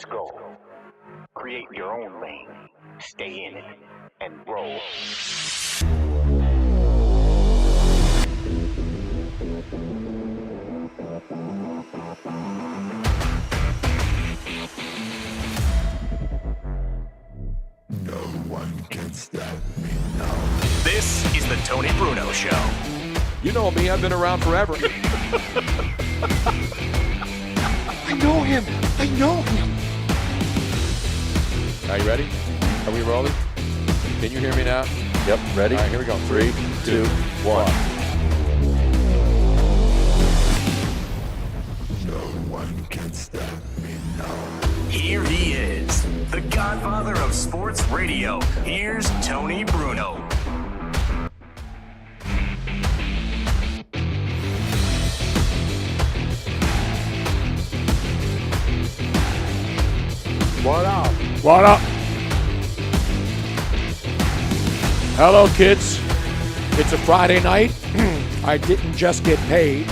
Let's go. Create your own lane. Stay in it and roll. No one can stop me now. This is the Tony Bruno Show. You know me, I've been around forever. I know him. I know him. Are you ready? Are we rolling? Can you hear me now? Yep, ready? All right, here we go. 3, 2, 1. No one can stop me now. Here he is, the godfather of sports radio. Here's Tony Bruno. What up? What up? Hello, kids. It's a Friday night. I didn't just get paid.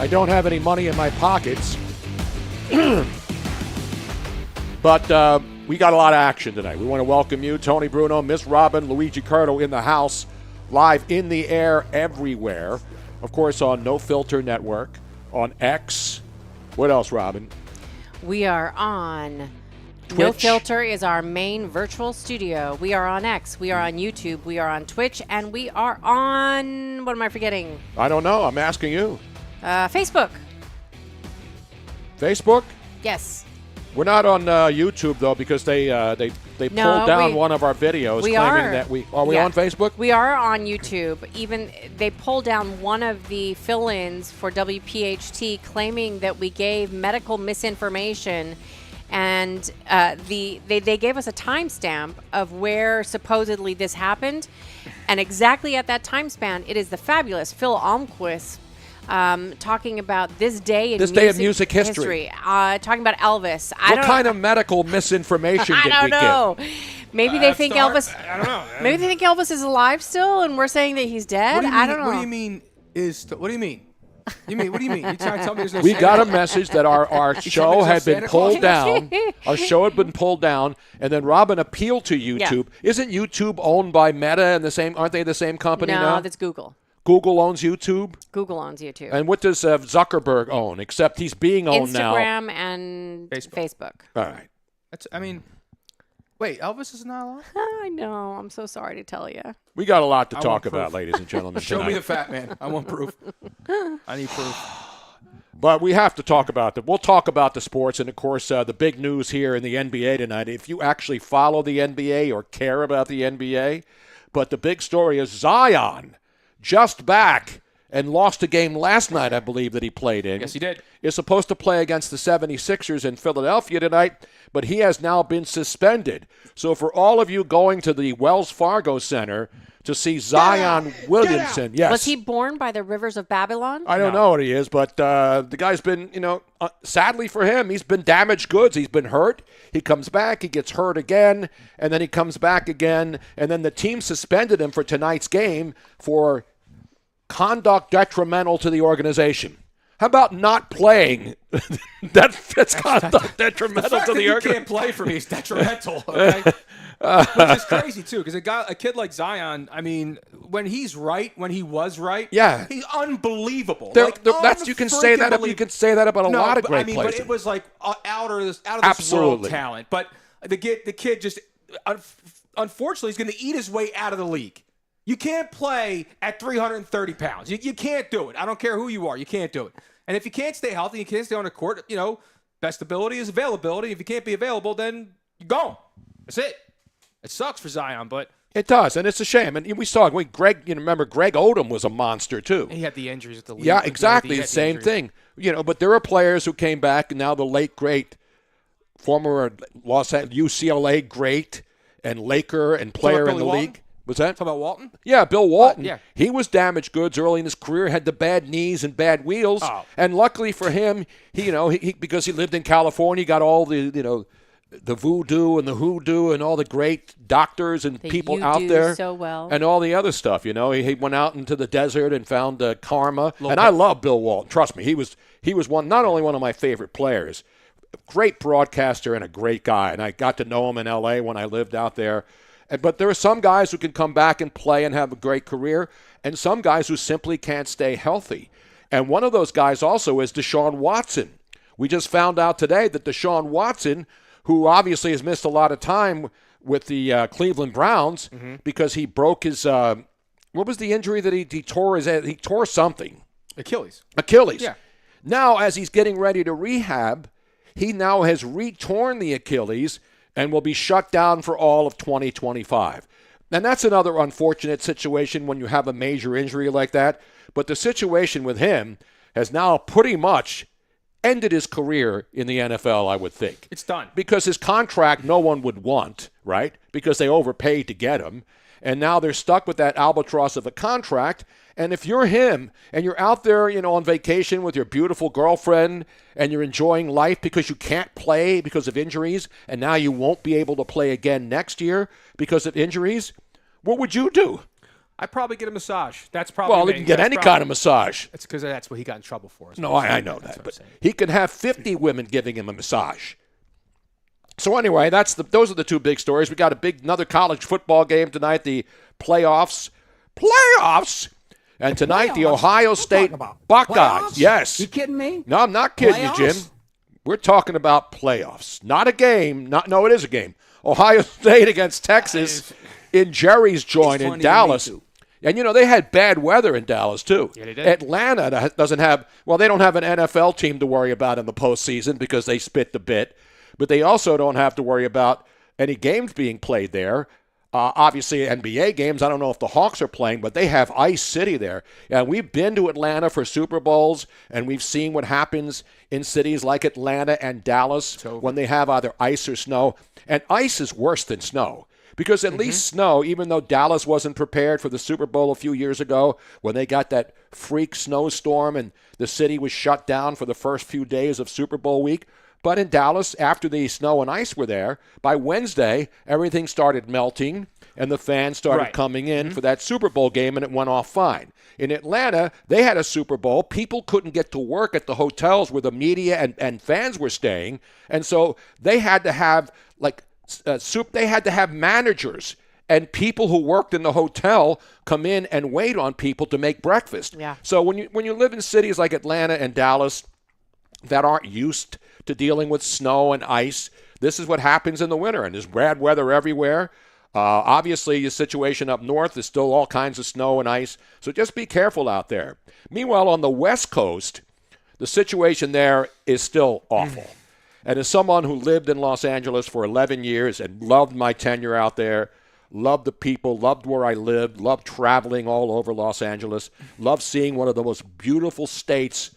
I don't have any money in my pockets. But we got a lot of action tonight. We want to welcome you, Tony Bruno, Miss Robin, Luigi Curto in the house, live in the air everywhere. Of course, on No Filter Network, on X. What else, Robin? We are on Twitch. No Filter is our main virtual studio. We are on X. We are on YouTube. We are on Twitch. And we are on, what am I forgetting? I don't know. I'm asking you. Facebook. Facebook? Yes. We're not on YouTube, though, because they pulled down one of our videos claiming that we... Are we on Facebook? We are on YouTube. Even they pulled down one of the fill-ins for WPHT claiming that we gave medical misinformation. And they gave us a timestamp of where supposedly this happened. And exactly at that time span, it is the fabulous Phil Almquist talking about this day in music history. Talking about Elvis. What kind of medical misinformation did we I don't know. get? Maybe they think Elvis. I don't know. Maybe they think Elvis is alive still, and we're saying that he's dead. I don't know. What do you mean? What do you mean? What do you mean? You trying to tell me there's no We Santa got a Claus? message that our show had been pulled down. Our show had been pulled down, and then Robin appealed to YouTube. Yeah. Isn't YouTube owned by Meta and the same? Aren't they the same company now? No, that's Google. Google owns YouTube. Google owns YouTube. And what does Zuckerberg own? Except he's being owned now. Instagram and Facebook. All right. Wait, Elvis is not alive? I know. I'm so sorry to tell you. We got a lot to I talk want about, proof. ladies and gentlemen. Show me tonight. the fat man. I want proof. I need proof. But we have to talk about them. We'll talk about the sports and, of course, the big news here in the NBA tonight. If you actually follow the NBA or care about the NBA, but the big story is Zion, just back and lost a game last night, I believe, that he played in. Yes, he did. Is supposed to play against the 76ers in Philadelphia tonight, but he has now been suspended. So for all of you going to the Wells Fargo Center to see Zion Williamson, yes. Was he born by the rivers of Babylon? I don't know what he is, but the guy's been, sadly for him, he's been damaged goods. He's been hurt. He comes back, he gets hurt again, and then he comes back again, and then the team suspended him for tonight's game for conduct detrimental to the organization. How about not playing? That's conduct detrimental to the You organization. can't play for me. It's detrimental. Okay? Which is crazy too, because a kid like Zion. I mean, when he was right, Yeah. he's unbelievable. You can say that about a lot of great players. But it was like out of this world Absolutely. talent. But the kid just unfortunately is going to eat his way out of the league. You can't play at 330 pounds. You can't do it. I don't care who you are. You can't do it. And if you can't stay healthy, you can't stay on the court, best ability is availability. If you can't be available, then you're gone. That's it. It sucks for Zion, but It does, and it's a shame. And we saw Greg. Remember Greg Odom was a monster too. he had the injuries at the league. Yeah, exactly. He The had same injuries. thing. But there are players who came back, and now the late great former Los Angeles UCLA great and Laker and player in Billy the Walton? league. Was that? Talk about Walton? Yeah, Bill Walton. Yeah. He was damaged goods early in his career, had the bad knees and bad wheels. Oh. And luckily for him, he because he lived in California, got all the the voodoo and the hoodoo and all the great doctors and people out there so well. and all the other stuff. He went out into the desert and found karma. And I love Bill Walton. Trust me, he was not only one of my favorite players, great broadcaster and a great guy, and I got to know him in L.A. when I lived out there. But there are some guys who can come back and play and have a great career, and some guys who simply can't stay healthy. And one of those guys also is Deshaun Watson. We just found out today that Deshaun Watson, who obviously has missed a lot of time with the Cleveland Browns because he broke his what was the injury that he tore his head? He tore something. Achilles. Yeah. Now, as he's getting ready to rehab, he now has re-torn the Achilles and will be shut down for all of 2025. And that's another unfortunate situation when you have a major injury like that. But the situation with him has now pretty much ended his career in the NFL, I would think. It's done. Because his contract no one would want, right? Because they overpaid to get him. And now they're stuck with that albatross of a contract. And if you're him and you're out there, on vacation with your beautiful girlfriend and you're enjoying life because you can't play because of injuries, and now you won't be able to play again next year because of injuries, what would you do? I'd probably get a massage. That's probably Well, he can get any kind of massage. It's because that's what he got in trouble for. No, I know that. But he could have 50 women giving him a massage. So anyway, those are the two big stories. We got another college football game tonight, the playoffs. Playoffs! And tonight, the Ohio State Buckeyes. Yes. You kidding me? No, I'm not kidding you, Jim. We're talking about playoffs. Not a game. No, it is a game. Ohio State against Texas in Jerry's joint in Dallas. And, they had bad weather in Dallas, too. Yeah, they did. Atlanta doesn't have – they don't have an NFL team to worry about in the postseason because they spit the bit. But they also don't have to worry about any games being played there. Obviously, NBA games, I don't know if the Hawks are playing, but they have Ice City there. And we've been to Atlanta for Super Bowls, and we've seen what happens in cities like Atlanta and Dallas when they have either ice or snow. And ice is worse than snow. Because at least snow, even though Dallas wasn't prepared for the Super Bowl a few years ago when they got that freak snowstorm and the city was shut down for the first few days of Super Bowl week. But in Dallas, after the snow and ice were there, by Wednesday, everything started melting and the fans started coming in for that Super Bowl game, and it went off fine. In Atlanta, they had a Super Bowl. People couldn't get to work at the hotels where the media and fans were staying, and so they had to have they had to have managers and people who worked in the hotel come in and wait on people to make breakfast. Yeah. So when you live in cities like Atlanta and Dallas that aren't used to dealing with snow and ice, this is what happens in the winter, and there's bad weather everywhere. Obviously, the situation up north is still all kinds of snow and ice, so just be careful out there. Meanwhile, on the West Coast, the situation there is still awful. And as someone who lived in Los Angeles for 11 years and loved my tenure out there, loved the people, loved where I lived, loved traveling all over Los Angeles, loved seeing one of the most beautiful states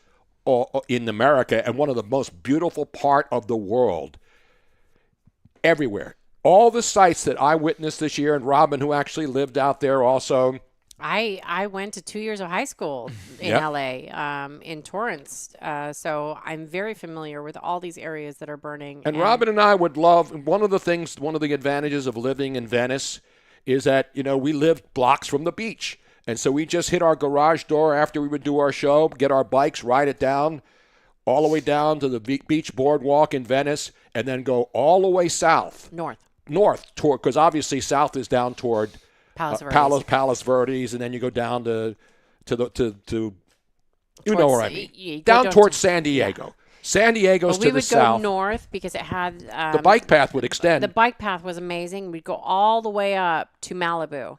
in America and one of the most beautiful part of the world. Everywhere. All the sites that I witnessed this year, and Robin, who actually lived out there also. I went to 2 years of high school in LA, in Torrance. So I'm very familiar with all these areas that are burning. And Robin and I would love, one of the advantages of living in Venice is that, we lived blocks from the beach. And so we just hit our garage door after we would do our show, get our bikes, ride it down, all the way down to the beach boardwalk in Venice, and then go all the way south. North, toward, because obviously south is down toward Palos Verdes, and then you go down to you know where I mean. Down towards San Diego. Yeah. San Diego's to the south. We would go north because it had the bike path would extend. The bike path was amazing. We'd go all the way up to Malibu.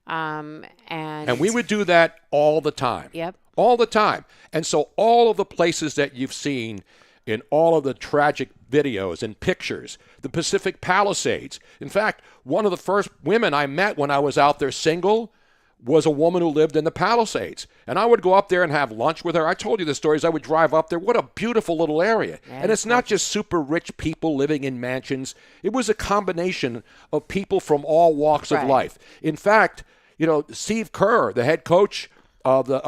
And we would do that all the time. Yep. All the time. And so all of the places that you've seen in all of the tragic videos and pictures, the Pacific Palisades. In fact, one of the first women I met when I was out there single was a woman who lived in the Palisades. And I would go up there and have lunch with her. I told you the stories. I would drive up there. What a beautiful little area. Yeah, and it's not just super rich people living in mansions. It was a combination of people from all walks of life. In fact, Steve Kerr, the head coach of the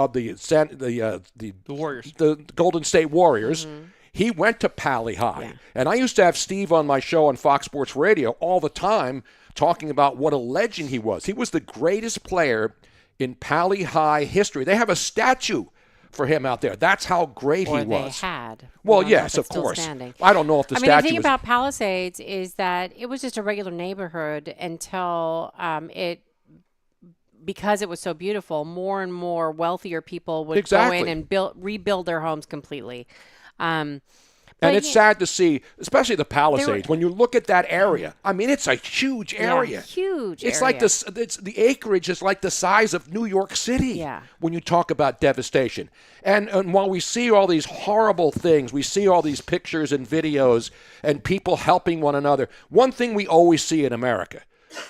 Warriors, the Golden State Warriors, he went to Pali High. Yeah. And I used to have Steve on my show on Fox Sports Radio all the time talking about what a legend he was. He was the greatest player in Pali High history. They have a statue for him out there. That's how great Or he they was. had. Well, I don't know yes, if of it's still course. standing. I don't know if the the statue thing was. about Palisades is that it was just a regular neighborhood until because it was so beautiful, more and more wealthier people would Exactly. go in and rebuild their homes completely. And it's sad to see, especially the Palisades, when you look at that area. I mean, it's a huge area. Yeah, huge It's area. like this. It's the acreage is like the size of New York City. Yeah. When you talk about devastation, and while we see all these horrible things, we see all these pictures and videos and people helping one another. One thing we always see in America,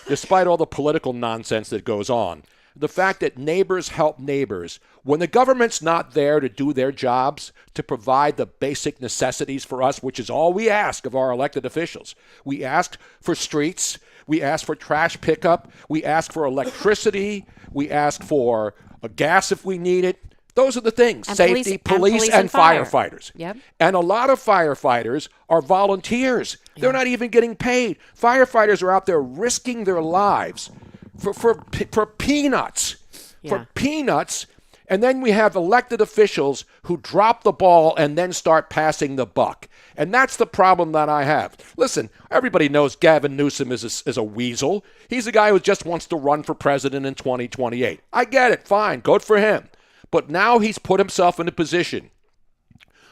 despite all the political nonsense that goes on, the fact that neighbors help neighbors. When the government's not there to do their jobs, to provide the basic necessities for us, which is all we ask of our elected officials. We ask for streets. We ask for trash pickup. We ask for electricity. We ask for gas if we need it. Those are the things. And Safety, police, and fire. firefighters. Yep. And a lot of firefighters are volunteers. They're not even getting paid. Firefighters are out there risking their lives for peanuts. Yeah. For peanuts. And then we have elected officials who drop the ball and then start passing the buck. And that's the problem that I have. Listen, everybody knows Gavin Newsom is a weasel. He's a guy who just wants to run for president in 2028. I get it. Fine. Good for him. But now he's put himself in a position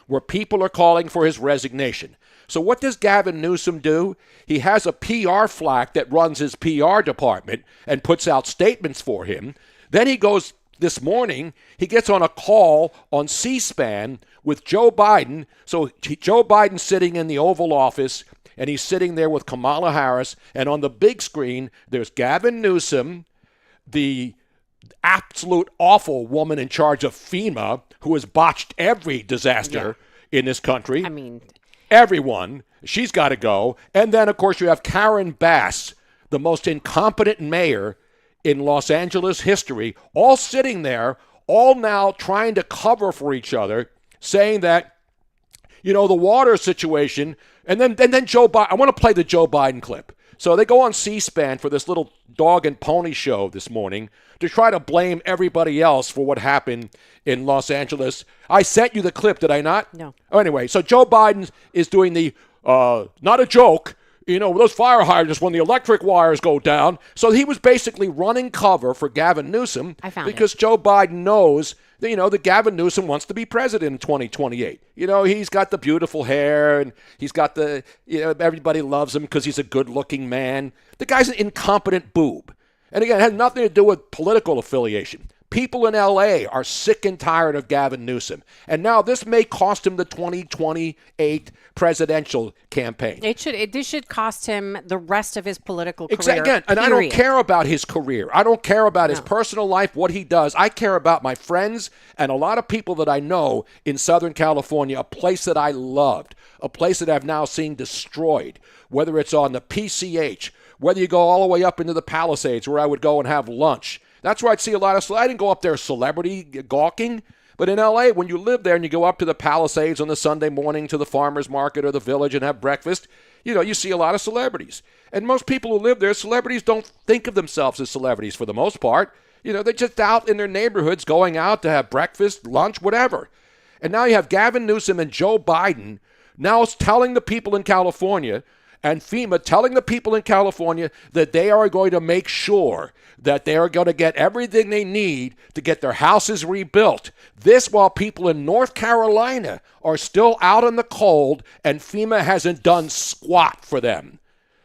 where people are calling for his resignation. So what does Gavin Newsom do? He has a PR flack that runs his PR department and puts out statements for him. Then he goes this morning, he gets on a call on C-SPAN with Joe Biden. So Joe Biden's sitting in the Oval Office, and he's sitting there with Kamala Harris. And on the big screen, there's Gavin Newsom, the absolute awful woman in charge of FEMA, who has botched every disaster in this country. I mean, everyone. She's got to go. And then, of course, you have Karen Bass, the most incompetent mayor in Los Angeles history, all sitting there, all now trying to cover for each other, saying that, the water situation. And then Joe Biden. I want to play the Joe Biden clip. So they go on C-SPAN for this little dog and pony show this morning to try to blame everybody else for what happened in Los Angeles. I sent you the clip, did I not? No. Oh, anyway, so Joe Biden is doing the, not a joke, those fire hydrants when the electric wires go down. So he was basically running cover for Gavin Newsom because Joe Biden knows that, Gavin Newsom wants to be president in 2028. He's got the beautiful hair and he's got the, everybody loves him because he's a good-looking man. The guy's an incompetent boob. And again, it has nothing to do with political affiliation. People in L.A. are sick and tired of Gavin Newsom. And now this may cost him the 2028 presidential campaign. This should cost him the rest of his political career. Exactly. Again, and I don't care about his career. I don't care about his personal life, what he does. I care about my friends and a lot of people that I know in Southern California, a place that I loved, a place that I've now seen destroyed, whether it's on the PCH, whether you go all the way up into the Palisades where I would go and have lunch. That's where I'd see a lot of, I didn't go up there celebrity gawking, but in L.A., when you live there and you go up to the Palisades on the Sunday morning to the farmer's market or the village and have breakfast, you see a lot of celebrities. And most people who live there, celebrities don't think of themselves as celebrities for the most part. They're just out in their neighborhoods going out to have breakfast, lunch, whatever. And now you have Gavin Newsom and Joe Biden now telling the people in California and FEMA telling the people in California that they are going to make sure that they are going to get everything they need to get their houses rebuilt. This while people in North Carolina are still out in the cold and FEMA hasn't done squat for them.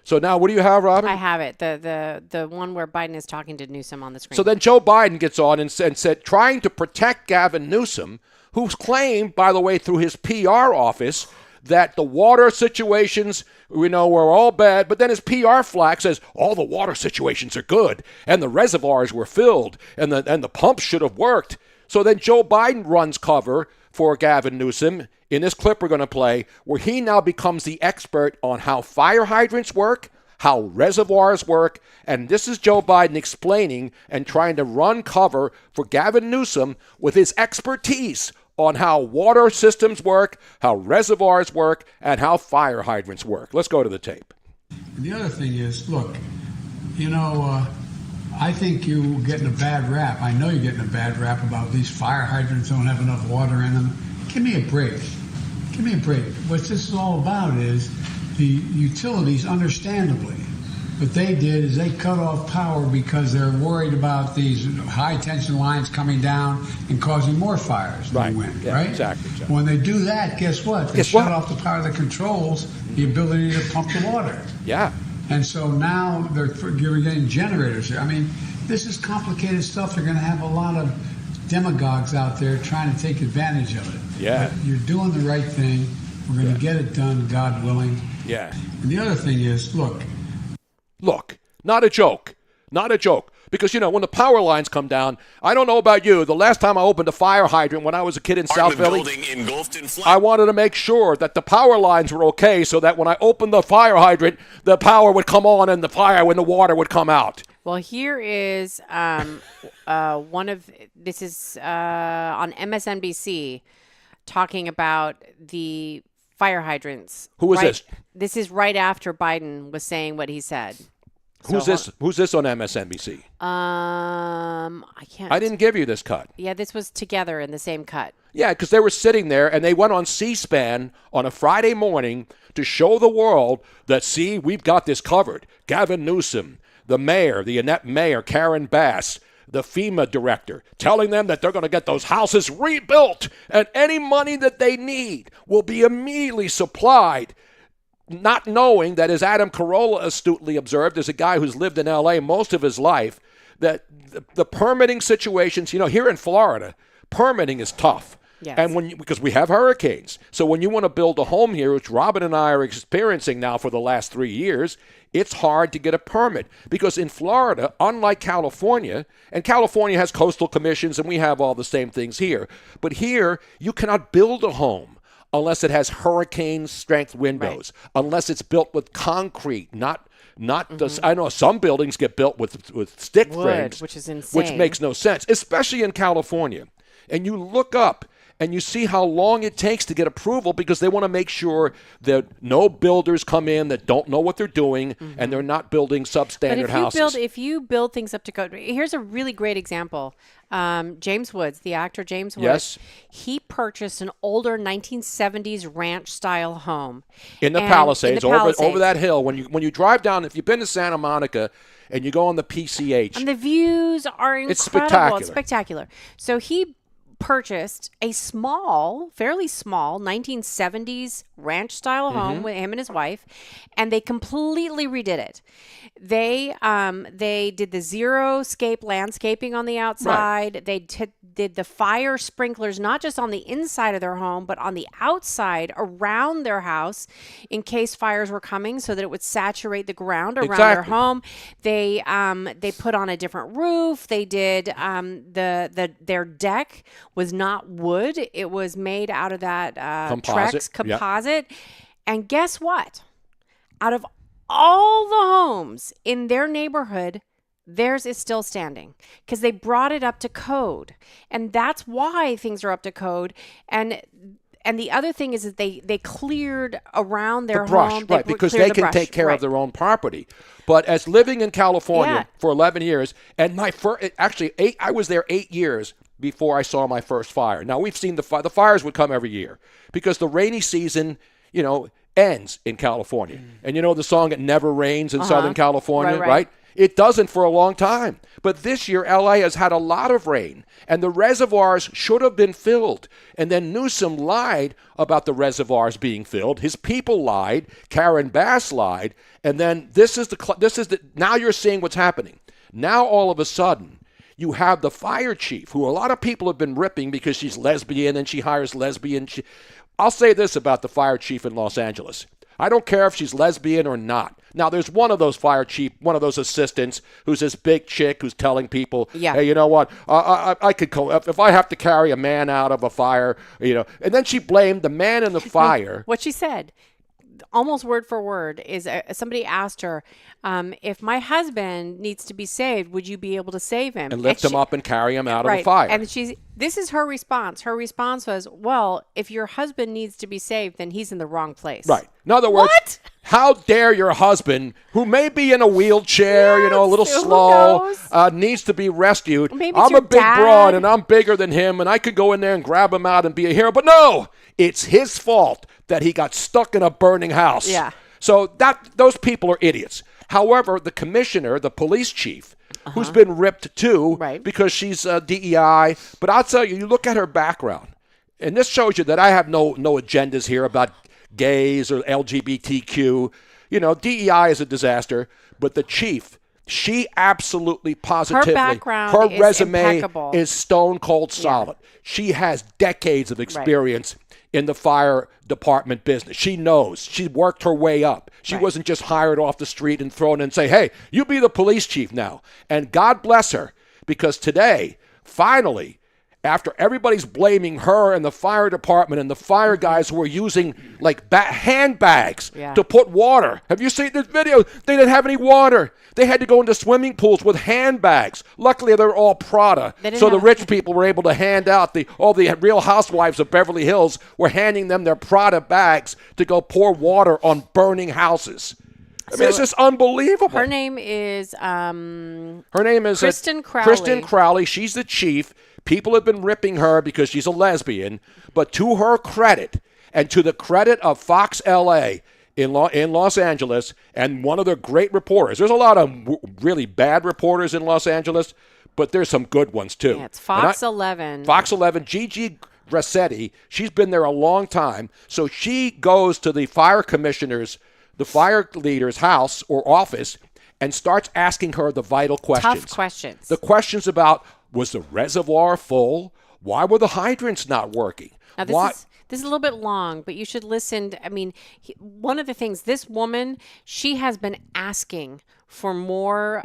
So now what do you have, Robin? I have it. The one where Biden is talking to Newsom on the screen. So then Joe Biden gets on and said, trying to protect Gavin Newsom, who's claimed, by the way, through his PR office, that the water situations, were all bad. But then his PR flack says all the water situations are good and the reservoirs were filled and the pumps should have worked. So then Joe Biden runs cover for Gavin Newsom in this clip we're going to play, where he now becomes the expert on how fire hydrants work, how reservoirs work. And this is Joe Biden explaining and trying to run cover for Gavin Newsom with his expertise on how water systems work, how reservoirs work, and how fire hydrants work. Let's go to the tape. The other thing is, look, I think you're getting a bad rap. I know you're getting a bad rap about these fire hydrants don't have enough water in them. Give me a break. Give me a break. What this is all about is the utilities, understandably, what they did is they cut off power because they're worried about these high tension lines coming down and causing more fires in the wind, right? Exactly. When they do that, guess what? They shut off the power that controls the ability to pump the water. Yeah. And so now you're getting generators here. I mean, this is complicated stuff. You're going to have a lot of demagogues out there trying to take advantage of it. Yeah. But you're doing the right thing. We're going to get it done, God willing. Yeah. And the other thing is, look, not a joke. Not a joke. Because, when the power lines come down, I don't know about you, the last time I opened a fire hydrant when I was a kid in South Philly, I wanted to make sure that the power lines were okay so that when I opened the fire hydrant, the power would come on and the water would come out. Well, here is on MSNBC talking about the fire hydrants. Who is this? This is right after Biden was saying what he said. Who's this on MSNBC? I can't. I didn't give you this cut. Yeah, this was together in the same cut. Yeah, because they were sitting there and they went on C-SPAN on a Friday morning to show the world that, see, we've got this covered. Gavin Newsom, the mayor, the inept mayor, Karen Bass, the FEMA director, telling them that they're going to get those houses rebuilt and any money that they need will be immediately supplied. Not knowing that, as Adam Carolla astutely observed, as a guy who's lived in L.A. most of his life, that the permitting situations, here in Florida, permitting is tough. Yes. And because we have hurricanes. So when you want to build a home here, which Robin and I are experiencing now for the last 3 years, it's hard to get a permit. Because in Florida, unlike California, and California has coastal commissions and we have all the same things here, but here you cannot build a home unless it has hurricane-strength windows, unless it's built with concrete, not I know some buildings get built with stick frames, which is insane. Which makes no sense, especially in California. And you look up and you see how long it takes to get approval because they want to make sure that no builders come in that don't know what they're doing and they're not building substandard houses. If you build things up to code, here's a really great example. James Woods, the actor James Woods, yes, he purchased an older 1970s ranch-style home in the Palisades, over that hill. When you drive down, if you've been to Santa Monica and you go on the PCH, and the views are incredible. It's spectacular. So he purchased a fairly small 1970s ranch-style home with him and his wife, and they completely redid it. They did the zero-scape landscaping on the outside. Right. They did the fire sprinklers, not just on the inside of their home, but on the outside around their house in case fires were coming so that it would saturate the ground around their home. They put on a different roof. They did their deck was not wood. It was made out of that Trex composite. Yep. And guess what? Out of all the homes in their neighborhood, theirs is still standing because they brought it up to code. And that's why things are up to code. And the other thing is that they cleared around their home. Right, because they can take care of their own property. But as living in California for 11 years, and I was there 8 years before I saw my first fire. Now, we've seen the fires would come every year because the rainy season, ends in California. And the song "It Never Rains" in Southern California, right? It doesn't for a long time. But this year, LA has had a lot of rain, and the reservoirs should have been filled. And then Newsom lied about the reservoirs being filled. His people lied. Karen Bass lied. And then now you're seeing what's happening. Now, all of a sudden, you have the fire chief, who a lot of people have been ripping because she's lesbian and she hires lesbian. I'll say this about the fire chief in Los Angeles. I don't care if she's lesbian or not. Now, there's one of those fire chief, one of those assistants who's this big chick who's telling people, hey, you know what, I could if I have to carry a man out of a fire, And then she blamed the man in the fire. What she said, almost word for word, is somebody asked her, if my husband needs to be saved, would you be able to save him? And lift him up and carry him out of the fire. And this is her response. Her response was, well, if your husband needs to be saved, then he's in the wrong place. Right. In other words, How dare your husband, who may be in a wheelchair, Yes, a little who slow, knows? needs to be rescued. Maybe I'm it's a your big dad. broad and I'm bigger than him and I could go in there and grab him out and be a hero. But no, it's his fault that he got stuck in a burning house. Yeah. So those people are idiots. However, the commissioner, the police chief, who's been ripped too Right. because she's DEI. But I'll tell you, you look at her background, and this shows you that I have no agendas here about gays or LGBTQ. DEI is a disaster, but the chief, she absolutely positively, background her is resume impeccable. is stone cold solid. She has decades of experience in the fire department business. She knows. She worked her way up. She wasn't just hired off the street and thrown in and say, hey, you be the police chief now. And God bless her, because today, finally, after everybody's blaming her and the fire department and the fire guys who are using like handbags to put water. Have you seen this video? They didn't have any water. They had to go into swimming pools with handbags. Luckily, they're all Prada. So the rich people were able to hand out all the Real Housewives of Beverly Hills were handing them their Prada bags to go pour water on burning houses. I mean, it's just unbelievable. Her name is Kristen Crowley. Kristen Crowley. She's the chief. People have been ripping her because she's a lesbian. But to her credit, and to the credit of Fox LA in Los Angeles, and one of their great reporters, there's a lot of really bad reporters in Los Angeles, but there's some good ones too. Yeah, it's Fox 11. Fox 11, Gigi Grassetti, she's been there a long time. So she goes to the fire commissioner's, the fire leader's house or office, and starts asking her the vital questions. Tough questions. The questions about, was the reservoir full? Why were the hydrants not working? Now, this is a little bit long, but you should listen. I mean, one of the things, this woman, she has been asking for more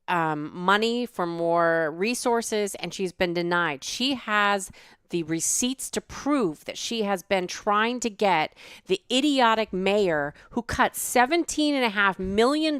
money, for more resources, and she's been denied. She has the receipts to prove that she has been trying to get the idiotic mayor who cut $17.5 million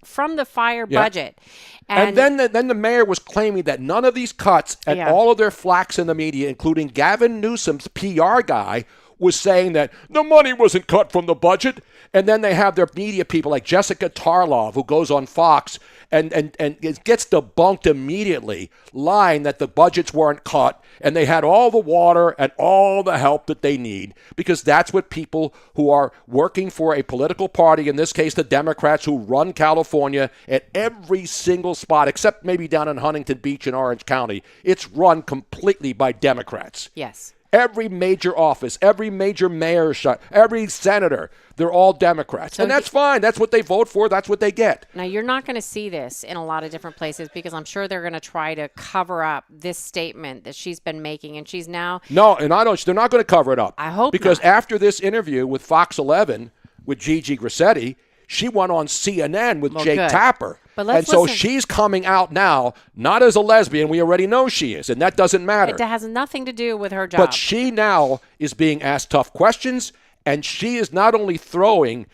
from the fire budget. And then the mayor was claiming that none of these cuts and all of their flacks in the media, including Gavin Newsom's PR guy, was saying that the money wasn't cut from the budget. And then they have their media people like Jessica Tarlov, who goes on Fox and it gets debunked immediately, lying that the budgets weren't cut and they had all the water and all the help that they need, because that's what people who are working for a political party, in this case the Democrats who run California at every single spot, except maybe down in Huntington Beach in Orange County, it's run completely by Democrats. Yes. Every major office, every major mayor, every senator, they're all Democrats. And that's fine. That's what they vote for. That's what they get. Now, you're not going to see this in a lot of different places, because I'm sure they're going to try to cover up this statement that she's been making. And she's now... No, and they're not going to cover it up. I hope because not. After this interview with Fox 11 with Gigi Grassetti, she went on CNN with Jake Tapper. But so she's coming out now, not as a lesbian. We already know she is, and that doesn't matter. It has nothing to do with her job. But she now is being asked tough questions, and she is not only throwing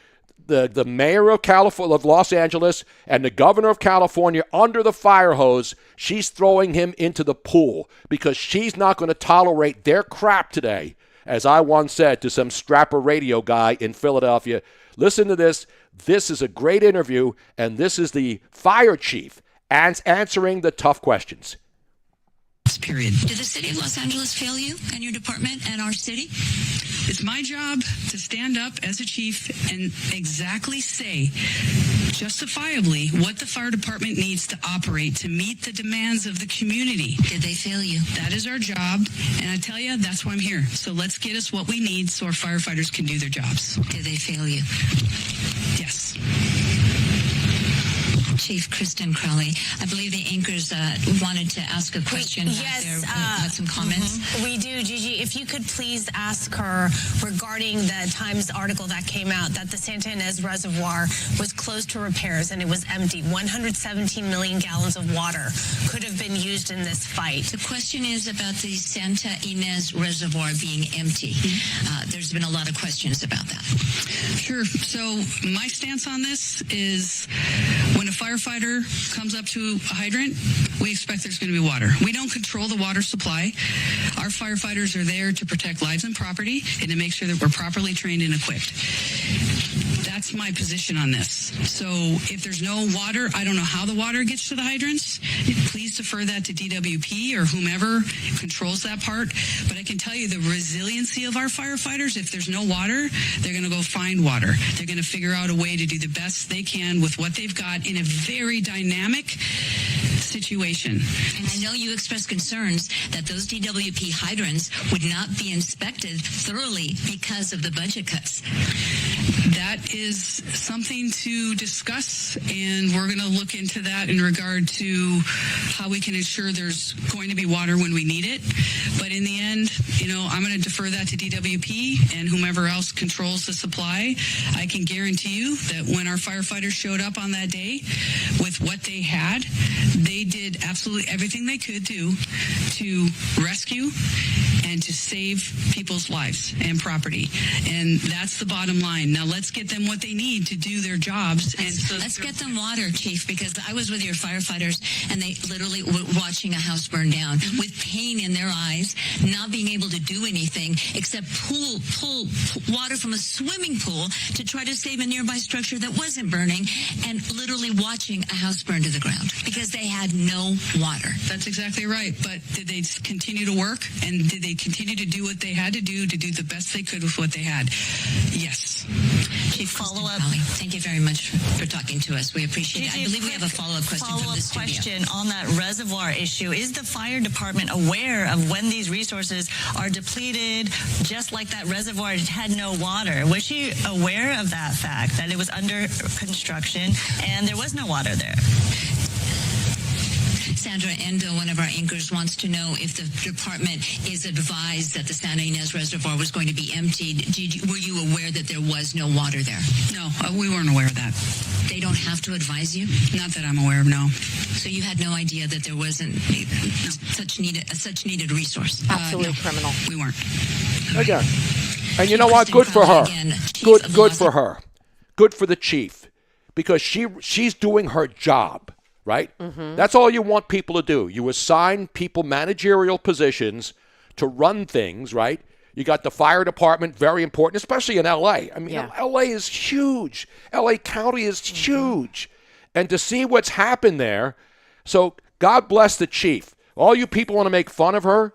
the mayor of Los Angeles and the governor of California under the fire hose, she's throwing him into the pool, because she's not going to tolerate their crap today. As I once said to some strapper radio guy in Philadelphia, listen to this. This is a great interview, and this is the fire chief answering the tough questions. Period. Did the city of Los Angeles fail you and your department and our city? It's my job to stand up as a chief and exactly say, justifiably, what the fire department needs to operate to meet the demands of the community. Did they fail you? That is our job, and I tell you, that's why I'm here. So let's get us what we need so our firefighters can do their jobs. Did they fail you? Yes. Chief Kristen Crowley, I believe the anchors wanted to ask a question. Yes, had some comments. We do, Gigi. If you could please ask her regarding the Times article that came out that the Santa Ynez Reservoir was closed to repairs and it was empty. 117 million gallons of water could have been used in this fight. The question is about the Santa Ynez Reservoir being empty. There's been a lot of questions about that. Sure. So my stance on this is when a firefighter comes up to a hydrant, we expect there's going to be water. We don't control the water supply. Our firefighters are there to protect lives and property and to make sure that we're properly trained and equipped. That's my position on this. So if there's no water, I don't know how the water gets to the hydrants. Please defer that to DWP or whomever controls that part. But I can tell you the resiliency of our firefighters, if there's no water, they're going to go find water. They're going to figure out a way to do the best they can with what they've got in a very dynamic situation. And I know you expressed concerns that those DWP hydrants would not be inspected thoroughly because of the budget cuts. That is something to discuss, and we're going to look into that in regard to how we can ensure there's going to be water when we need it. But in the end, I'm going to defer that to DWP and whomever else controls the supply. I can guarantee you that when our firefighters showed up on that day with what they had, they did absolutely everything they could do to rescue and to save people's lives and property. And that's the bottom line. Now let's get them what they need to do their jobs. Let's get them water, Chief, because I was with your firefighters and they literally were watching a house burn down with pain in their eyes, not being able to do anything except pull water from a swimming pool to try to save a nearby structure that wasn't burning, and literally watching a house burn to the ground because they had no water. That's exactly right. But did they continue to work, and did they continue to do what they had to do the best they could with what they had? Yes. Chief, follow-up. Thank you very much for talking to us. We appreciate it. I believe we have a follow-up question from the studio. Question on that reservoir issue. Is the fire department aware of when these resources are depleted, just like that reservoir had no water? Was she aware of that fact, that it was under construction and there was no water there? Sandra Endo, one of our anchors, wants to know if the department is advised that the Santa Ynez Reservoir was going to be emptied. Were you aware that there was no water there? No, we weren't aware of that. They don't have to advise you? Not that I'm aware of, no. So you had no idea that there wasn't such needed resource? Absolute criminal. We weren't. Again. And you know what? Good for her. Good for her. Good for the chief. Because she's doing her job. Right? Mm-hmm. That's all you want people to do. You assign people managerial positions to run things, right? You got the fire department, very important, especially in L.A. I mean, L.A. is huge. L.A. County is huge. And to see what's happened there, so God bless the chief. All you people want to make fun of her,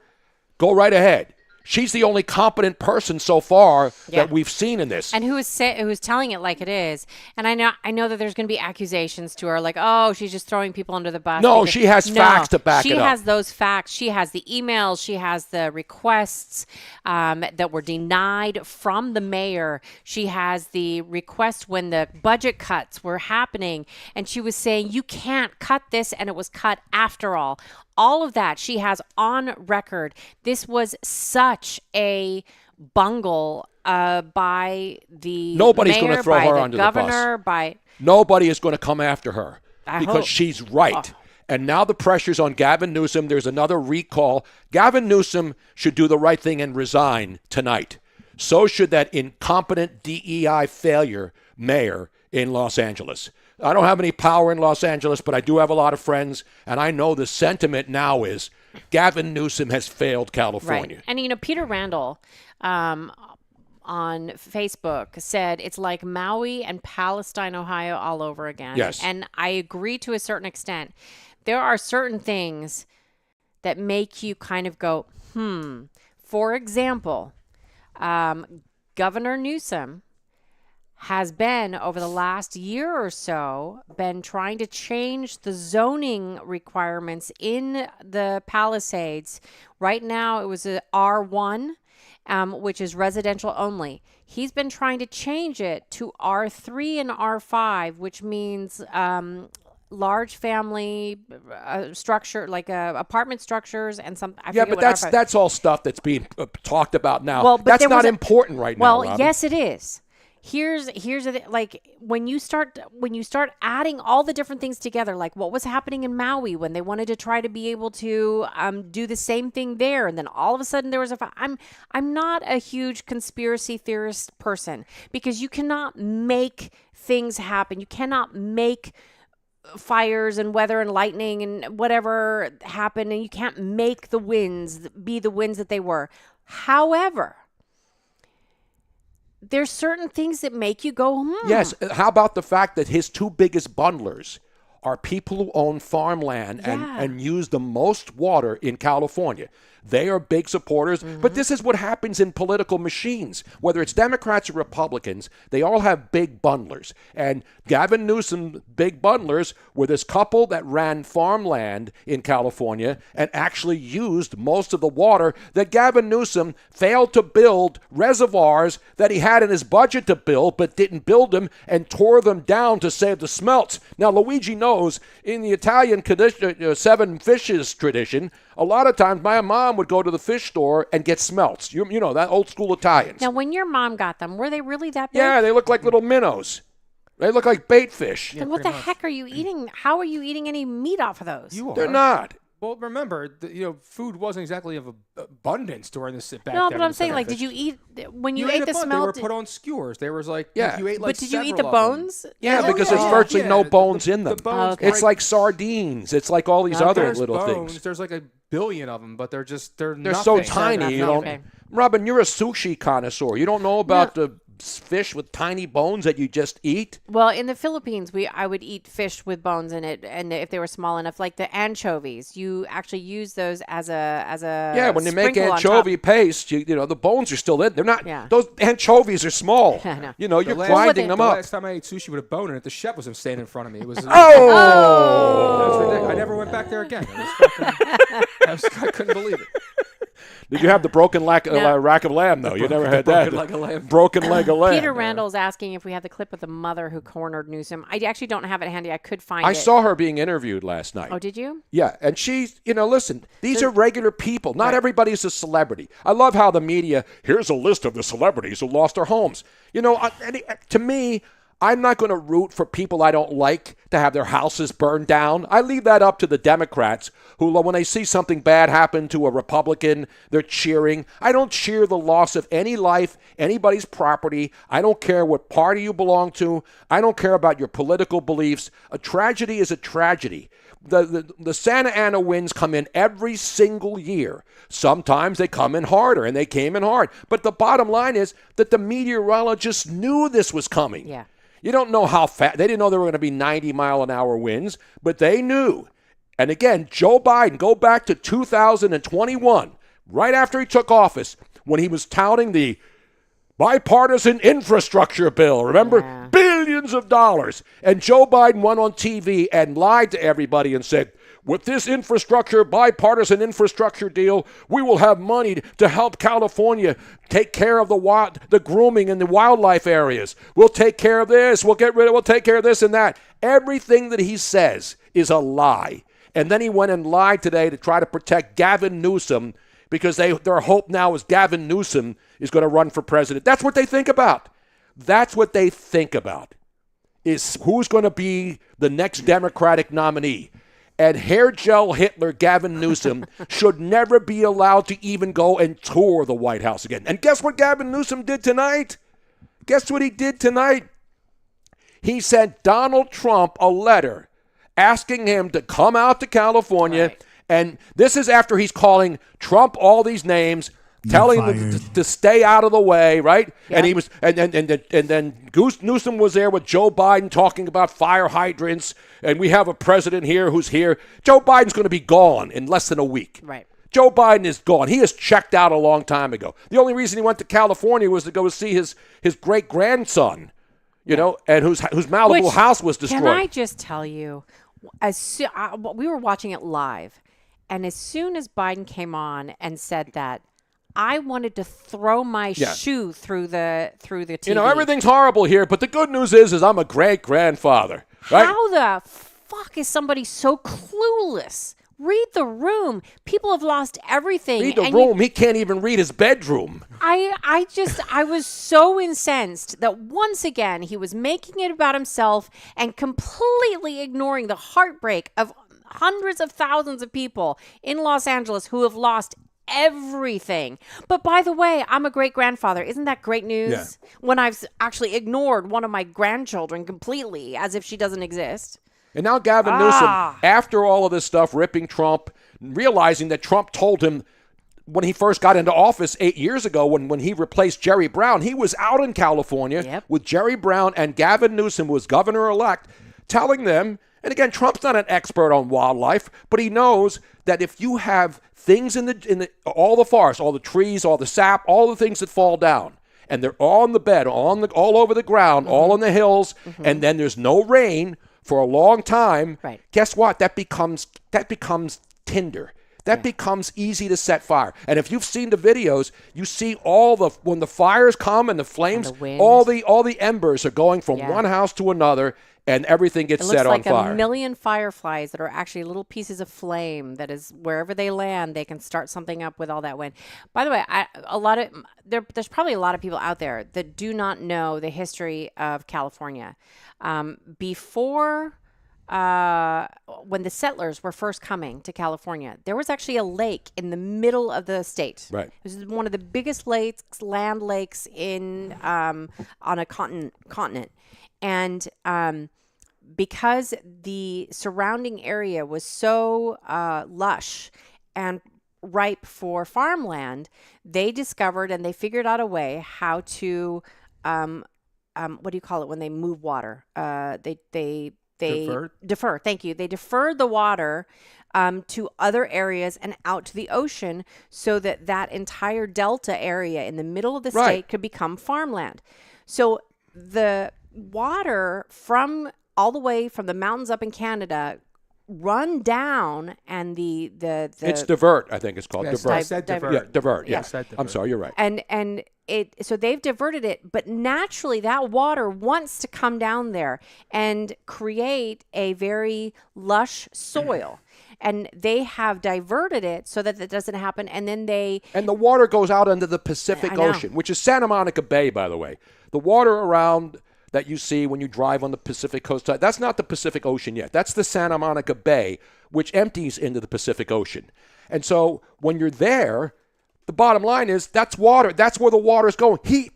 go right ahead. She's the only competent person so far that we've seen in this. And who is telling it like it is. And I know that there's going to be accusations to her like, oh, she's just throwing people under the bus. No, she has facts to back it up. She has those facts. She has the emails. She has the requests that were denied from the mayor. She has the request when the budget cuts were happening. And she was saying, you can't cut this. And it was cut after all. All of that she has on record. This was such a bungle by the Nobody's mayor, going to throw by her the under governor, the bus. Nobody is going to come after her because she's right. And now the pressure's on Gavin Newsom. There's another recall. Gavin Newsom should do the right thing and resign tonight. So should that incompetent DEI failure mayor in Los Angeles. I don't have any power in Los Angeles, but I do have a lot of friends, and I know the sentiment now is Gavin Newsom has failed California. Right. And, Peter Randall on Facebook said it's like Maui and Palestine, Ohio all over again. Yes. And I agree to a certain extent. There are certain things that make you kind of go, For example, Governor Newsom has been, over the last year or so, been trying to change the zoning requirements in the Palisades. Right now, it was a R1, which is residential only. He's been trying to change it to R3 and R5, which means large family structure, like apartment structures and some. But that's all stuff that's being talked about now. Well, that's not important right now. Well, yes, it is. Here's like when you start adding all the different things together, like what was happening in Maui when they wanted to try to be able to do the same thing there, and then all of a sudden there was I'm not a huge conspiracy theorist person, because you cannot make things happen. You cannot make fires and weather and lightning and whatever happen, and you can't make the winds be the winds that they were. However, there's certain things that make you go, Yes. How about the fact that his two biggest bundlers are people who own farmland and use the most water in California? They are big supporters, but this is what happens in political machines. Whether it's Democrats or Republicans, they all have big bundlers. And Gavin Newsom's big bundlers were this couple that ran farmland in California and actually used most of the water that Gavin Newsom failed to build reservoirs that he had in his budget to build, but didn't build them and tore them down to save the smelts. Now, Luigi knows in the Italian seven fishes tradition, a lot of times my mom would go to the fish store and get smelts. You know, that old school Italians. Now, when your mom got them, were they really that big? Yeah, they look like little minnows. They look like bait fish. Then what the heck are you eating? How are you eating any meat off of those? They're not. Well, remember, food wasn't exactly of abundance during this back No, then but I'm saying, like, did you eat when you ate the smelt? They were put on skewers. They was like, Yeah. you ate like But did you eat the several of them. bones? Yeah, because there's virtually no bones in them. The bones Okay. It's like sardines. It's like all these other There's little bones. things. There's like a billion of them, but they're They're nothing. so tiny. You don't. Okay. Robin, you're a sushi connoisseur. You don't know about the fish with tiny bones that you just eat? Well, in the Philippines, I would eat fish with bones in it, and if they were small enough, like the anchovies, you actually use those as a Yeah, when they make sprinkle on anchovy top. paste, you know the bones are still in. They're not. Yeah. Those anchovies are small. I know. You know, you're The grinding them up. last time I ate sushi with a bone in it, the chef was standing in front of me. It was Oh! That was ridiculous. I never went back there again. I couldn't believe it. Did you have the broken rack of lamb, though? You never had that. broken leg of lamb. Broken leg of lamb. Peter Randall's asking if we have the clip of the mother who cornered Newsom. I actually don't have it handy. I could find it. I saw her being interviewed last night. Oh, did you? Yeah, and she's, listen, these are regular people. Not everybody's a celebrity. I love how the media, here's a list of the celebrities who lost their homes. To me, I'm not going to root for people I don't like to have their houses burned down. I leave that up to the Democrats who, when they see something bad happen to a Republican, they're cheering. I don't cheer the loss of any life, anybody's property. I don't care what party you belong to. I don't care about your political beliefs. A tragedy is a tragedy. The Santa Ana winds come in every single year. Sometimes they come in harder, and they came in hard. But the bottom line is that the meteorologists knew this was coming. Yeah. You don't know how fast. They didn't know there were going to be 90-mile-an-hour winds, but they knew. And again, Joe Biden, go back to 2021, right after he took office, when he was touting the bipartisan infrastructure bill. Remember? Yeah. Billions of dollars. And Joe Biden went on TV and lied to everybody and said, with this bipartisan infrastructure deal, we will have money to help California take care of the grooming in the wildlife areas. We'll take care of this. We'll take care of this and that. Everything that he says is a lie. And then he went and lied today to try to protect Gavin Newsom because their hope now is Gavin Newsom is going to run for president. That's what they think about. That's what they think about, is who's going to be the next Democratic nominee. And hair gel Hitler Gavin Newsom should never be allowed to even go and tour the White House again. And guess what Gavin Newsom did tonight? Guess what he did tonight? He sent Donald Trump a letter asking him to come out to California. Right. And this is after he's calling Trump all these names, telling him to stay out of the way, right? Yeah. And he was, and then Newsom was there with Joe Biden talking about fire hydrants, and we have a president here who's here. Joe Biden's going to be gone in less than a week. Right. Joe Biden is gone. He has checked out a long time ago. The only reason he went to California was to go see his great grandson, and whose Malibu house was destroyed. Can I just tell you, we were watching it live, and as soon as Biden came on and said that, I wanted to throw my shoe through the TV. Everything's horrible here, but the good news is I'm a great-grandfather. Right? How the fuck is somebody so clueless? Read the room. People have lost everything. Read the room. He can't even read his bedroom. I was so incensed that once again he was making it about himself and completely ignoring the heartbreak of hundreds of thousands of people in Los Angeles who have lost everything. But by the way, I'm a great grandfather. Isn't that great news? Yeah. When I've actually ignored one of my grandchildren completely as if she doesn't exist. And now Gavin Newsom, after all of this stuff, ripping Trump, realizing that Trump told him when he first got into office 8 years ago, when he replaced Jerry Brown, he was out in California with Jerry Brown and Gavin Newsom, who was governor-elect, telling them, and again, Trump's not an expert on wildlife, but he knows that if you have things in the all the forests, all the trees, all the sap, all the things that fall down, and they're all in the bed, all over the ground, all on the hills, and then there's no rain for a long time, guess what? That becomes tinder. That becomes easy to set fire. And if you've seen the videos, you see when the fires come and the flames, and the all the embers are going from one house to another, and everything gets set on fire. It looks like a million fireflies that are actually little pieces of flame that is wherever they land, they can start something up with all that wind. By the way, there's probably a lot of people out there that do not know the history of California. Before when the settlers were first coming to California, there was actually a lake in the middle of the state. Right. It was one of the biggest land lakes in on a continent. And because the surrounding area was so lush and ripe for farmland, they discovered and they figured out a way how to, what do you call it when they move water? They defer. Thank you. They deferred the water to other areas and out to the ocean so that entire delta area in the middle of the state could become farmland. So the water from all the way from the mountains up in Canada run down, and the it's divert, I think it's called. Yes, divert. I said divert. Yeah, divert. Yeah. Yeah. I'm sorry, you're right. And so they've diverted it, but naturally that water wants to come down there and create a very lush soil. And they have diverted it so that doesn't happen. And then and the water goes out into the Pacific Ocean, which is Santa Monica Bay, by the way. The water around that you see when you drive on the Pacific coast, that's not the Pacific Ocean yet. That's the Santa Monica Bay, which empties into the Pacific Ocean. And so when you're there, the bottom line is that's water. That's where the water is going. He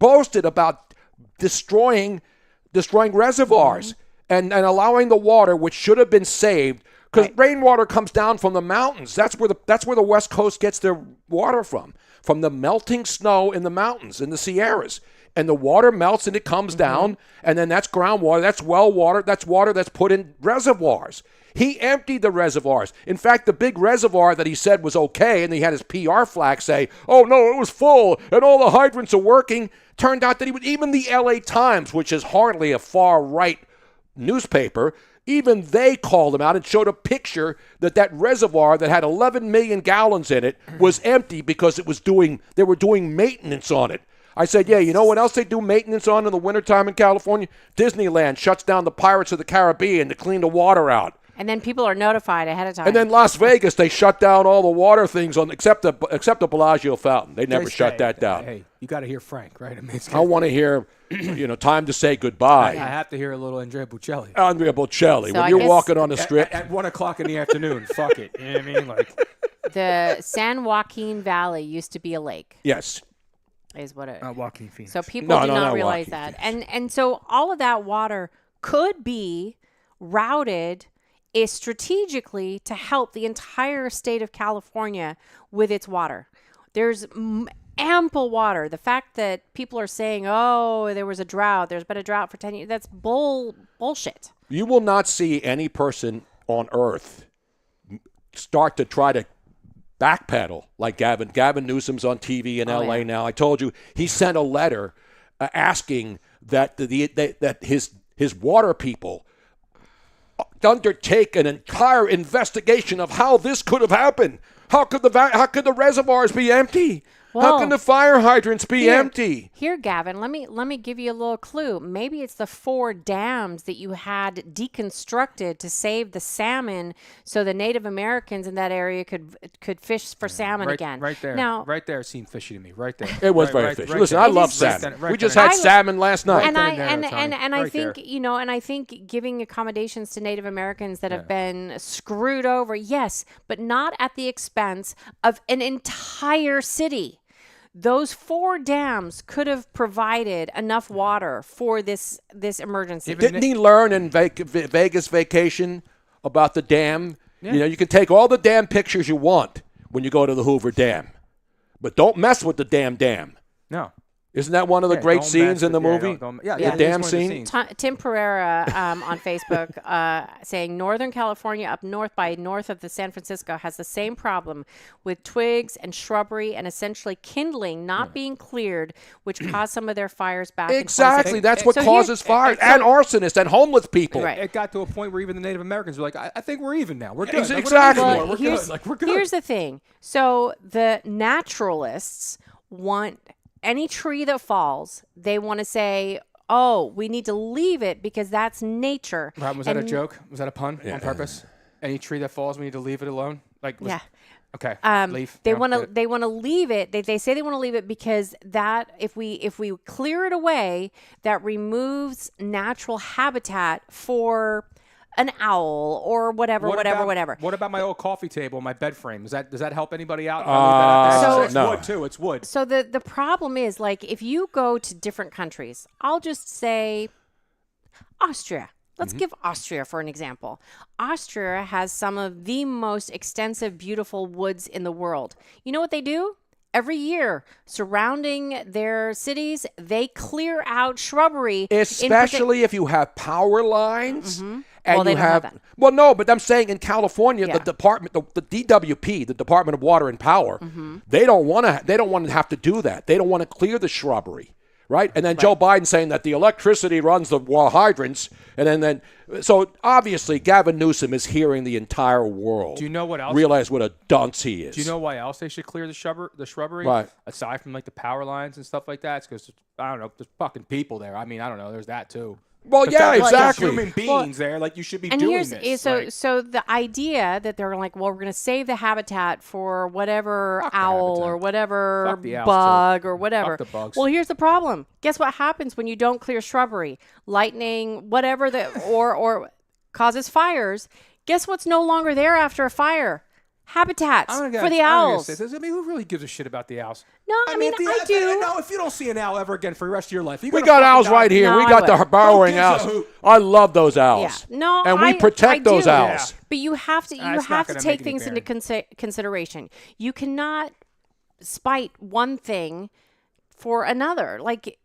boasted about destroying reservoirs and allowing the water, which should have been saved, because rainwater comes down from the mountains. That's where the West Coast gets their water from the melting snow in the mountains, in the Sierras. And the water melts and it comes down, and then that's groundwater, that's well water, that's water that's put in reservoirs. He emptied the reservoirs. In fact, the big reservoir that he said was okay, and he had his PR flag say, oh no, it was full, and all the hydrants are working, turned out that even the LA Times, which is hardly a far-right newspaper, even they called him out and showed a picture that reservoir that had 11 million gallons in it was empty because they were doing maintenance on it. I said, yeah, you know what else they do maintenance on in the wintertime in California? Disneyland shuts down the Pirates of the Caribbean to clean the water out. And then people are notified ahead of time. And then Las Vegas, they shut down all the water things except the Bellagio fountain. They never shut that down. Hey, you got to hear Frank, right? I mean, I want to hear, time to say goodbye. I have to hear a little Andrea Bocelli. Andrea Bocelli. So when you're walking on the strip. At 1 o'clock in the afternoon, fuck it. You know what I mean? Like, the San Joaquin Valley used to be a lake. Yes. Is what it. Joaquin Phoenix. So people do not realize Joaquin that, and so all of that water could be routed strategically to help the entire state of California with its water. There's ample water. The fact that people are saying, "Oh, there was a drought. There's been a drought for 10 years," that's bullshit. You will not see any person on earth start to try to backpedal like Gavin. Gavin Newsom's on TV in L.A. now. I told you he sent a letter asking that that his water people undertake an entire investigation of how this could have happened. How could the reservoirs be empty? How can the fire hydrants be empty? Here, Gavin, let me give you a little clue. Maybe it's the 4 dams that you had deconstructed to save the salmon, so the Native Americans in that area could fish for salmon again. Right there. Now, right there seemed fishy to me. Right there. It was very fishy. Listen, I love salmon. We just had salmon last night. And I think and I think giving accommodations to Native Americans that have been screwed over, yes, but not at the expense of an entire city. Those 4 dams could have provided enough water for this emergency. Didn't he learn in Vegas Vacation about the dam? Yeah. You can take all the dam pictures you want when you go to the Hoover Dam. but don't mess with the damn dam. No. Isn't that one of the great scenes in the movie? The dam scene. Tim Pereira on Facebook saying Northern California up north of the San Francisco has the same problem with twigs and shrubbery and essentially kindling not being cleared, which caused some of their fires back Exactly. in 2016. That's what causes fires and arsonists and homeless people. Right. It got to a point where even the Native Americans were like, I think we're even now. We're good. Exactly. We're good. Like, we're good. Here's the thing. So the naturalists want any tree that falls, they want to say, oh, we need to leave it because that's nature. Robin, was that a joke? Was that a pun on purpose? Any tree that falls, we need to leave it alone? Okay. Leave. They want to leave it. They say they want to leave it because that if we clear it away, that removes natural habitat for an owl or whatever. What about my old coffee table, my bed frame? Does that help anybody out? It's wood too. It's wood. So the problem is, like, if you go to different countries, I'll just say Austria. Let's give Austria for an example. Austria has some of the most extensive, beautiful woods in the world. You know what they do? Every year, surrounding their cities, they clear out shrubbery. Especially if you have power lines. And they you don't have that. Well, no, but I'm saying in California, the department, the DWP, the Department of Water and Power, they don't want to have to do that. They don't want to clear the shrubbery, right? And then Joe Biden saying that the electricity runs the wall hydrants, and then so obviously Gavin Newsom is hearing the entire world. Do you know what else? Realize what a dunce he is. Do you know why else they should clear the shrubbery? Right. Aside from like the power lines and stuff like that, it's because I don't know, there's fucking people there. I mean, I don't know. There's that too. Well, yeah, exactly. Human beings there, like you should be doing this. So the idea that they're like, well, we're going to save the habitat for whatever owl or whatever bug or whatever. Fuck the bugs. Well, here's the problem. Guess what happens when you don't clear shrubbery, lightning, whatever or causes fires? Guess what's no longer there after a fire? Habitats for the owls. I mean, who really gives a shit about the owls? No, I mean, I do. No, if you don't see an owl ever again for the rest of your life, we got owls right here. No, we got the burrowing owls. I love those owls. Yeah. No, and we protect those owls. Yeah. But you have to take things into consideration. You cannot spite one thing for another. Like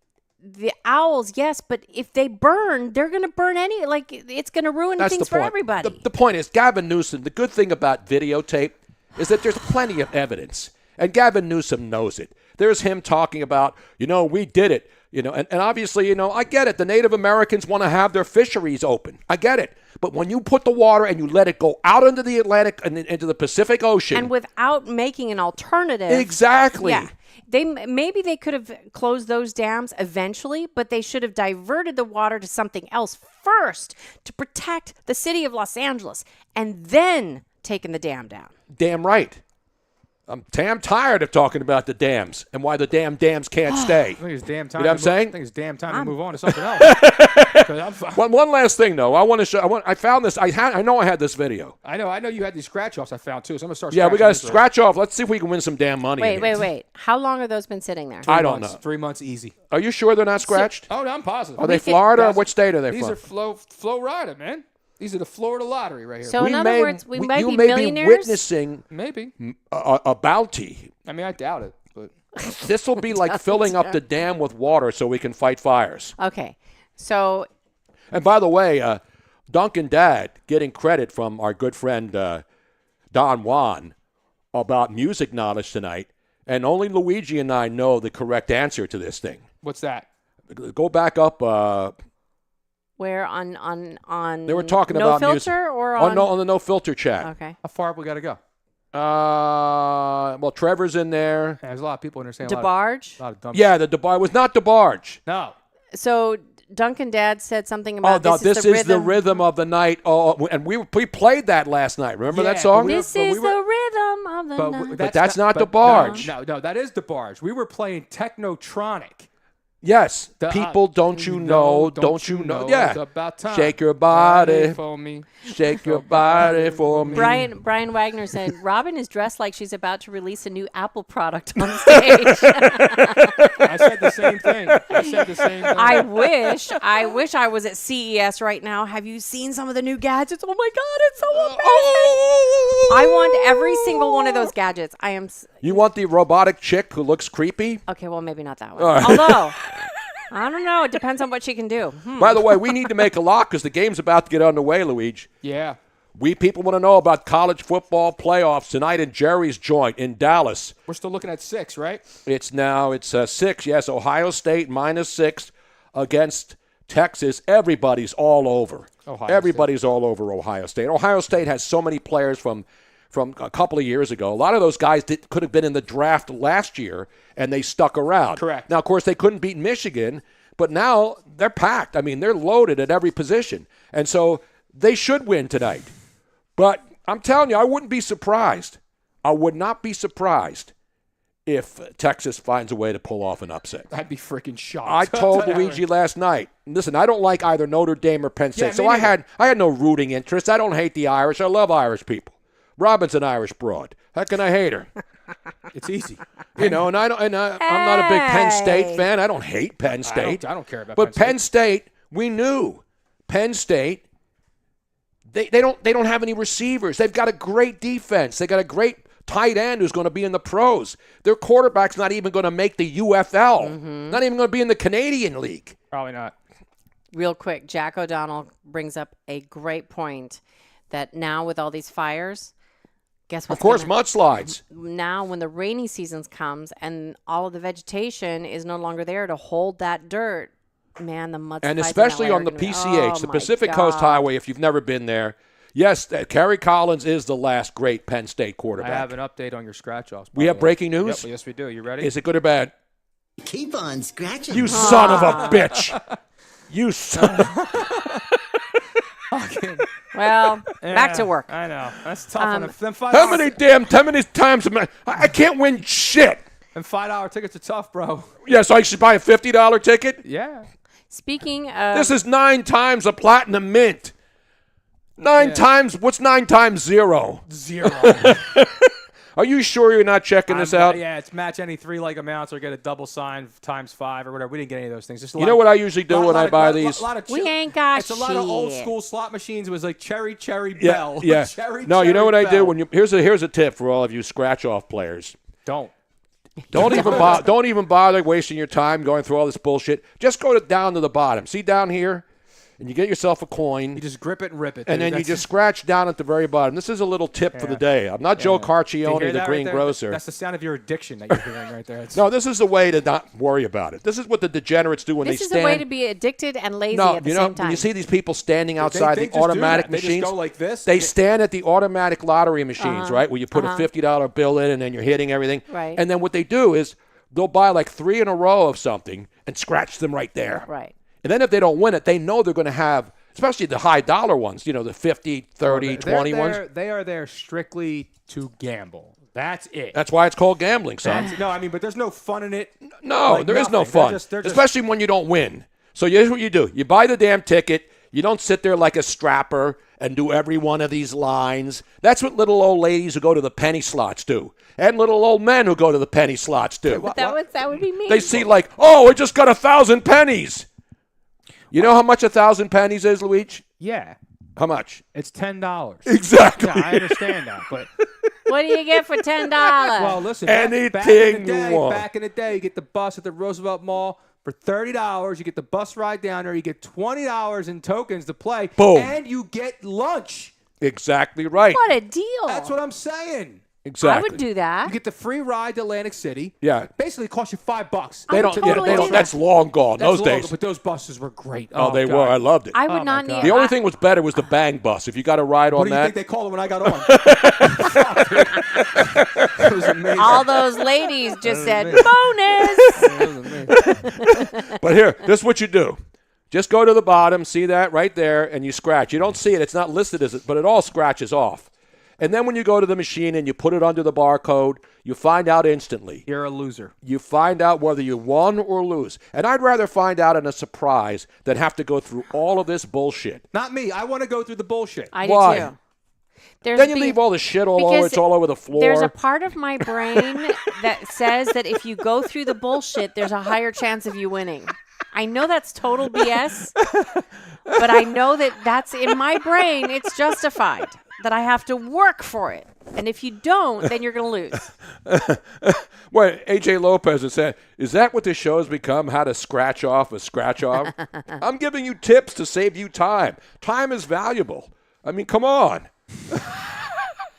the owls, yes, but if they burn, they're going to burn it's going to ruin things for everybody. The point is, Gavin Newsom, the good thing about videotape is that there's plenty of evidence. And Gavin Newsom knows it. There's him talking about, we did it. And obviously, I get it. The Native Americans want to have their fisheries open. I get it. But when you put the water and you let it go out into the Atlantic and into the Pacific Ocean. And without making an alternative. Exactly. Yeah. Maybe they could have closed those dams eventually, but they should have diverted the water to something else first to protect the city of Los Angeles and then taken the dam down. Damn right. I'm tired of talking about the dams and why the dams can't stay. I think it's damn time. You know what I'm saying? I think it's damn time to move on to something else. One last thing, though. I want to show. I found this. I know I had this video. I know you had these scratch offs I found too. So I'm gonna start. Yeah, we got to scratch off. Let's see if we can win some damn money. Wait. How long have those been sitting there? I don't know. 3 months easy. Are you sure they're not scratched? No, I'm positive. Are they Florida or which state are they from? These are Florida, man. These are the Florida lottery right here. So in other words, we might be millionaires. millionaires. You may be witnessing maybe a bounty. I mean, I doubt it, but this will be like filling up the dam with water so we can fight fires. Okay, so. And by the way, Duncan Dad getting credit from our good friend Don Juan about music knowledge tonight, and only Luigi and I know the correct answer to this thing. What's that? Go back up. Where on they were talking no about filter music. or on the no filter chat. Okay. How far have we got to go? Well, Trevor's in there. Yeah, there's a lot of people understand. DeBarge. A lot of dumb yeah, the DeBarge was not DeBarge. No. So Duncan Dad said something about this is the rhythm of the night. Oh, and we played that last night. Remember that song? This is the rhythm of the night. But that's not DeBarge. No, that is DeBarge. We were playing Technotronic. Yes. People, don't you know? Yeah. It's about time. Shake your body for me. Shake your body for me. Brian Wagner said, Robin is dressed like she's about to release a new Apple product on stage. I said the same thing. I wish I was at CES right now. Have you seen some of the new gadgets? Oh my God, it's so amazing. I want every single one of those gadgets. You want the robotic chick who looks creepy? Okay, well, maybe not that one. Right. Although, I don't know. It depends on what she can do. By the way, we need to make a lock because the game's about to get underway, Luigi. Yeah. We people want to know about college football playoffs tonight in Jerry's joint in Dallas. We're still looking at 6, right? It's 6. Yes, Ohio State -6 against Texas. Everybody's all over. Everybody's all over Ohio State. Ohio State has so many players from a couple of years ago. A lot of those guys could have been in the draft last year, and they stuck around. Correct. Now, of course, they couldn't beat Michigan, but now they're packed. I mean, they're loaded at every position. And so they should win tonight. But I'm telling you, I wouldn't be surprised. I would not be surprised if Texas finds a way to pull off an upset. I'd be freaking shocked. I told Luigi last night, listen, I don't like either Notre Dame or Penn State. Yeah, so I had no rooting interest. I don't hate the Irish. I love Irish people. Robin's an Irish broad. How can I hate her? It's easy. And I'm not a big Penn State fan. I don't hate Penn State. I don't care about But Penn State, we knew. Penn State, they don't have any receivers. They've got a great defense. They got a great tight end who's going to be in the pros. Their quarterback's not even going to make the UFL. Not even going to be in the Canadian League. Probably not. Real quick, Jack O'Donnell brings up a great point that now with all these fires, guess what? Of course, mudslides. Now when the rainy season comes and all of the vegetation is no longer there to hold that dirt, man, the mudslides. And especially on the PCH, the Pacific Coast Highway, if you've never been there. Yes, Kerry Collins is the last great Penn State quarterback. I have an update on your scratch-offs. We have breaking news? Yep, yes, we do. You ready? Is it good or bad? Keep on scratching. You son of a bitch. You son of Well, back to work. I know. That's tough. On them how many times am I can't win shit. And $5 tickets are tough, bro. Yeah, so I should buy a $50 ticket? Yeah. Speaking of... This is 9 times a platinum mint. 9 times... What's 9 times 0? 0. Are you sure you're not checking this out? Yeah, it's match any 3-leg amounts or get a double sign times 5 or whatever. We didn't get any of those things. Just you know what I usually do when I buy these? We ain't got It's a lot of old school slot machines. It was like cherry bell. Yeah. Cherry, no, you know what I do? Bell. Here's a tip for all of you scratch-off players. Don't even bother wasting your time going through all this bullshit. Just go down to the bottom. See down here? And you get yourself a coin. You just grip it and rip it. And then you just scratch down at the very bottom. This is a little tip for the day. I'm not Joe Carcione, the green grocer. That's the sound of your addiction that you're hearing right there. No, this is the way to not worry about it. This is what the degenerates do when they stand. This is the way to be addicted and lazy at the same time. When you see these people standing outside the automatic machines. They just go like this. They stand at the automatic lottery machines, right, where you put a $50 bill in and then you're hitting everything. Right. And then what they do is they'll buy like 3 in a row of something and scratch them right there. Right. And then if they don't win it, they know they're going to have, especially the high dollar ones, the 50, 30, 20 ones. They are there strictly to gamble. That's it. That's why it's called gambling, son. But there's no fun in it. No, there is no fun, especially when you don't win. So here's what you do. You buy the damn ticket. You don't sit there like a strapper and do every one of these lines. That's what little old ladies who go to the penny slots do. And little old men who go to the penny slots do. That would be me. They see like, oh, I just got 1,000 pennies. You know how much 1,000 pennies is, Luigi? Yeah. How much? It's $10. Exactly. Yeah, I understand that, but what do you get for $10? Well, listen. Anything you want. Back in the day, you get the bus at the Roosevelt Mall for $30. You get the bus ride down there. You get $20 in tokens to play. Boom. And you get lunch. Exactly right. What a deal. That's what I'm saying. Exactly. I would do that. You get the free ride to Atlantic City. Yeah. Basically, it costs you $5. They don't. That's long gone. Those days. But those buses were great. Oh, they were. I loved it. I would not need. The only thing was better was the bang bus. If you got a ride on that. What do you think they called it when I got on? It was amazing. All those ladies just said bonus. But here, this is what you do. Just go to the bottom, see that right there, and you scratch. You don't see it. It's not listed as it, but it all scratches off. And then when you go to the machine and you put it under the barcode, you find out instantly. You're a loser. You find out whether you won or lose. And I'd rather find out in a surprise than have to go through all of this bullshit. Not me. I want to go through the bullshit. I Why? do too. Then you leave all the shit all over. It's all over the floor. There's a part of my brain that says that if you go through the bullshit, there's a higher chance of you winning. I know that's total BS, but I know that that's in my brain. It's justified that I have to work for it. And if you don't, then you're going to lose. Well, A.J. Lopez has said, is that what this show has become, how to scratch off a scratch-off? I'm giving you tips to save you time. Time is valuable. I mean, come on.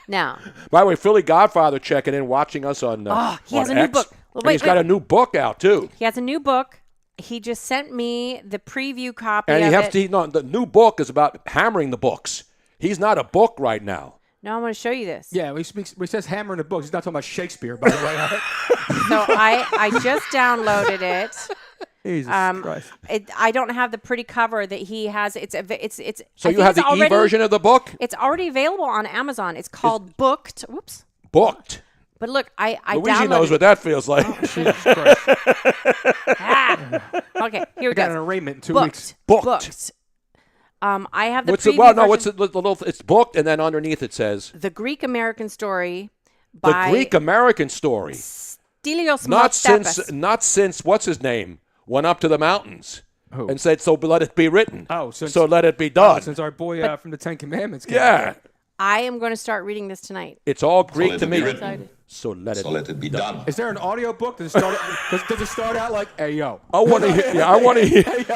Now. By the way, Philly Godfather checking in, watching us on he has on a new X. book. Well, And he's got a new book out, too. He has a new book. He just sent me the preview copy And of you have it. to, the new book is about hammering the books. He's not a book right now. No, I'm going to show you this. Yeah, when he says hammer in the books, he's not talking about Shakespeare, by the way. So I just downloaded it. Jesus Christ. I don't have the pretty cover that he has. It's. So you have the e-version of the book? It's already available on Amazon. It's called Booked. Whoops. Booked. But look, I Luigi downloaded knows what that feels like. Oh, Jesus Christ. Okay, here we got go. an arraignment in 2 Booked. weeks. Booked. I have the What's preview it? Well, no. version. What's it? The little? It's booked, and then underneath it says The Greek American Story the by Greek American story. Stelios Not Maltepes. since what's his name went up to the mountains Who? and said, "So let it be written." Oh, so let it be done. Since our boy from the Ten Commandments came Yeah. out. I am going to start reading this tonight. It's all Greek to me. Excited. So let it be done. Is there an audio book? Does it start out like, hey, yo? I want to hear. Yeah, I want to hear. Hey, yo.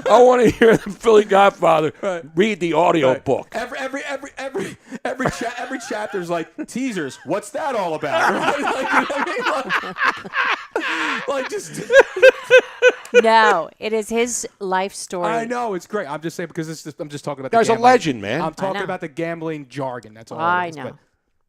I want to hear the Philly Godfather read the audio book. Every chapter is like teasers. What's that all about? Right? Like, you know what I mean? Like just. No, it is his life story. I know it's great. I'm just saying because I'm just talking about. Guy's the a gambling. legend, man. I'm talking know. about the gambling jargon. That's all. I it is. know. But,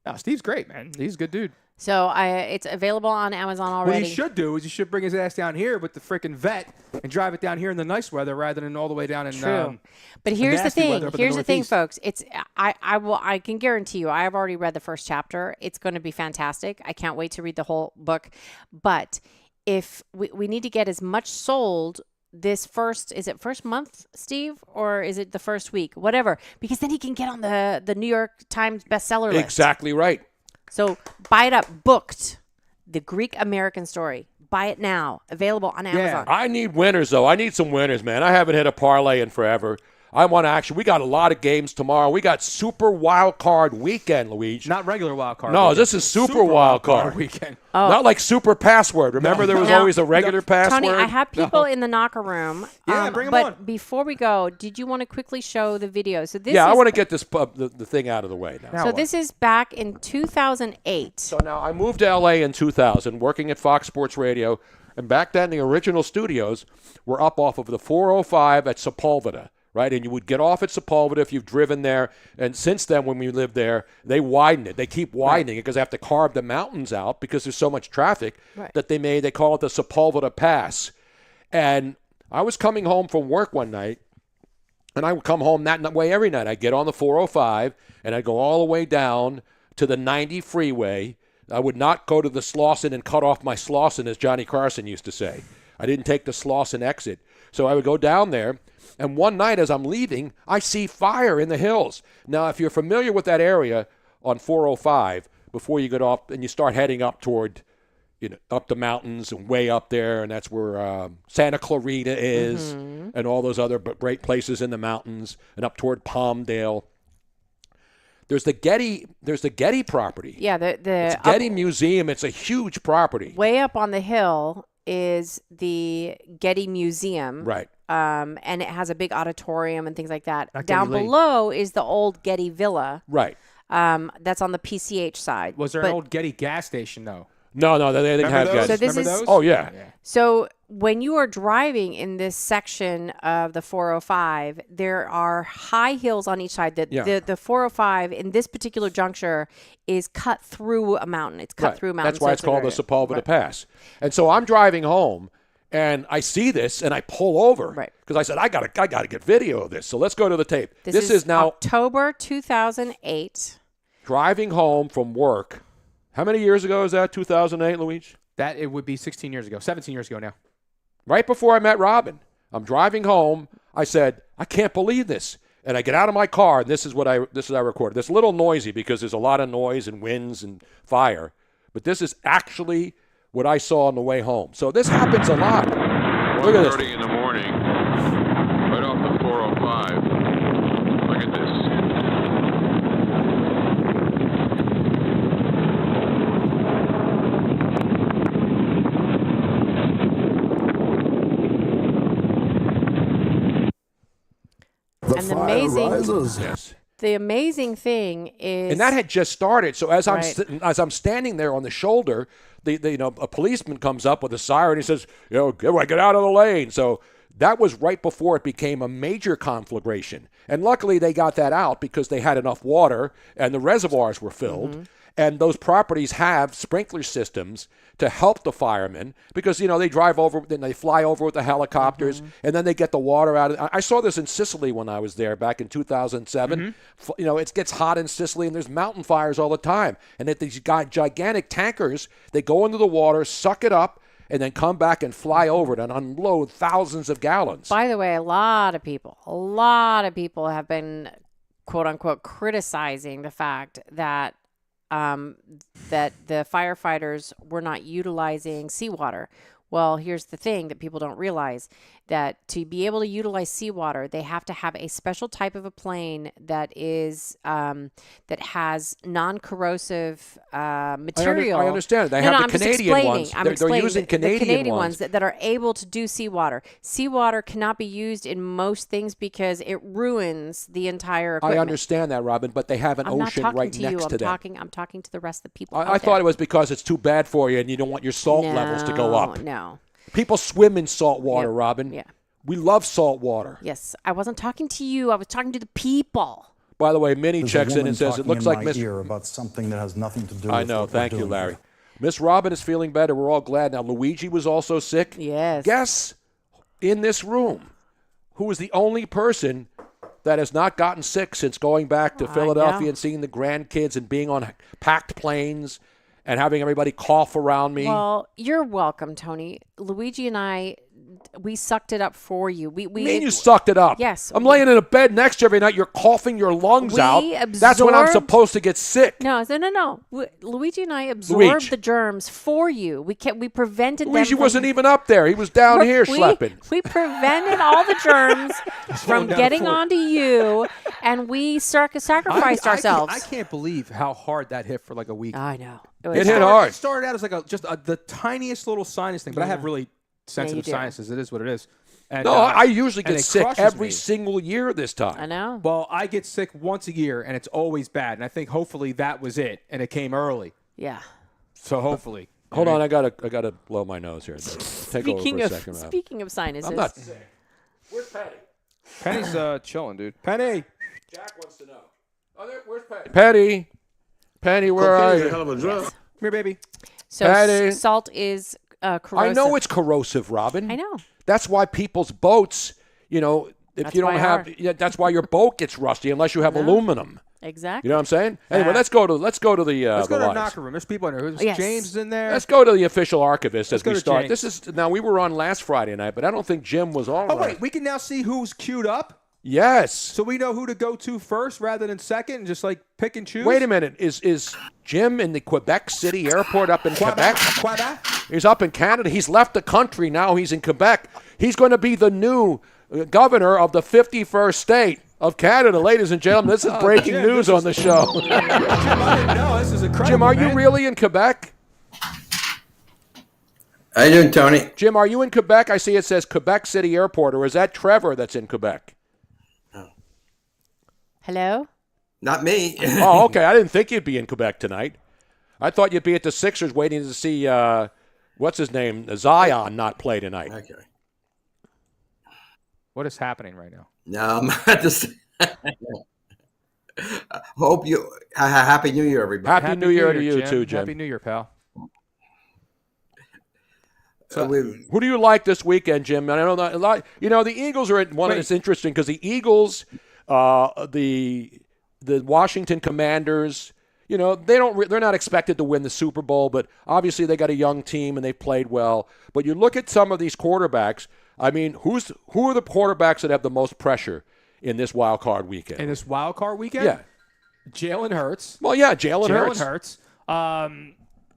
no, Steve's great, man. He's a good dude. So it's available on Amazon already. What he should do is he should bring his ass down here with the freaking vet and drive it down here in the nice weather rather than all the way down in. True. But here's the nasty thing. weather up in Here's the thing, Northeast. folks. It's I can guarantee you. I have already read the first chapter. It's going to be fantastic. I can't wait to read the whole book. But if we need to get as much sold this first, is it first month, Steve, or is it the first week? Whatever, because then he can get on the New York Times bestseller list. Exactly right. So buy it up. Booked. The Greek American Story. Buy it now. Available on Amazon. I need winners, though. I need some winners, man. I haven't hit a parlay in forever. I want to actually. We got a lot of games tomorrow. We got Super Wild Card Weekend, Luigi. Not regular wild card. No, weekend. this is Super Wild Card weekend. Oh. Not like Super Password. Remember, there was always a regular password. Tony, I have people in the knocker room. Yeah, bring 'em but on. before we go, did you want to quickly show the video? So this I is, want to get this the thing out of the way now. So this is back in 2008. So now I moved to L.A. in 2000, working at Fox Sports Radio, and back then the original studios were up off of the 405 at Sepulveda. Right, and you would get off at Sepulveda if you've driven there. And since then, when we lived there, they widened it. They keep widening it because they have to carve the mountains out because there's so much traffic that they call it the Sepulveda Pass. And I was coming home from work one night, and I would come home that way every night. I'd get on the 405, and I'd go all the way down to the 90 freeway. I would not go to the Slauson and cut off my Slauson, as Johnny Carson used to say. I didn't take the Slauson exit. So I would go down there. And one night as I'm leaving, I see fire in the hills. Now, if you're familiar with that area on 405, before you get off and you start heading up toward, up the mountains and way up there, and that's where Santa Clarita is and all those other great places in the mountains and up toward Palmdale. There's the Getty property. Yeah, it's Getty Museum. It's a huge property. Way up on the hill is the Getty Museum. Right. And it has a big auditorium and things like that. Not Down Getty Lee. below is the old Getty Villa. Right. That's on the PCH side. Was there an old Getty gas station though? No, they didn't have those? Getty. So this Remember is those? Oh, yeah. So when you are driving in this section of the 405, there are high hills on each side. The 405 in this particular juncture is cut through a mountain. It's cut through a mountain. That's why it's called the Sepulveda Pass. And so I'm driving home, And I see this, and I pull over because I said I gotta get video of this. So let's go to the tape. This is now October 2008. Driving home from work. How many years ago is that? 2008, Luigi? That it would be 16 years ago, 17 years ago now. Right before I met Robin, I'm driving home. I said, I can't believe this. And I get out of my car, and this is what I recorded. It's a little noisy because there's a lot of noise and winds and fire. But this is actually what I saw on the way home. So this happens a lot. Look at this. 1:30 in the morning, right off the 405. Look at this. And the amazing thing is, and that had just started. So as I'm standing there on the shoulder, a policeman comes up with a siren. He says, get out of the lane. So that was right before it became a major conflagration. And luckily they got that out because they had enough water and the reservoirs were filled. Mm-hmm. And those properties have sprinkler systems to help the firemen because, they drive over, then they fly over with the helicopters, and then they get the water out. I saw this in Sicily when I was there back in 2007. Mm-hmm. It gets hot in Sicily, and there's mountain fires all the time. And at these gigantic tankers, they go into the water, suck it up, and then come back and fly over it and unload thousands of gallons. By the way, a lot of people have been, quote unquote, criticizing the fact that that the firefighters were not utilizing seawater. Well, here's the thing that people don't realize, that to be able to utilize seawater, they have to have a special type of a plane that is that has non-corrosive material. I understand. They have the Canadian ones. They're using Canadian ones that are able to do seawater. Seawater cannot be used in most things because it ruins the entire equipment. I understand that, Robin, but they have an ocean right next to them. I'm talking to the rest of the people. I thought it was because it's too bad for you and you don't want your salt levels to go up. No. People swim in salt water, Robin. Yeah. We love salt water. Yes. I wasn't talking to you. I was talking to the people. By the way, Minnie checks in and says it looks like Miss about something that has nothing to do I with know. what Thank we're you, doing Larry. here. Miss Robin is feeling better. We're all glad. Now, Luigi was also sick. Yes. Guess in this room who is the only person that has not gotten sick since going back to Philadelphia and seeing the grandkids and being on packed planes and having everybody cough around me. Well, you're welcome, Tony. Luigi and I, we sucked it up for you. We mean you sucked it up? Yes. I'm laying in a bed next to you every night. You're coughing your lungs out. That's when I'm supposed to get sick. No. Luigi and I absorbed the germs for you. We prevented them. Luigi wasn't even up there. He was down here schlepping. We prevented all the germs from getting onto you, and we sacrificed ourselves. I can't believe how hard that hit for like a week. I know. It hit hard. It started out as like the tiniest little sinus thing, but I have really sensitive sinuses. It is what it is. And, I usually get sick every single year this time. I know. Well, I get sick once a year, and it's always bad. And I think hopefully that was it, and it came early. Yeah. So hopefully. Hold on, I gotta blow my nose here. Take over for a second. Speaking of sinuses, I'm not sick. Where's Patty? Penny's chilling, dude. Penny. Jack wants to know. Where's Patty? Penny, where are you? Hell of a drug. Come here, baby. So Patty. Salt is corrosive. I know it's corrosive, Robin. I know. That's why people's boats, if you don't have, that's why your boat gets rusty unless you have aluminum. Exactly. You know what I'm saying? Anyway, let's go to the Let's go to the lines. knocker room. There's people in there. James is in there. Let's go to the official archivist as we start. James. Now we were on last Friday night, but I don't think Jim was on. Oh wait, we can now see who's queued up. Yes. So we know who to go to first rather than second, and just like pick and choose. Wait a minute. Is Jim in the Quebec City airport up in Quebec? He's up in Canada. He's left the country. Now he's in Quebec. He's going to be the new governor of the 51st state of Canada. Ladies and gentlemen, this is breaking news on the show. Jim, I didn't know. This is incredible. Jim, are you really in Quebec? How you doing, Tony? Jim, are you in Quebec? I see it says Quebec City Airport, or is that Trevor that's in Quebec? Hello? Not me. Oh, okay. I didn't think you'd be in Quebec tonight. I thought you'd be at the Sixers waiting to see, what's his name, Zion not play tonight. Okay. What is happening right now? No, I'm at the. Hope you. Happy New Year, everybody. Happy New Year to you Jim. too, Jim. Happy New Year, pal. Who do you like this weekend, Jim? I don't know a lot. The Eagles are at one. It's interesting because the Eagles, the Washington Commanders. They're not expected to win the Super Bowl, but obviously they got a young team and they played well. But you look at some of these quarterbacks. I mean, who are the quarterbacks that have the most pressure in this wild card weekend? In this wild card weekend? Yeah. Jalen Hurts. Well, yeah, Jalen Hurts.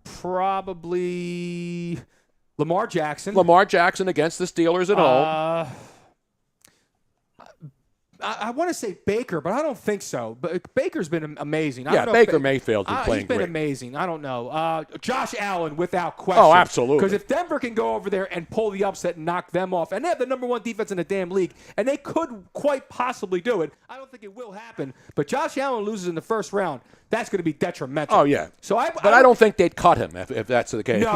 Probably Lamar Jackson. Lamar Jackson against the Steelers at home. I want to say Baker, but I don't think so. But Baker's been amazing. Yeah, Baker Mayfield's been playing great. He's been amazing. I don't know. Josh Allen, without question. Oh, absolutely. Because if Denver can go over there and pull the upset and knock them off, and they have the number 1 defense in the damn league, and they could quite possibly do it. I don't think it will happen. But Josh Allen loses in the first round. That's going to be detrimental. Oh, yeah. So I don't think they'd cut him if that's the case. No.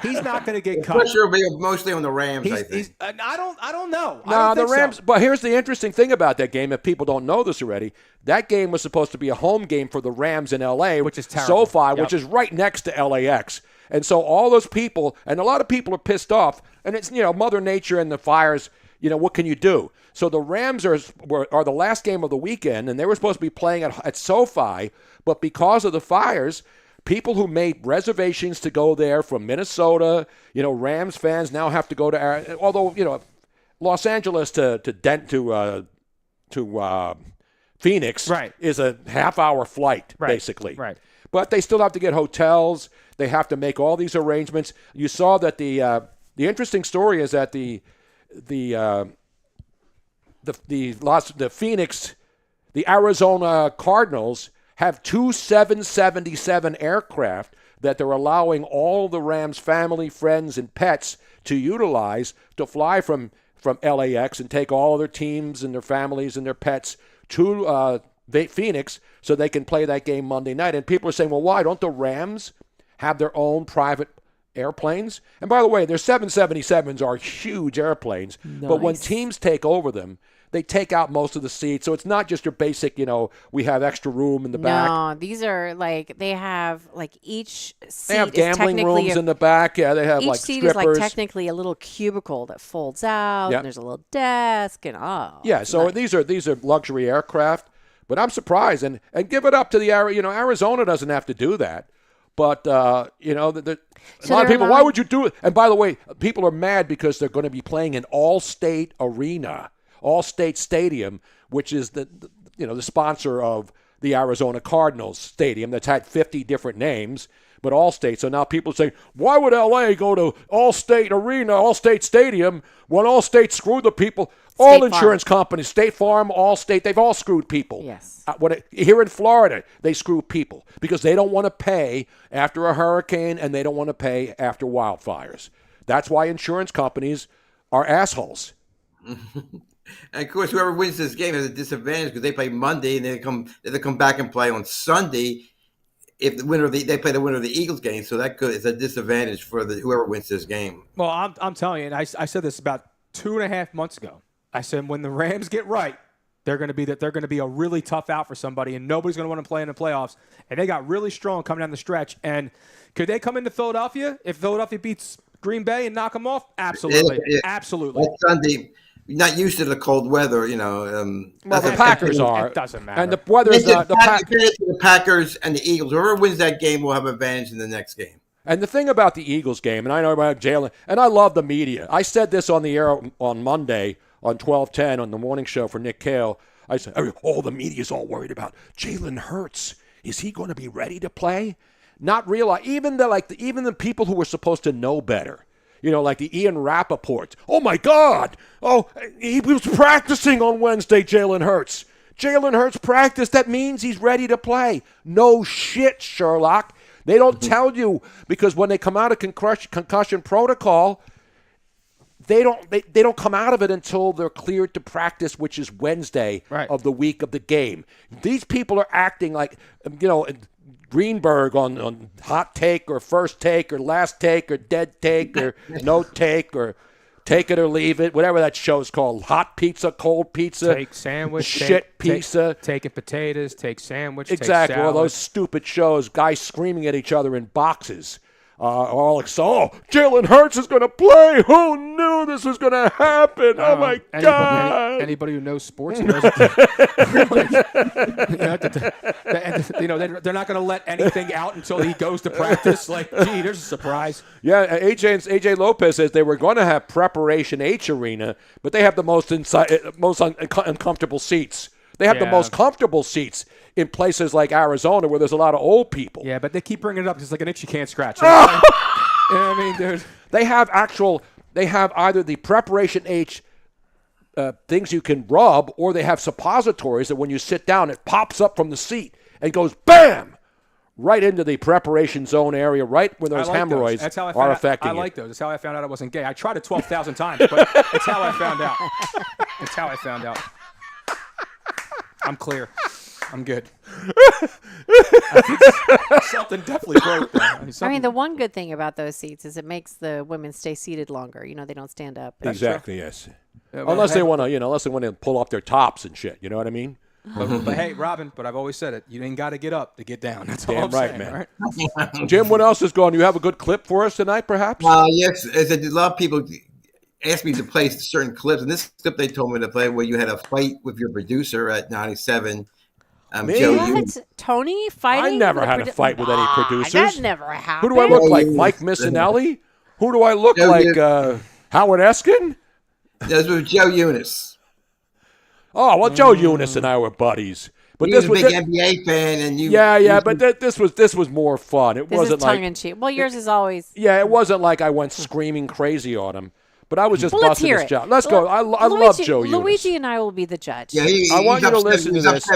He's not going to get cut. Pressure will be mostly on the Rams, I think. I don't know. No, the Rams. So. But here's the interesting thing about that game. If people don't know this already, that game was supposed to be a home game for the Rams in L.A., which is terrible. SoFi, which is right next to LAX. And so all those people, and a lot of people are pissed off. And it's Mother Nature and the fires. What can you do? So the Rams are the last game of the weekend, and they were supposed to be playing at SoFi, but because of the fires, people who made reservations to go there from Minnesota, Rams fans now have to go to. Although Los Angeles to Phoenix is a half-hour flight, basically. Right. But they still have to get hotels. They have to make all these arrangements. You saw that the interesting story is that the Arizona Cardinals have 2 777 aircraft that they're allowing all the Rams family, friends, and pets to utilize to fly from LAX and take all of their teams and their families and their pets to Phoenix so they can play that game Monday night. And people are saying, well, why don't the Rams have their own private airplanes? And by the way, their 777s are huge airplanes, but when teams take over them, they take out most of the seats. So it's not just your basic, we have extra room in the back. No, these are they have each seat they have gambling rooms in the back. Yeah, they have each seat strippers. is technically a little cubicle that folds out. And there's a little desk and Yeah, so nice. these are luxury aircraft, but I'm surprised and give it up to the Arizona doesn't have to do that. But, a lot of people, why would you do it? And by the way, people are mad because they're going to be playing in All-State Arena, All-State Stadium, which is the sponsor of the Arizona Cardinals Stadium that's had 50 different names, but All-State. So now people say, why would L.A. go to All-State Arena, All-State Stadium, when All-State screwed the people? All insurance companies, State Farm, Allstate, they've all screwed people. Yes. Here in Florida, they screw people because they don't want to pay after a hurricane and they don't want to pay after wildfires. That's why insurance companies are assholes. And of course, whoever wins this game has a disadvantage because they play Monday and they come back and play on Sunday. If the winner they play the winner of the Eagles game, so that is a disadvantage for whoever wins this game. Well, I'm telling you, and I said this about 2.5 months ago. I said when the Rams get right, they're going to be a really tough out for somebody, and nobody's going to want to play in the playoffs. And they got really strong coming down the stretch. And could they come into Philadelphia if Philadelphia beats Green Bay and knock them off? Absolutely, absolutely. Like Sunday, you're not used to the cold weather, Well, the Packers are. It doesn't matter. And the weather is not. The Packers and the Eagles. Whoever wins that game will have advantage in the next game. And the thing about the Eagles game, and I know about Jalen, and I love the media. I said this on the air on Monday on 12:10 on the morning show for Nick Cale. I said, the media's all worried about Jalen Hurts. Is he going to be ready to play? Not realize even the people who were supposed to know better, like the Ian Rappaport. Oh my God! Oh, he was practicing on Wednesday. Jalen Hurts practiced. That means he's ready to play. No shit, Sherlock. They don't tell you because when they come out of concussion protocol, they don't come out of it until they're cleared to practice, which is Wednesday of the week of the game. These people are acting like, Greenberg on Hot Take or First Take or Last Take or Dead Take or No Take or Take It or Leave It, whatever that show's called. Hot pizza, cold pizza, take sandwich, shit pizza. Taking potatoes, take sandwich, exactly. Take All those stupid shows, guys screaming at each other in boxes. all excited. Oh, Jalen Hurts is going to play. Who knew this was going to happen? Oh, my God. Anybody who knows sports knows they're not going to let anything out until he goes to practice. Like, gee, there's a surprise. Yeah, AJ Lopez says they were going to have Preparation H Arena, but they have the most uncomfortable seats. They have the most comfortable seats in places like Arizona where there's a lot of old people. Yeah, but they keep bringing it up. It's like an itch you can't scratch. You know what I mean, dude? They have either the Preparation H things you can rub, or they have suppositories that when you sit down, it pops up from the seat and goes bam right into the preparation zone area, right where those hemorrhoids are affecting I you. like those. That's how I found out I wasn't gay. I tried it 12,000 times, but it's how I found out. It's how I found out. I'm clear. I'm good. Something definitely broke there. I mean, the one good thing about those seats is it makes the women stay seated longer. You know, they don't stand up. Exactly, yes. Unless they want to, pull off their tops and shit. You know what I mean? But hey, Robin, but I've always said it. You ain't got to get up to get down. That's all Damn I'm right, saying, man. Right? Jim, what else is going on? You have a good clip for us tonight, perhaps? Yes. A lot of people asked me to play certain clips, and this clip they told me to play where you had a fight with your producer at 97. What? Tony fighting? I never had a fight with any producers. That never happened. Who do I look like? Mike Missinelli? Who do I look like? Howard Eskin? That was Joe Eunice. Oh, well, Joe Eunice and I were buddies. But he was a big NBA fan, and you. Yeah, but this was more fun. It wasn't is tongue in cheek. Well, yours is always. Yeah, it wasn't like I went screaming crazy on him. But I was just busting his job. Let's go. I Luigi, love Joe Eunice. Luigi and I will be the judge. Yeah, I want you to listen to this.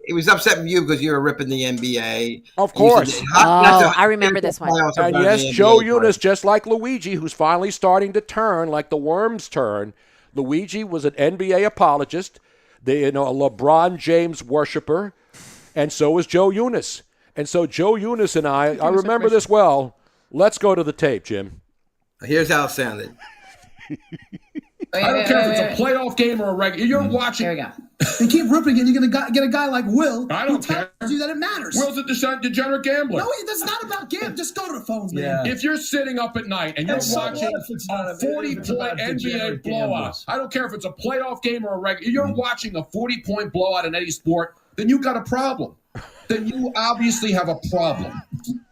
He was upset with you because you were ripping the NBA. Of course. I remember this one. And yes, Joe Eunice, just like Luigi, who's finally starting to turn, like the worms turn. Luigi was an NBA apologist, a LeBron James worshiper, and so was Joe Eunice. And so Joe Eunice and I remember this well. Let's go to the tape, Jim. Here's how it sounded. I don't care if it's a playoff game or a regular. You're watching. There we go. And keep ripping it. You're going to get a guy like Will. I don't who care. tells you that it matters. Will's a degenerate gambler. No, that's not about gambling. Just go to the phones, man. If you're sitting up at night and you're watching a 40-point NBA blowout, I don't care if it's a playoff game or a regular. You're watching a 40-point blowout in any sport, then you got a problem. Then you obviously have a problem.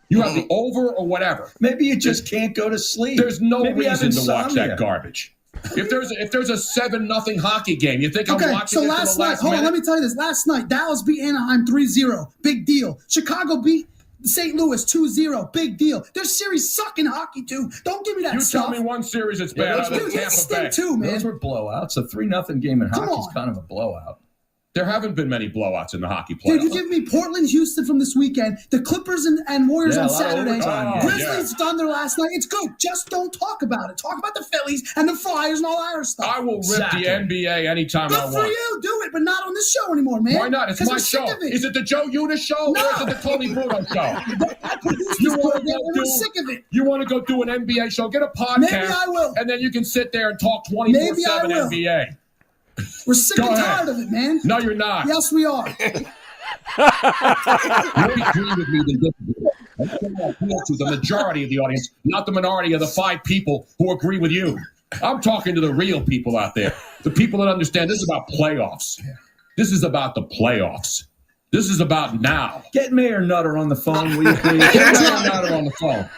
You have the over or whatever. Maybe you just can't go to sleep. There's no Maybe reason to watch that garbage. If there's a 7-0 hockey game, you think I'm watching it last to the night, last hold on, minute? let me tell you this. Last night, Dallas beat Anaheim 3-0. Big deal. Chicago beat St. Louis 2-0. Big deal. Their series suck in hockey, too. Don't give me that stuff. You tell me one series that's bad. Dude, you stink too, man. Those were blowouts. A 3-0 game in hockey is kind of a blowout. There haven't been many blowouts in the hockey playoffs. Dude, you give me Portland, Houston from this weekend, the Clippers and Warriors on Saturday, Grizzlies Thunder last night. It's good. Just don't talk about it. Talk about the Phillies and the Flyers and all that other stuff. I will rip the NBA anytime I want. Good for you. Do it, but not on this show anymore, man. Why not? It's my show. Is it the Joe Eunice show or is it the Tony Bruno show? We're sick of it. You want to go do an NBA show? Get a podcast. Maybe I will. And then you can sit there and talk 24/7 NBA. We're sick and tired of it, man. No, you're not. Yes, we are. You agree with me than disagree. To the majority of the audience, not the minority of the 5 people who agree with you. I'm talking to the real people out there, the people that understand this is about playoffs. This is about the playoffs. This is about now. Get Mayor Nutter on the phone, will you please? Get Mayor Nutter on the phone.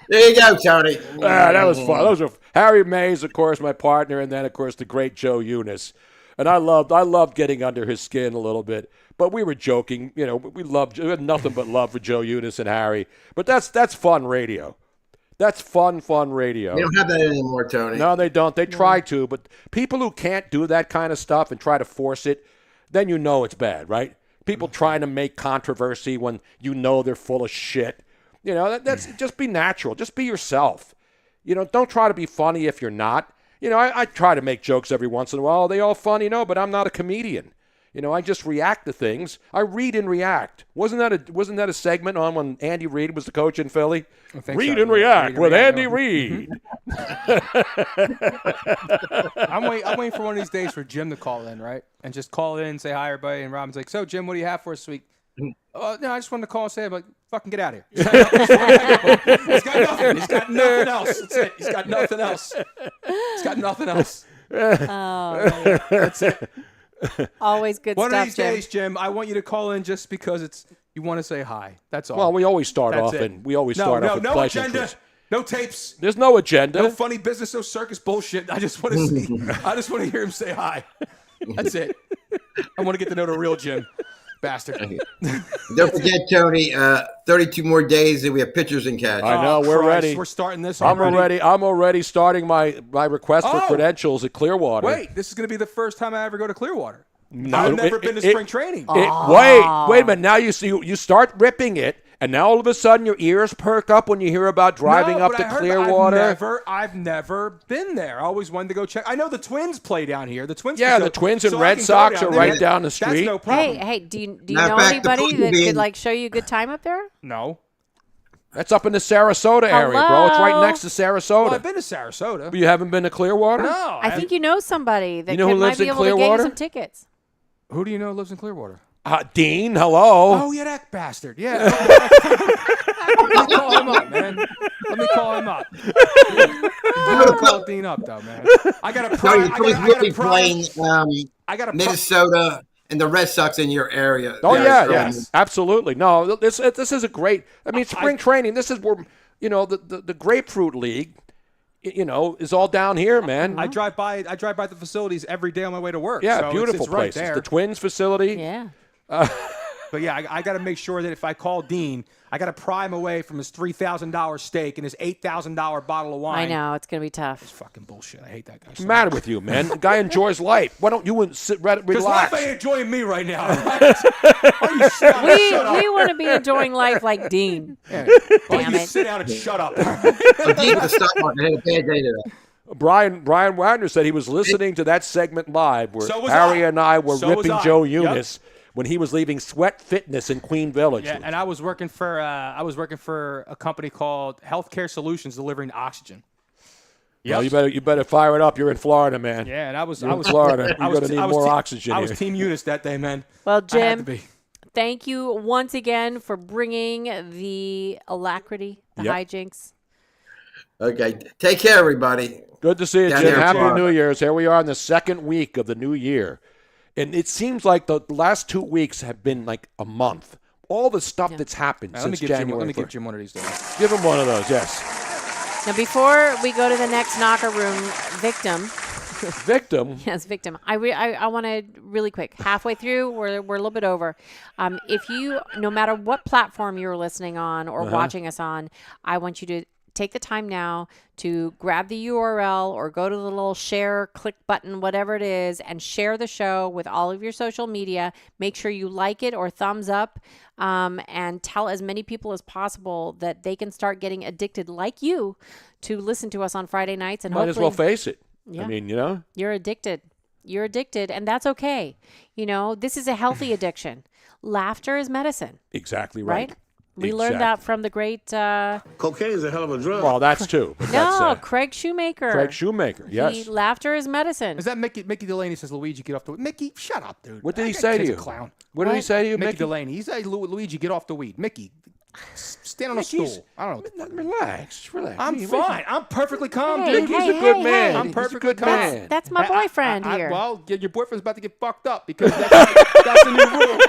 There you go, Tony. That was fun. Those were Harry Mays, of course, my partner, and then, of course, the great Joe Eunice. And I loved getting under his skin a little bit. But we were joking. We had nothing but love for Joe Eunice and Harry. But that's fun radio. That's fun radio. They don't have that anymore, Tony. No, they don't. They try to. But people who can't do that kind of stuff and try to force it, then you know it's bad, right? People trying to make controversy when you know they're full of shit. That's just be natural. Just be yourself. Don't try to be funny if you're not. I try to make jokes every once in a while. Are they all funny? No, but I'm not a comedian. I just react to things. I read and react. Wasn't that a segment on when Andy Reid was the coach in Philly? Read and react with Andy Reid. I'm waiting for one of these days for Jim to call in, right? And just call in and say hi, everybody. And Robin's like, "So, Jim, what do you have for us this week?" No, I just wanted to call and say, Fucking get out of here. He's got nothing. He's got nothing else. That's it. He's got nothing else. He's got nothing else. Oh, that's it. Always good One stuff, of these days, Jim, I want you to call in just because you want to say hi. That's all. Well, we always start That's off it. and we always start off with no pleasantries. agenda, no tapes, There's no agenda. no funny business, no circus bullshit. I just want to see. I just want to hear him say hi. That's it. I want to get to know the real Jim. Bastard. Don't forget, Tony, 32 more days and we have pitchers in cash. I know, we're Christ, ready. We're starting this I'm already. already starting my request for credentials at Clearwater. Wait, this is going to be the first time I ever go to Clearwater. No, I've never been to spring training. Wait a minute. Now you start ripping it, and now all of a sudden your ears perk up when you hear about driving up to Clearwater. I've never been there. I always wanted to go check. I know the Twins play down here. The Twins. Yeah, the Twins and Red Sox are right down the street. That's no problem. Hey, do you know anybody that could like show you a good time up there? No. That's up in the Sarasota area, bro. It's right next to Sarasota. Well, I've been to Sarasota. But you haven't been to Clearwater? No. I think you know somebody that You know who might lives be in able to get you Clearwater? some tickets. Who do you know lives in Clearwater? Dean, hello. Oh, yeah, that bastard. Yeah. Let me call him up, man. Let me call him up. I'm gonna call Dean up, though, man. I got to playing Minnesota and the Red Sox in your area. Oh, yes, absolutely. No, this is a great. I mean, spring training. This is where the Grapefruit League, is all down here, man. I drive by the facilities every day on my way to work. Yeah, so beautiful it's right places. there. The Twins facility. Yeah. But yeah, I got to make sure that if I call Dean, I got to pry him away from his $3,000 steak and his $8,000 bottle of wine. I know it's gonna be tough. It's fucking bullshit. I hate that guy. What's the matter with you, man? The guy enjoys life. Why don't you sit, relax? Because life ain't enjoying me right now. We want to be enjoying life like Dean. Yeah. Damn it. Sit down and shut up. Brian Wagner said he was listening to that segment live where So was Harry I. and I were So was ripping I. Joe Yep. Eunice when he was leaving Sweat Fitness in Queen Village. Yeah, and I was working for a company called Healthcare Solutions delivering oxygen. Well, you better fire it up. You're in Florida, man. Yeah, and I was in Florida. You're going to need more oxygen I here. was Team Eunice that day, man. Well, I had to Jim, be. thank you once again for bringing the alacrity, the hijinks. Okay, take care, everybody. Good to see you, Down Jim. here in Happy Florida. New Year's. Here we are in the second week of the new year. And it seems like the last 2 weeks have been like a month. All the stuff that's happened since January. Let me give Jim one of these days. Give him one of those, yes. Now, before we go to the next knocker room victim. Victim? Yes, victim. I want to really quick. Halfway through, we're a little bit over. If you, no matter what platform you're listening on or watching us on, I want you to take the time now to grab the URL or go to the little share, click button, whatever it is, and share the show with all of your social media. Make sure you like it or thumbs up, and tell as many people as possible that they can start getting addicted like you to listen to us on Friday nights. And Might as well face it. Yeah. I mean, You're addicted. You're addicted, and that's okay. This is a healthy addiction. Laughter is medicine. Exactly right. We learned that from the great... Cocaine is a hell of a drug. Well, that's true. But that's, Craig Shoemaker. Craig Shoemaker, yes. Laughter is medicine. Is that Mickey Delaney says, Luigi, get off the weed. Mickey, shut up, dude. What did he That say to kid's you? A clown. What did he say to you, Mickey Mickey? Delaney. He said, Luigi, get off the weed. Mickey, stand on a stool. I don't know. Relax. I'm fine. I'm perfectly calm, Hey, dude. He's a good man. I'm He's a perfectly good calm. man. That's my boyfriend here. Well, your boyfriend's about to get fucked up because that's a new rule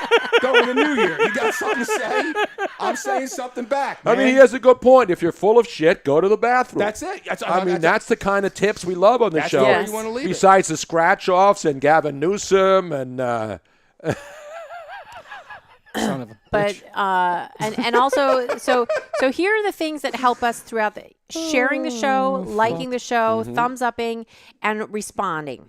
going the new year. You got something to say? I'm saying something back, man. I mean, he has a good point. If you're full of shit, go to the bathroom. That's it. That's the kind of tips we love on the That's show. where you want to leave it. Besides the scratch-offs and Gavin Newsom and... Son of a But and also so here are the things that help us throughout the sharing the show, liking the show, thumbs upping, and responding.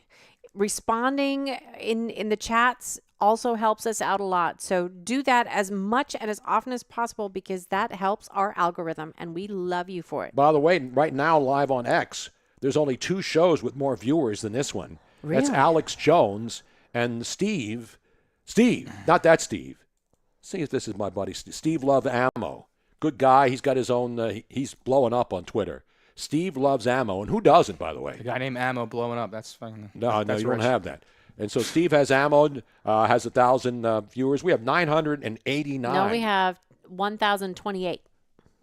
Responding in the chats also helps us out a lot. So do that as much and as often as possible because that helps our algorithm and we love you for it. By the way, right now live on X, there's only 2 shows with more viewers than this one. Really? That's Alex Jones and Steve, not that Steve. See if this is my buddy, Steve Love Ammo. Good guy. He's got his own, he's blowing up on Twitter. Steve loves ammo, and who doesn't, by the way? A guy named Ammo blowing up. That's fucking. No, that's you rich. don't have that. And so Steve has ammo, has 1,000 viewers. We have 989. No, we have 1,028.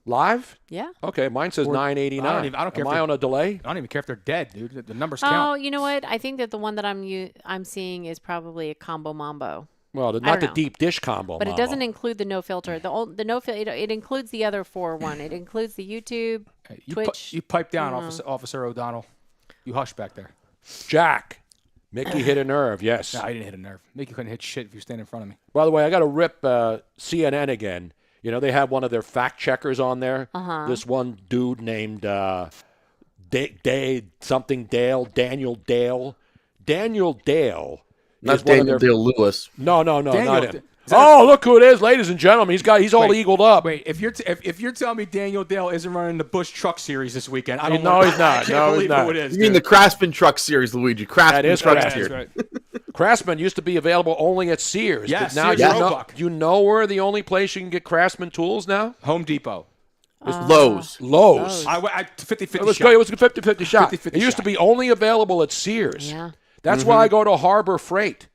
Live? Yeah. Okay, mine says 989. I don't care. Am I on a delay? I don't even care if they're dead, dude. The numbers Oh, count. you know what? I think that the one that I'm seeing is probably a combo mambo. Well, not the deep dish combo. But it doesn't include the no filter. The no filter. It includes the other 4-1. It includes the YouTube, Twitch. You pipe down, Officer O'Donnell. You hush back there. Jack. Mickey hit a nerve, yes. No, I didn't hit a nerve. Mickey couldn't hit shit if you stand in front of me. By the way, I got to rip CNN again. You know, they have one of their fact checkers on there. This one dude named Daniel Dale. Daniel Dale. Not Daniel Dale Lewis. No, not him. Oh, look who it is, ladies and gentlemen. He's all eagled up. Wait, if you're telling me Daniel Dale isn't running the Busch Truck Series this weekend, I don't No, know. he's not. I can't believe who it is. You mean the Craftsman Truck Series, Luigi? Craftsman Truck Series. Right. Craftsman used to be available only at Sears. Yes, but now Sears you know where the only place you can get Craftsman tools now? Home Depot. It's Lowe's. I 50-50 shot. It was a 50-50 shot. It used to be only available at Sears. Yeah. That's why I go to Harbor Freight,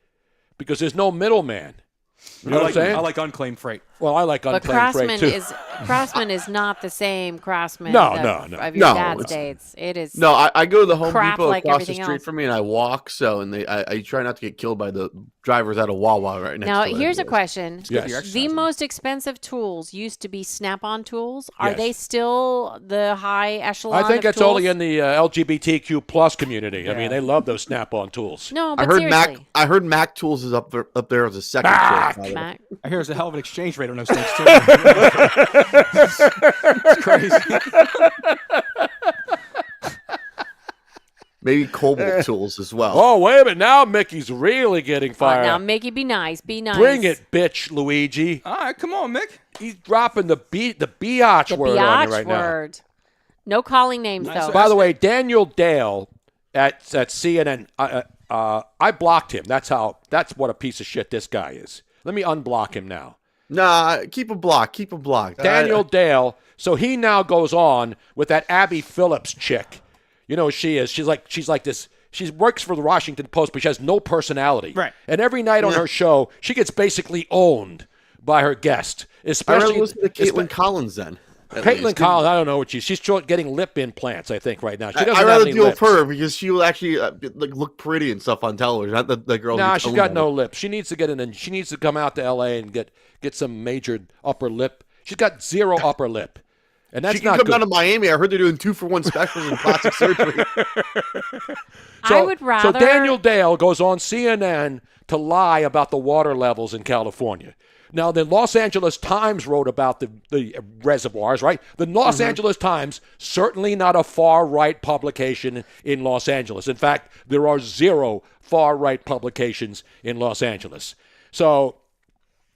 because there's no middleman. You know what I'm saying? I like unclaimed freight. Well, I like unclaimed freight, too. Craftsman is not the same Craftsman No. of your dad's days. It is. No, I go to the Home Depot like across the everything street else. from me, and I walk. I try not to get killed by the drivers out of Wawa right next Now, to it. here's a question. Yes. The most expensive tools used to be Snap-on tools. Are Yes. they still the high echelon I think of that's tools? only in the LGBTQ plus community. I mean, they love those Snap-on tools. No, but I heard seriously. I heard Mac Tools is up there as a second choice. Mac. I hear there's a hell of an exchange rate on those things, too. It's crazy. Maybe Cobalt Tools as well. Oh, wait a minute. Now Mickey's really getting fired Now, up. Mickey, be nice. Be nice. Bring it, bitch, Luigi. All right, come on, Mick. He's dropping the biatch The word on you right biatch word. No calling names, though. By the way, Daniel Dale at CNN, I blocked him. That's what a piece of shit this guy is. Let me unblock him now. Nah, keep a block. Daniel Dale. So he now goes on with that Abby Phillips chick. You know who she is. She's like this. She works for the Washington Post, but she has no personality. Right. And every night on her show, she gets basically owned by her guest. Especially I'd rather listen to Caitlin Collins then. Caitlin Collins, I don't know what she's getting lip implants, I think, right now. She doesn't I'd have rather any deal lips. with her because she will actually look pretty and stuff on television. Not the girl. Nah, who's she's owned got by no it. lips. She needs to get in, and she needs to come out to L.A. and get some major upper lip. She's got zero upper lip, and that's She can not come good. down to Miami. I heard they're doing 2-for-1 specials in plastic surgery. I would rather. So Daniel Dale goes on CNN to lie about the water levels in California. Now, the Los Angeles Times wrote about the reservoirs, right? The Los Angeles Times, certainly not a far-right publication in Los Angeles. In fact, there are 0 far-right publications in Los Angeles. So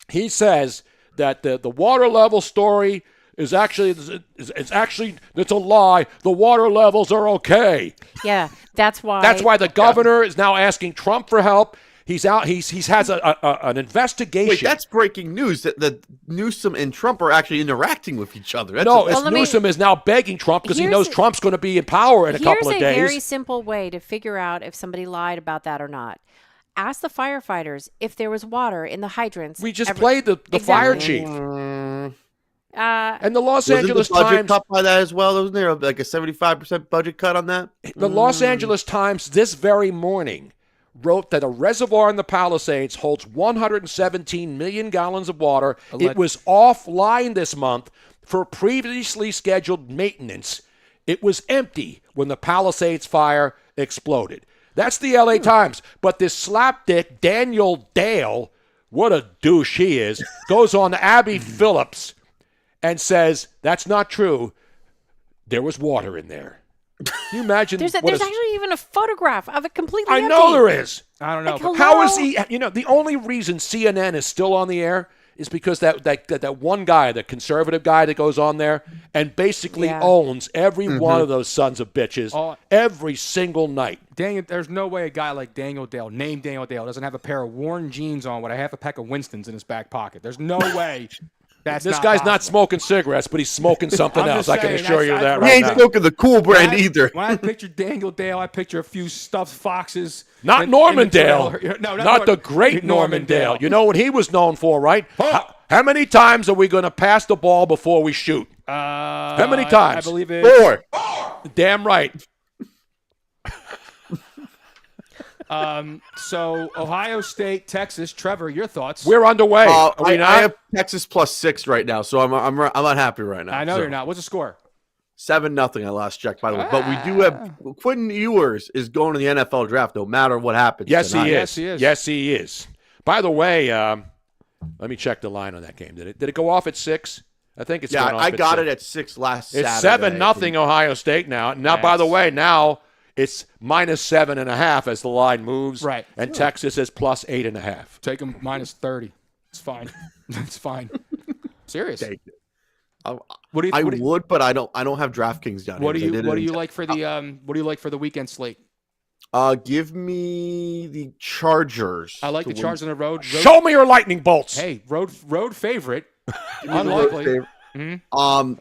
he says that the water level story is actually it's a lie. The water levels are okay. Yeah, that's why. That's why the governor is now asking Trump for help. He's out. He has an investigation. Wait, that's breaking news. That Newsom and Trump are actually interacting with each other. Newsom is now begging Trump because he knows Trump's going to be in power in a couple of days. Here's a very simple way to figure out if somebody lied about that or not. Ask the firefighters if there was water in the hydrants. We just played the fire chief. And the Los Angeles the budget Times cut by that as well. Wasn't there like a 75% budget cut on that? The Los Angeles Times this very morning wrote that a reservoir in the Palisades holds 117 million gallons of water. It was offline this month for previously scheduled maintenance. It was empty when the Palisades fire exploded. That's the LA Times. But this slapdick Daniel Dale, what a douche he is, goes on to Abby Phillips and says, that's not true. There was water in there. Can you imagine? There's actually even a photograph of it completely empty. know there is. I don't know. Like, hello? How is he? The only reason CNN is still on the air is because that one guy, the conservative guy that goes on there and basically owns every one of those sons of bitches every single night. There's no way a guy like Daniel Dale, named Daniel Dale, doesn't have a pair of worn jeans on with a half a pack of Winstons in his back pocket. There's no way. This guy's not smoking cigarettes, but he's smoking something else. I can assure you that He right ain't now. smoking the cool brand either. When I picture Daniel Dale, I picture a few stuffed foxes. Not Norman Dale. No, not the great Norman Dale. You know what he was known for, right? How many times are we going to pass the ball before we shoot? How many times? I believe it's 4. Damn right. So Ohio State, Texas. Trevor, your thoughts? We're underway. Are we not? I have Texas plus 6 right now, so I'm not happy right now. I know you're not. What's the score? 7-0. I last checked, by the way. But we do have Quentin Ewers is going to the NFL draft no matter what happens. Yes, tonight. he is. Yes, he is. Yes, he is. By the way, let me check the line on that game. Did it go off at 6? I think it's going off I at got 6. it at 6 last It's Saturday. 7-0 Ohio State now. Now, by the way, now it's -7.5 as the line moves. Right. And Texas is plus 8.5. Take them -30. It's fine. It's fine. Serious. Take it. What do you? I what do you- would, but I don't have DraftKings down What do here. you? What do you like for the? What do you like for the weekend slate? Give me the Chargers. I like the Chargers on the road. Show me your lightning bolts. Hey, road favorite. Give me the road Unlikely. favorite. Mhm.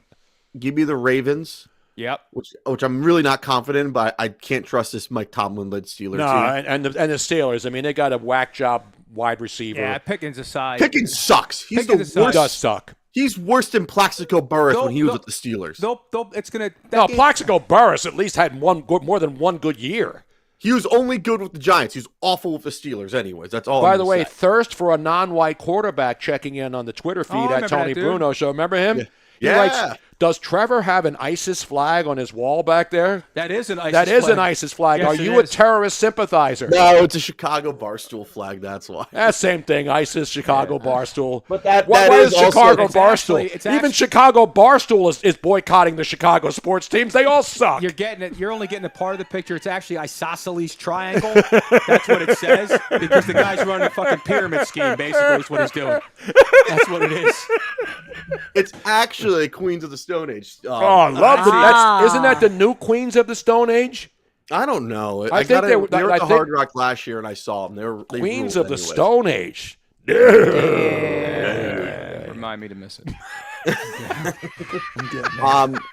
Give me the Ravens. Yep. Which I'm really not confident in, but I can't trust this Mike Tomlin-led Steelers No, team. and the Steelers. I mean, they got a whack job wide receiver. Yeah, Pickens aside. Pickens sucks. He's Pickens the aside. worst. Does suck. He's worse than Plaxico Burress when he was They'll- with the Steelers. It's gonna. No, Plaxico Burress at least had more than one good year. He was only good with the Giants. He was awful with the Steelers anyways. That's all. By the way, thirst for a non-white quarterback checking in on the Twitter feed I at remember Tony that dude. Bruno Show. Remember him? Yeah. He Yeah. writes, does Trevor have an ISIS flag on his wall back there? That is an ISIS That is flag. an ISIS flag. Yes, Are it you a is. terrorist sympathizer? No, it's a Chicago Barstool flag. That's why. That's same thing. ISIS, Chicago Barstool. But that what is is also- Chicago It's Barstool? actually- it's Even actually- Chicago Barstool is boycotting the Chicago sports teams. They all suck. You're getting it. You're only getting a part of the picture. It's actually isosceles triangle. That's what it says because the guy's running a fucking pyramid scheme. Basically, is what he's doing. That's what it is. It's actually Queens of the Stone Age. Oh, I love that. Isn't that the new Queens of the Stone Age? I don't know. I think they were at I the think- Hard Rock last year, and I saw them. They Queens ruled of the anyways. Stone Age. Remind me to miss it.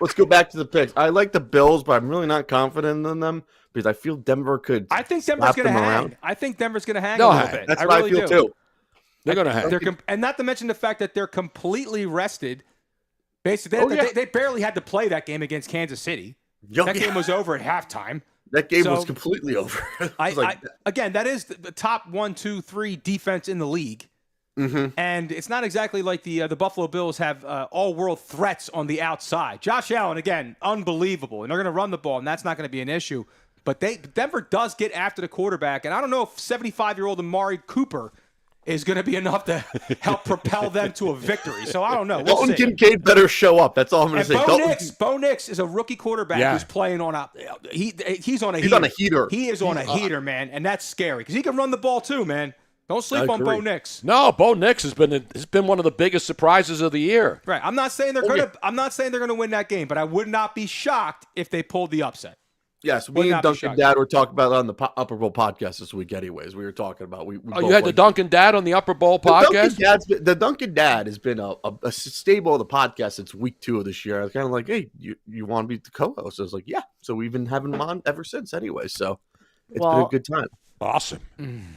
Let's go back to the picks. I like the Bills, but I'm really not confident in them because I feel Denver could. I think Denver's slap going to them hang. around. I think Denver's going to hang They'll a little hang. bit. That's I what really I feel do. too. They're going to hang. And not to mention the fact that they're completely rested. Basically, Oh, yeah. they barely had to play that game against Kansas City. Yo, That yeah. game was over at halftime. That game So, was completely over. Again, that is the top 1, 2, 3 defense in the league. Mm-hmm. And it's not exactly like the Buffalo Bills have all-world threats on the outside. Josh Allen, again, unbelievable. And they're going to run the ball, and that's not going to be an issue. But Denver does get after the quarterback. And I don't know if 75-year-old Amari Cooper is going to be enough to help propel them to a victory. So I don't know. We'll Dalton see. Kincaid better show up. That's all I'm going to And say. Bo Nix is a rookie quarterback who's playing on a he's on a heater. He is on a heater, man, and that's scary because he can run the ball too, man. Don't sleep on Bo Nix. No, Bo Nix has been one of the biggest surprises of the year. Right. I'm not saying they're gonna win that game, but I would not be shocked if they pulled the upset. Yes, Would me not and be Duncan shocked. Dad were talking about it on the Upper Bowl podcast this week. Anyways, we were talking about we Oh, both you had the went- Duncan Dad on the Upper Bowl podcast? The Duncan Dad has been a staple of the podcast since week 2 of this year. I was kind of like, hey, you want to be the co-host? I was like, yeah. So we've been having him on ever since anyway. So it's been a good time. Awesome.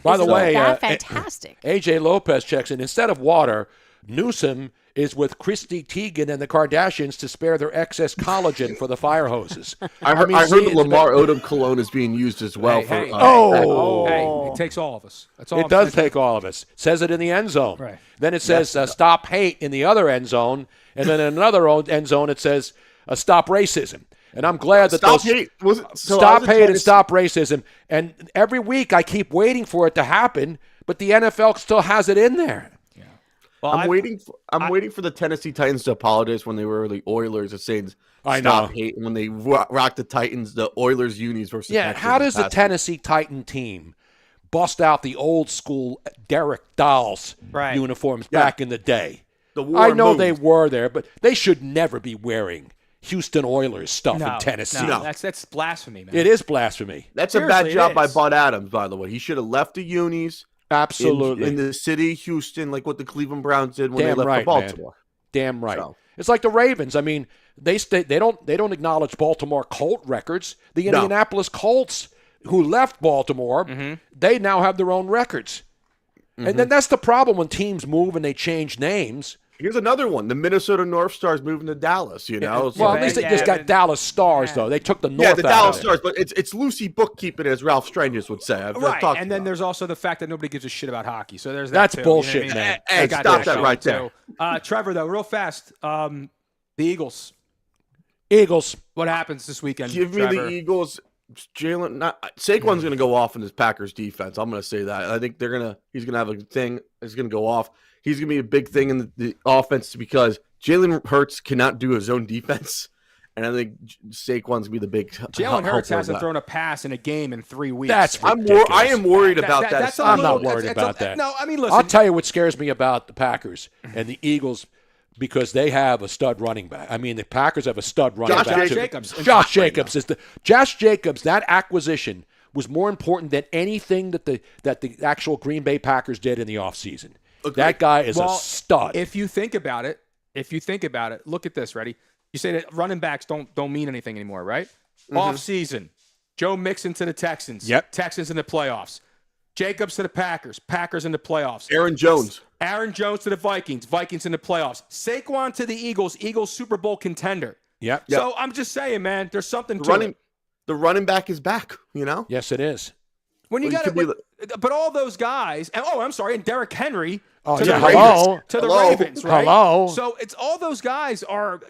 By the Isn't way, that fantastic? AJ Lopez checks in. Instead of water, Newsom is with Christy Teigen and the Kardashians to spare their excess collagen for the fire hoses. I heard that Lamar Odom cologne is being used as well. Hey, it takes all of us. That's all. It does take all of us. Says it in the end zone. Right. Then it says stop hate in the other end zone. And then in another end zone, it says stop racism. And I'm glad that Stop those hate. So stop I was hate and Tennessee- stop racism. And every week I keep waiting for it to happen, but the NFL still has it in there. Well, I'm waiting for the Tennessee Titans to apologize when they were the Oilers of saying I stop know. hate, and when they rocked the Titans, the Oilers unis versus Yeah, Texans how does the last week. Tennessee Titan team bust out the old school Derek Dolls uniforms back in the day? The war I know moved. they were there, but they should never be wearing Houston Oilers stuff in Tennessee. No, that's blasphemy, man. It is blasphemy. That's a bad job by Bud Adams, by the way. He should have left the unis. Absolutely. In the city, Houston, like what the Cleveland Browns did when they Damn left right, for Baltimore. man. Damn right. So. It's like the Ravens. I mean, they don't acknowledge Baltimore Colt records. The Indianapolis Colts, who left Baltimore, they now have their own records. And then that's the problem when teams move and they change names. Here's another one. The Minnesota North Stars moving to Dallas, you know? Well, at least they just got Dallas Stars, though. They took the North the out Dallas of it. Stars, but it's loosey bookkeeping, as Ralph Strangers would say. I've Right, talked and then about. there's also the fact that nobody gives a shit about hockey. So there's that That's too, bullshit, you know what I mean? man. Hey, I got stop that going, right too. Trevor, though, real fast, the Eagles. Eagles. What happens this weekend, Give me Trevor? the Eagles. Jalen, Saquon's going to go off in his Packers defense. I'm going to say that. I think he's going to have a thing. He's going to go off. He's going to be a big thing in the offense because Jalen Hurts cannot do his own defense. And I think Saquon's going to be the big Jalen Hurts hasn't thrown a pass in a game in 3 weeks. That's I am worried about that. I'm not worried about that. No, I mean, listen. I'll tell you what scares me about the Packers and the Eagles because they have a stud running back. I mean, the Packers have a stud running back. Josh Jacobs is Josh Jacobs. That acquisition was more important than anything that the actual Green Bay Packers did in the offseason. That guy is a stud. If you think about it, look at this. Ready? You say that running backs don't mean anything anymore, right? Off season, Joe Mixon to the Texans. Yep. Texans in the playoffs. Jacobs to the Packers. Packers in the playoffs. Aaron Jones to the Vikings. Vikings in the playoffs. Saquon to the Eagles. Eagles Super Bowl contender. Yep. So I'm just saying, man, there's something to it. The running back is back, you know? Yes, it is. When you got it, but all those guys, and and Derrick Henry to the Ravens, right? Hello. So it's all those guys are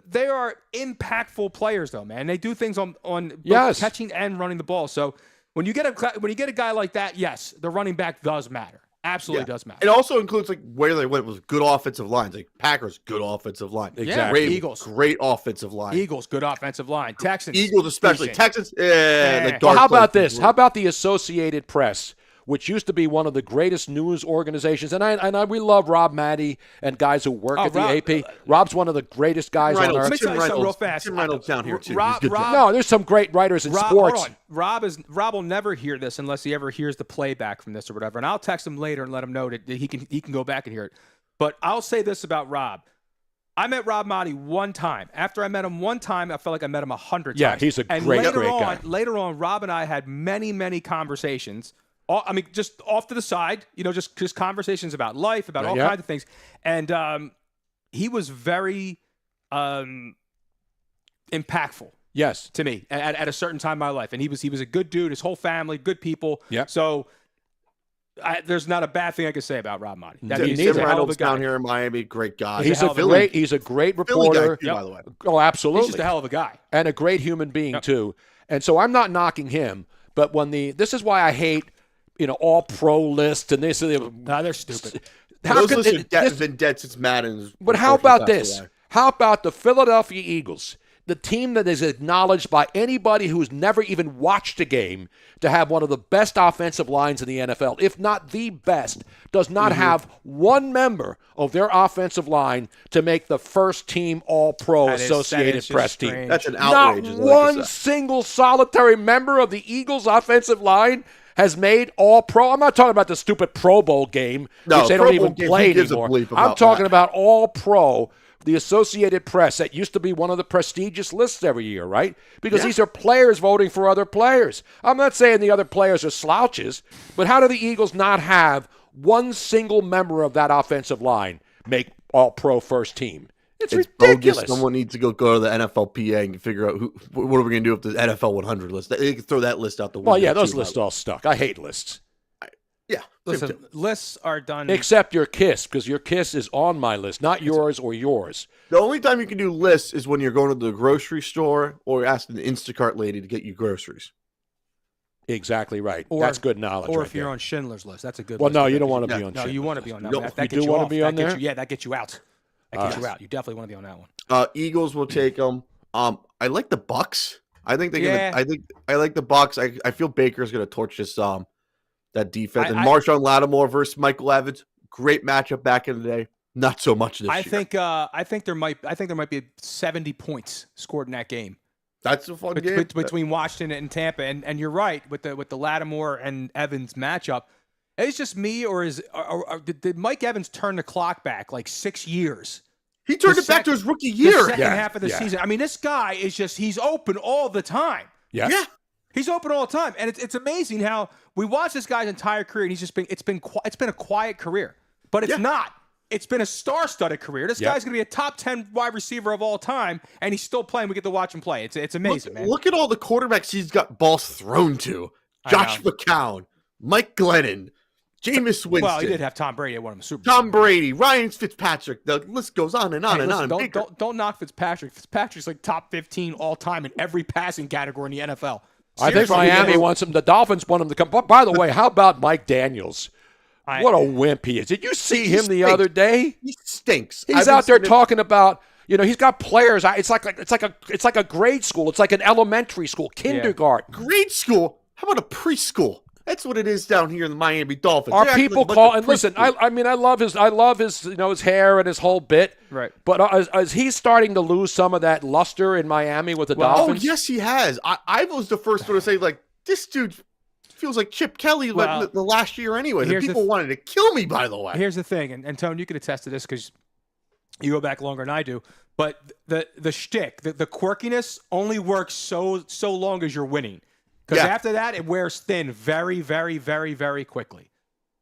they are impactful players, though, man. They do things on both catching and running the ball. So when you get a guy like that, yes, the running back does matter. Absolutely does matter. It also includes where they went with good offensive lines, like Packers, good offensive line. Exactly. Ravens, Eagles, great offensive line. Eagles, good offensive line. Texans, Eagles especially. Texans, well, how about this? How about the Associated Press, which used to be one of the greatest news organizations, and we love Rob Maddie and guys who work at the AP. Rob's one of the greatest guys on earth. Let me tell you something real fast. Tim Reynolds down here too. No, there's some great writers in sports. Hold on. Rob will never hear this unless he ever hears the playback from this or whatever. And I'll text him later and let him know that he can go back and hear it. But I'll say this about Rob. I met Rob Maddie one time. After I met him one time, I felt like I met him 100 times. Yeah, he's a great guy. Later on, Rob and I had many, many conversations. I mean, just off to the side, just conversations about life, about all kinds of things. And he was very impactful. Yes, to me at a certain time in my life, and he was a good dude. His whole family, good people. Yeah. So there's not a bad thing I could say about Rob Maddie. Tim Reynolds down here in Miami, great guy. He's a great reporter. Guy, by the way. Oh, absolutely. He's just a hell of a guy and a great human being too. And so I'm not knocking him, but this is why I hate all pro lists and this. They're stupid. Those lists have been dead since Madden's. But how about this? How about the Philadelphia Eagles? The team that is acknowledged by anybody who's never even watched a game to have one of the best offensive lines in the NFL, if not the best, does not have one member of their offensive line to make the first team All-Pro Associated Press team. That's an outrage. Not one single solitary member of the Eagles offensive line has made All-Pro. I'm not talking about the stupid Pro Bowl game, which they don't even play anymore. I'm talking about All-Pro. The Associated Press, that used to be one of the prestigious lists every year, right? Because these are players voting for other players. I'm not saying the other players are slouches, but how do the Eagles not have one single member of that offensive line make All-Pro first team? It's ridiculous. Bogus. Someone needs to go to the NFLPA and figure out what are we going to do with the NFL 100 list. They can throw that list out the window. Well, yeah, those lists all stuck. I hate lists. Yeah. Listen, lists are done. Except your KISS, because your KISS is on my list, not yours or yours. The only time you can do lists is when you're going to the grocery store or asking the Instacart lady to get you groceries. Exactly right. That's good knowledge. Or right if you're there. on Schindler's List, that's a good well, list. Well, no, you don't want to be on Schindler's. No, you want to be on that. No, that you do want to be on there? That gets you out. That gets you out. You definitely want to be on that one. Eagles will take them. I like the Bucks. I think they're gonna. I like the Bucks. I feel Baker's gonna torch this that defense. And Marshawn Lattimore versus Michael Evans, great matchup back in the day. Not so much this year. I think there might be 70 points scored in that game. That's a fun game between Washington and Tampa. And you're right with the Lattimore and Evans matchup. It's just me, or did Mike Evans turn the clock back like 6 years? He turned it back to his rookie year. The second half of the season. I mean, this guy is he's open all the time. Yeah. He's open all the time, and it's amazing how we watch this guy's entire career, and it's been a quiet career, but it's not. It's been a star-studded career. This guy's going to be a top 10 wide receiver of all time, and he's still playing. We get to watch him play. It's amazing, man. Look at all the quarterbacks he's got balls thrown to. Josh McCown, Mike Glennon, Jameis Winston. Well, he did have Tom Brady at one of them Super Tom Brady, Ryan Fitzpatrick. The list goes on and on and on. Don't knock Fitzpatrick. Fitzpatrick's like top 15 all time in every passing category in the NFL. I think Miami wants him. The Dolphins want him to come. But by the way, how about Mike Daniels? What a wimp he is. Did you see him the other day? He stinks. He's out there talking about, he's got players. It's like a grade school. It's like an elementary school, kindergarten. Grade school? How about a preschool? That's what it is down here in the Miami Dolphins. Our people call and listen. I mean, I love his his hair and his whole bit. Right. But is he starting to lose some of that luster in Miami with the Dolphins? Oh yes, he has. I was the first one to say this dude feels like Chip Kelly the last year anyway. The people wanted to kill me, by the way. Here's the thing, and Tone, you can attest to this because you go back longer than I do. But the shtick, the quirkiness only works so long as you're winning. Because after that, it wears thin very, very, very, very quickly.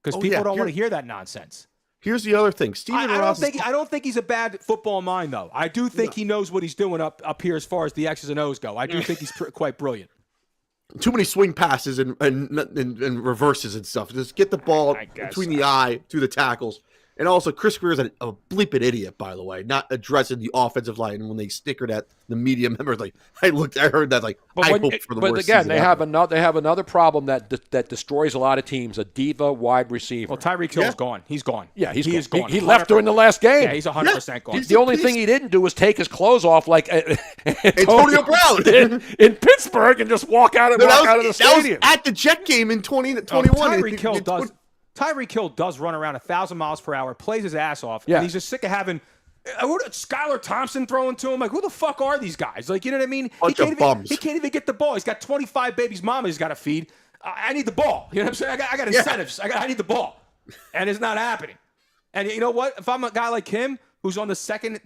Because people don't want to hear that nonsense. Here's the other thing. Steven Ross. I don't think he's a bad football mind, though. I do think he knows what he's doing up here as far as the X's and O's go. I do think he's quite brilliant. Too many swing passes and reverses and stuff. Just get the ball between the eye, through the tackles. And also, Chris Greer's a bleeping idiot, by the way, not addressing the offensive line. And when they snickered at the media members, I heard that, I hope for the worst. But again, they have another problem that destroys a lot of teams: a diva wide receiver. Well, Tyreek Hill's gone. He's gone. Yeah, he is gone. He 100%. left during the last game. Yeah, he's 100% gone. The only thing he didn't do was take his clothes off like Antonio Brown in Pittsburgh and just walk out of the stadium. That was at the Jet game in 2021. Tyreek Hill does run around 1,000 miles per hour, plays his ass off, and he's just sick of having Skylar Thompson throwing to him. Like, who the fuck are these guys? Like, you know what I mean? He can't even get the ball. He's got 25 babies' mama he's got to feed. I need the ball. You know what I'm saying? I got incentives. I need the ball. And it's not happening. And you know what? If I'm a guy like him who's on the second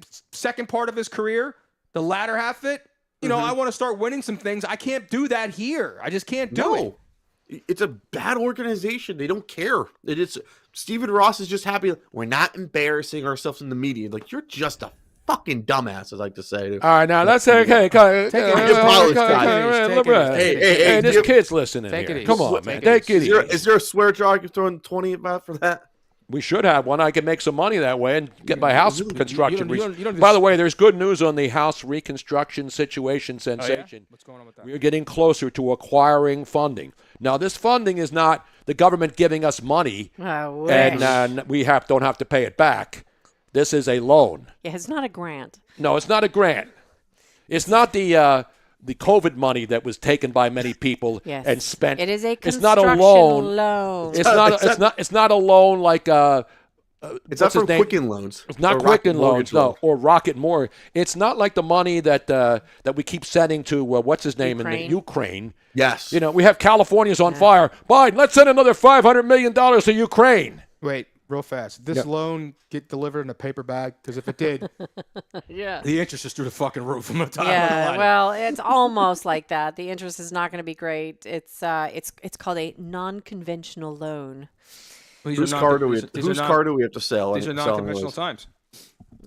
part of his career, the latter half of it, you know, I want to start winning some things. I can't do that here. I just can't do it. It's a bad organization. They don't care. It is. Stephen Ross is just happy. We're not embarrassing ourselves in the media. Like, you're just a fucking dumbass, I like to say. All right, now that's okay. Hey, this kid's listening. Come on, man. Take it easy. Is there a swear jar I can throw in 20 about for that? We should have one. I can make some money that way and get my house construction. By the way, there's good news on the house reconstruction situation sensation. What's going on with that? We're getting closer to acquiring funding. Now, this funding is not the government giving us money and we don't have to pay it back. This is a loan. Yeah, it's not a grant. No, it's not a grant. It's not the COVID money that was taken by many people and spent. It is a construction It's not a loan. It's not a loan like it's not from Quicken Loans. It's not Quicken Loans, no, or Rocket Mortgage. It's not like the money that we keep sending to what's his name in the Ukraine. Yes. You know, we have California's on fire. Biden, let's send another $500 million to Ukraine. Wait, real fast. Did this loan get delivered in a paper bag? Because if it did, the interest is through the fucking roof. Well, it's almost like that. The interest is not going to be great. It's called a non-conventional loan. Whose car do we have to sell? These are non-conventional times.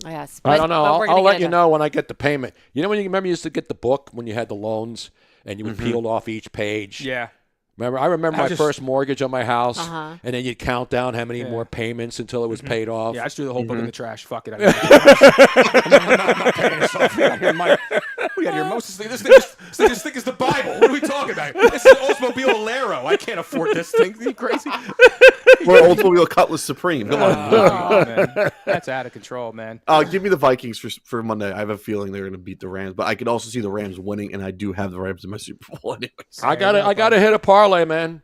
Yes. I don't know. I'll let you know when I get the payment. You know when you used to get the book when you had the loans and you would peel off each page? Yeah. I remember my first mortgage on my house, and then you'd count down how many more payments until it was paid off. Yeah, I just threw the whole book in the trash. Fuck it. I'm not paying this off. We got here. Most of this thing is thick as the Bible. What are we talking about? This is Oldsmobile Alero. I can't afford this thing. Are you crazy? Or Oldsmobile Cutlass Supreme. Come on. Man. That's out of control, man. Give me the Vikings for Monday. I have a feeling they're going to beat the Rams, but I could also see the Rams winning, and I do have the Rams in my Super Bowl anyways. I gotta hit a parlay, man.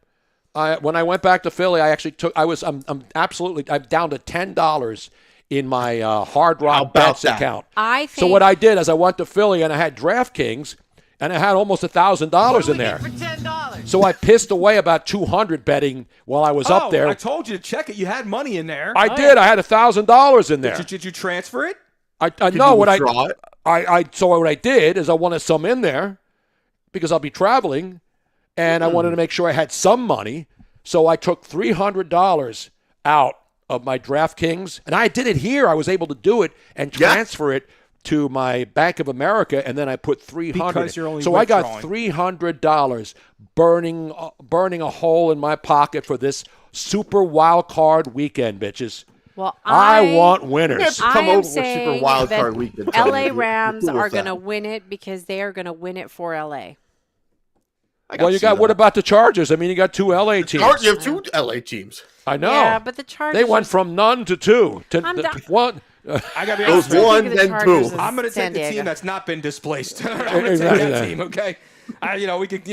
When I went back to Philly, I actually took. I'm down to $10 in my Hard Rock Bets account. So what I did is I went to Philly and I had DraftKings, and I had almost $1,000 in there. For $10. So I pissed away about $200 betting while I was up there. I told you to check it. You had money in there. I did. I had $1,000 in there. Did you transfer it? So what I did is I wanted some in there because I'll be traveling. and I wanted to make sure I had some money. So I took $300 out of my DraftKings, and I did it here. I was able to do it and transfer it to my Bank of America, and then I put $300. Because you're only so withdrawing. I got $300 burning a hole in my pocket for this super wild card weekend, bitches. Well, I want winners. I Come am over for saying Super Wild that Card weekend. LA Rams You're cool are with going to that. win it because they are going to win it for LA. Well, you got. What about the Chargers? I mean, you got 2 LA teams. You have 2 LA teams. I know. Yeah, but the Chargers. They went from none to 2 to one. I got to be Those honest with you. one, then 2. I'm going to San take the Diego. team that's not been displaced. I'm going to take that team, okay? We could,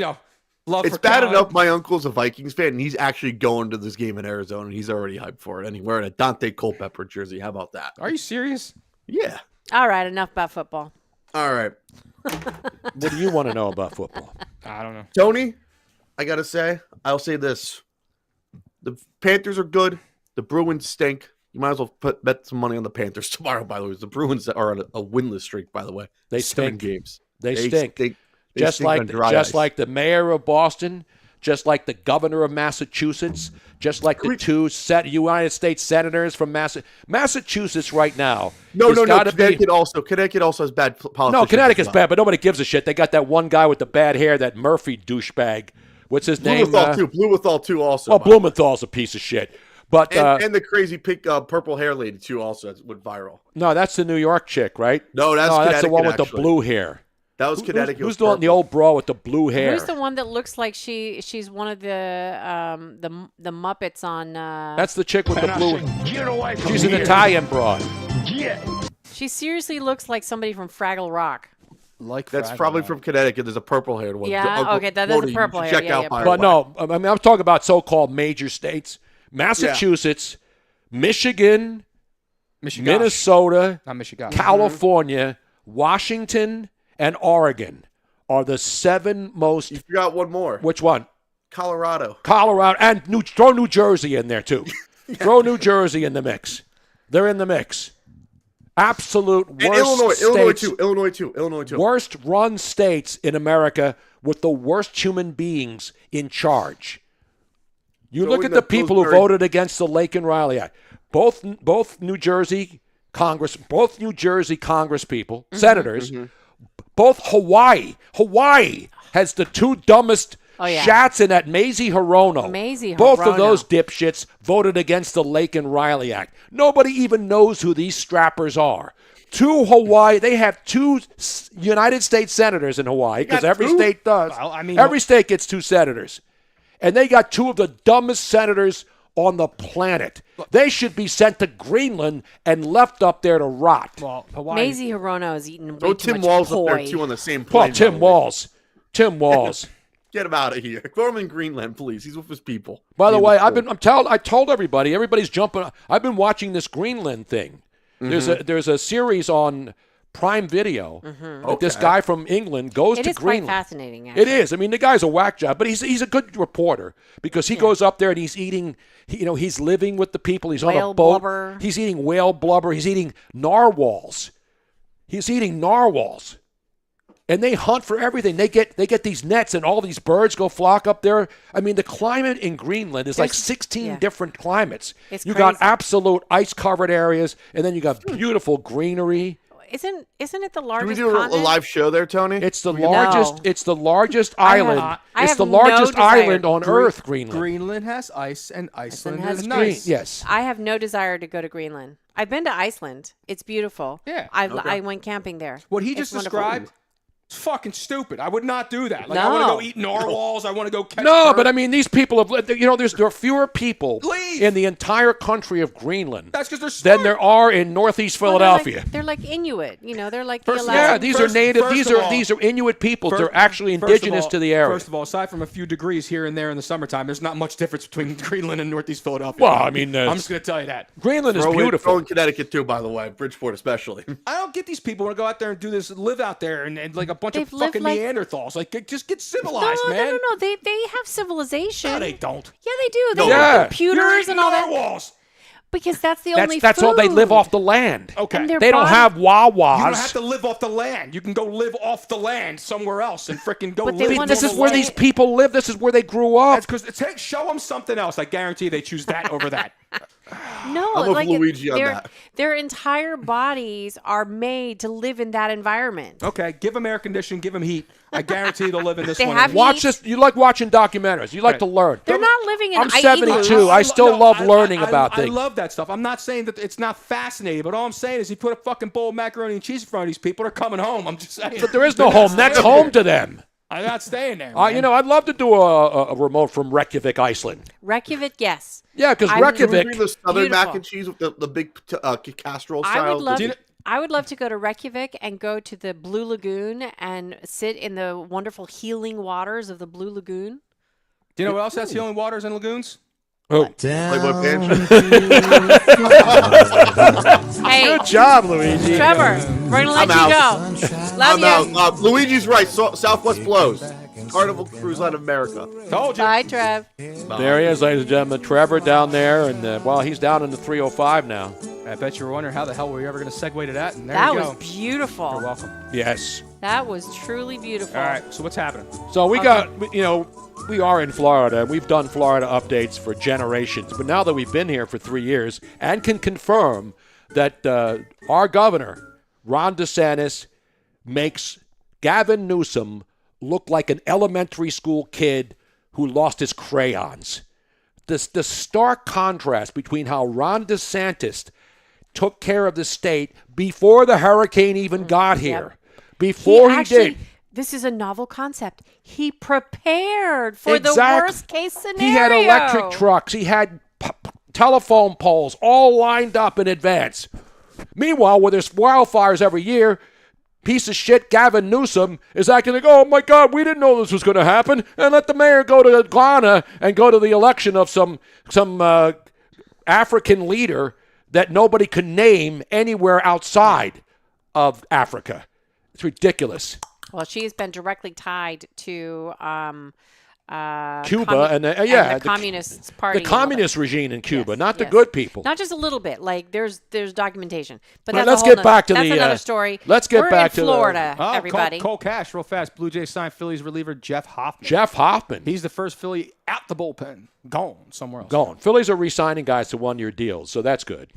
love It's for bad talent. enough my uncle's a Vikings fan, and he's actually going to this game in Arizona, and he's already hyped for it. And he's wearing a Dante Culpepper jersey. How about that? Are you serious? Yeah. All right, enough about football. All right. What do you want to know about football? I don't know. Tony, I got to say, I'll say this. The Panthers are good. The Bruins stink. You might as well bet some money on the Panthers tomorrow, by the way. The Bruins are on a winless streak, by the way. They 7 stink. games. They stink. They Just stink on like dry ice. like the mayor of Boston, just like the governor of Massachusetts, just like the 2 United States senators from Massachusetts right now. No. gotta Connecticut also has bad politics. No, Connecticut's bad, but nobody gives a shit. They got that one guy with the bad hair, that Murphy douchebag. What's his name? Blumenthal too. Also. Well, Blumenthal's a piece of shit. But and the crazy pink purple hair lady too. Also, that went viral. No, that's the New York chick, right? No, that's the one with actually. the blue hair. That was Connecticut. Who's the one, the old bro with the blue hair? Who's the one that looks like she's one of the Muppets on? That's the chick with the blue. Get away from She's an here. Italian broad. She seriously looks like somebody from Fraggle Rock. That's probably from Connecticut. There's a purple haired one. Yeah, okay, that is a purple hair. Check Yeah, out yeah, by But no, I mean, I'm talking about so-called major states: Massachusetts, Michigan, Minnesota, Not Michigan. California, Washington, and Oregon are the 7 most. You forgot one more. Which one? Colorado, and throw New Jersey in there too. Throw New Jersey in the mix. They're in the mix. Absolute worst and states. Illinois too. Worst run states in America with the worst human beings in charge. You look at the people who voted against the Lakin Riley Act. Both New Jersey Congress people, senators, both Hawaii. Hawaii has the 2 dumbest shats in that Mazie Hirono. Both of those dipshits voted against the Lakin Riley Act. Nobody even knows who these strappers are. 2 Hawaii, they have 2 United States senators in Hawaii, because every state does. Well, I mean, every state gets 2 senators. And they got 2 of the dumbest senators on the planet. They should be sent to Greenland and left up there to rot. Well, Hawaii. Mazie Hirono is eating way Throw too Tim much Walz poi. up there too on the same plane. Well, Tim Walz. Get him out of here. Throw him in Greenland, please. He's with his people. By the way, I told everybody. Everybody's jumping. I've been watching this Greenland thing. There's a series on Prime Video that this guy from England goes to It is Greenland. quite fascinating, actually. It is. I mean, the guy's a whack job, but he's a good reporter because he goes up there and he's eating. He's living with the people. He's on a Whale boat. blubber. He's eating whale blubber. He's eating narwhals. And they hunt for everything. They get these nets, and all these birds go flock up there. I mean, the climate in Greenland is like 16 different climates. It's you got crazy. absolute ice-covered areas, and then you got beautiful greenery. Isn't it the Can largest we do a continent? live show there, Tony? It's the largest. It's the largest island. I It's have the no largest desire- island on Earth. Greenland. Greenland has ice, and Iceland has is green. nice. Yes. I have no desire to go to Greenland. I've been to Iceland. It's beautiful. Yeah. I went camping there. What he It's just wonderful. described, it's fucking stupid. I would not do that. Like, I want to No. go eat narwhals. I want to go catch No, birds. but I mean, these people have. There are fewer people in the entire country of Greenland That's because they're smart. than there are in Northeast Well, Philadelphia. They're like Inuit. They're like First- the Yeah, Alaskan. these are native. first These of are all- Inuit people. First- They're actually first of indigenous all- to the area. First of all, aside from a few degrees here and there in the summertime, there's not much difference between Greenland and Northeast Philadelphia. Well, I mean, I'm just going to tell you that. Greenland is Throw beautiful. in Connecticut too, by the way. Bridgeport especially. I don't get these people want to go out there and do this, live out there, and like a bunch They've of lived fucking like- Neanderthals. Like, just get civilized, No. man. They have civilization. No, they don't. Yeah, they do. They Yeah. have computers and all that. Narwhals. Because that's the only That's food. all they live off the land. Okay. They don't have Wawas. You don't have to live off the land. You can go live off the land somewhere else and freaking go But they live. want This to is where stay- these people live. This is where they grew up. That's because show them something else. I guarantee they choose that over that. No, I'm with like Luigi on that. their entire bodies are made to live in that environment. Okay, give them air conditioning, give them heat. I guarantee they'll live in this They one. have Watch this. You like watching documentaries. You like to learn. They're not living in I'm 72. I still love learning about things. I love that stuff. I'm not saying that it's not fascinating, but all I'm saying is you put a fucking bowl of macaroni and cheese in front of these people, they're coming home. I'm just saying. But there is no home. That's home to them. I'm not staying there. Man. I'd love to do a remote from Reykjavik, Iceland. Reykjavik, yes. Yeah, because I'm- Reykjavik. The southern mac Beautiful. and cheese with the big casserole I style. would love to go to Reykjavik and go to the Blue Lagoon and sit in the wonderful healing waters of the Blue Lagoon. Do you know what else has healing waters and lagoons? Oh, Playboy Banjo. Hey, good job, Luigi. Trevor, we're gonna let I'm you out. go. Love you. out. Luigi's right. Southwest blows. Carnival Cruise Line of America. Told you. Bye, Trev. There he is, ladies and gentlemen. Trevor down there, and he's down in the 305 now. I bet you were wondering how the hell were we ever going to segue to that? And there That you was go. beautiful. You're welcome. Yes. That was truly beautiful. All right, so what's happening? So we we are in Florida. We've done Florida updates for generations. But now that we've been here for 3 years and can confirm that our governor, Ron DeSantis, makes Gavin Newsom look like an elementary school kid who lost his crayons. The stark contrast between how Ron DeSantis took care of the state before the hurricane even got here. Before he did. This is a novel concept. He prepared for the Exactly. worst case scenario. He had electric trucks. He had telephone poles all lined up in advance. Meanwhile, where there's wildfires every year, piece of shit Gavin Newsom is acting like, oh my God, we didn't know this was going to happen, and let the mayor go to Ghana and go to the election of some African leader that nobody can name anywhere outside of Africa. It's ridiculous. Well, she has been directly tied to Cuba and the Communist Party. the communist regime in Cuba, not the good people. Not just a little bit. Like there's documentation. But Well, that's let's get back to that's the, another story. let's get We're back in to the- Florida, everybody. Cole Cash, real fast. Blue Jays signed Phillies reliever Jeff Hoffman. Jeff Hoffman. He's the first Philly out the bullpen. Gone somewhere else. Gone. Phillies are re-signing guys to one-year deals, so that's good.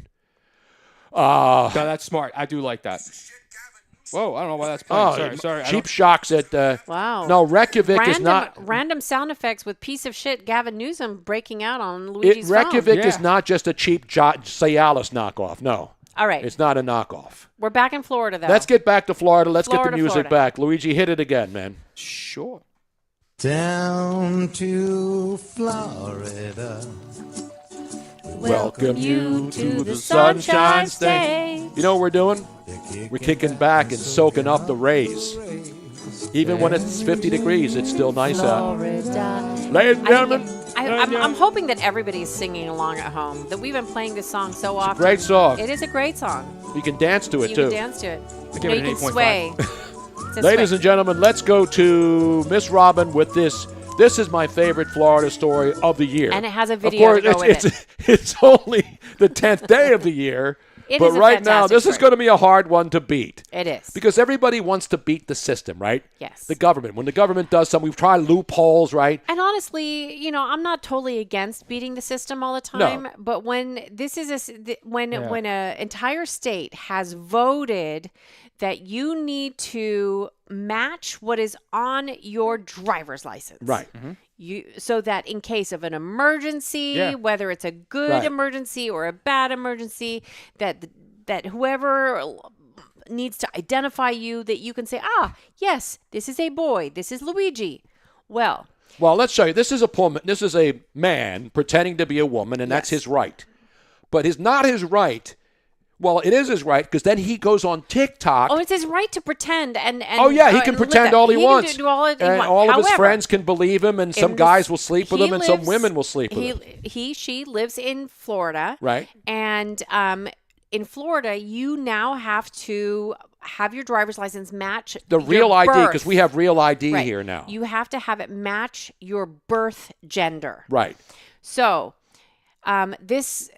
No, that's smart. I do like that. Whoa, I don't know why that's playing. Sorry. Cheap shocks at Wow. No, Reykjavik is not. Random sound effects with piece of shit Gavin Newsom breaking out on Luigi's phone. Reykjavik is not just a cheap Cialis knockoff. No. All right. It's not a knockoff. We're back in Florida, though. Let's get back to Florida. Let's get the Florida, music Florida. back. Luigi, hit it again, man. Sure. Down to Florida. Welcome you to the Sunshine State. You know what we're doing? We're kicking back and soaking up the rays. Even when it's 50 degrees, it's still nice out. Ladies and gentlemen. I'm hoping that everybody's singing along at home, that we've been playing this song so often. great song. It is a great song. You can dance to it, You too. can dance to it. give You it an can 8.5. sway. It's a Ladies sway. and gentlemen, let's go to Miss Robin with this. This is my favorite Florida story of the year. And it has a Of video course, to go with it's only the 10th day of the year. It but is a right now, fantastic this is story. going to be a hard one to beat. It is. Because everybody wants to beat the system, right? Yes. The government. When the government does something, we've tried loopholes, right? And honestly, I'm not totally against beating the system all the time. But when this is when an entire state has voted that you need to match what is on your driver's license, Right. so that in case of an emergency, Yeah. whether it's a good Right. emergency or a bad emergency, that whoever needs to identify you, that you can say, yes, this is a boy, this is Luigi. Well, let's show you. This is a man pretending to be a woman, and that's his right. But it's not his right. Well, it is his right, because then he goes on TikTok. it's his right to pretend and He can live pretend that. all he wants. Can do all he and wants. all of his However, friends can believe him, and some guys will sleep with him, and some lives- women will sleep with him. She lives in Florida. Right. And in Florida, you now have to have your driver's license match The your real ID, birth. because we have real ID Right. here now. You have to have it match your birth gender. Right. So this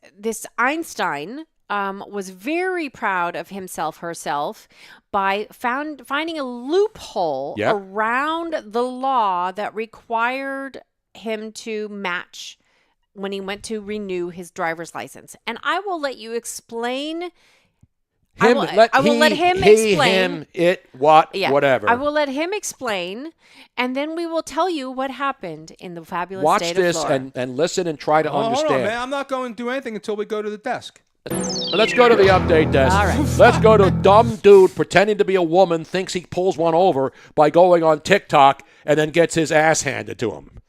Einstein was very proud of himself, herself, by finding a loophole around the law that required him to match when he went to renew his driver's license. And I will let you explain. I will let him explain. Whatever. I will let him explain, and then we will tell you what happened in the fabulous state of Florida. Watch this and listen and try to understand. Hold on, man. I'm not going to do anything until we go to the desk. Let's go to the update desk. All right. Let's go to a dumb dude pretending to be a woman, thinks he pulls one over by going on TikTok, and then gets his ass handed to him.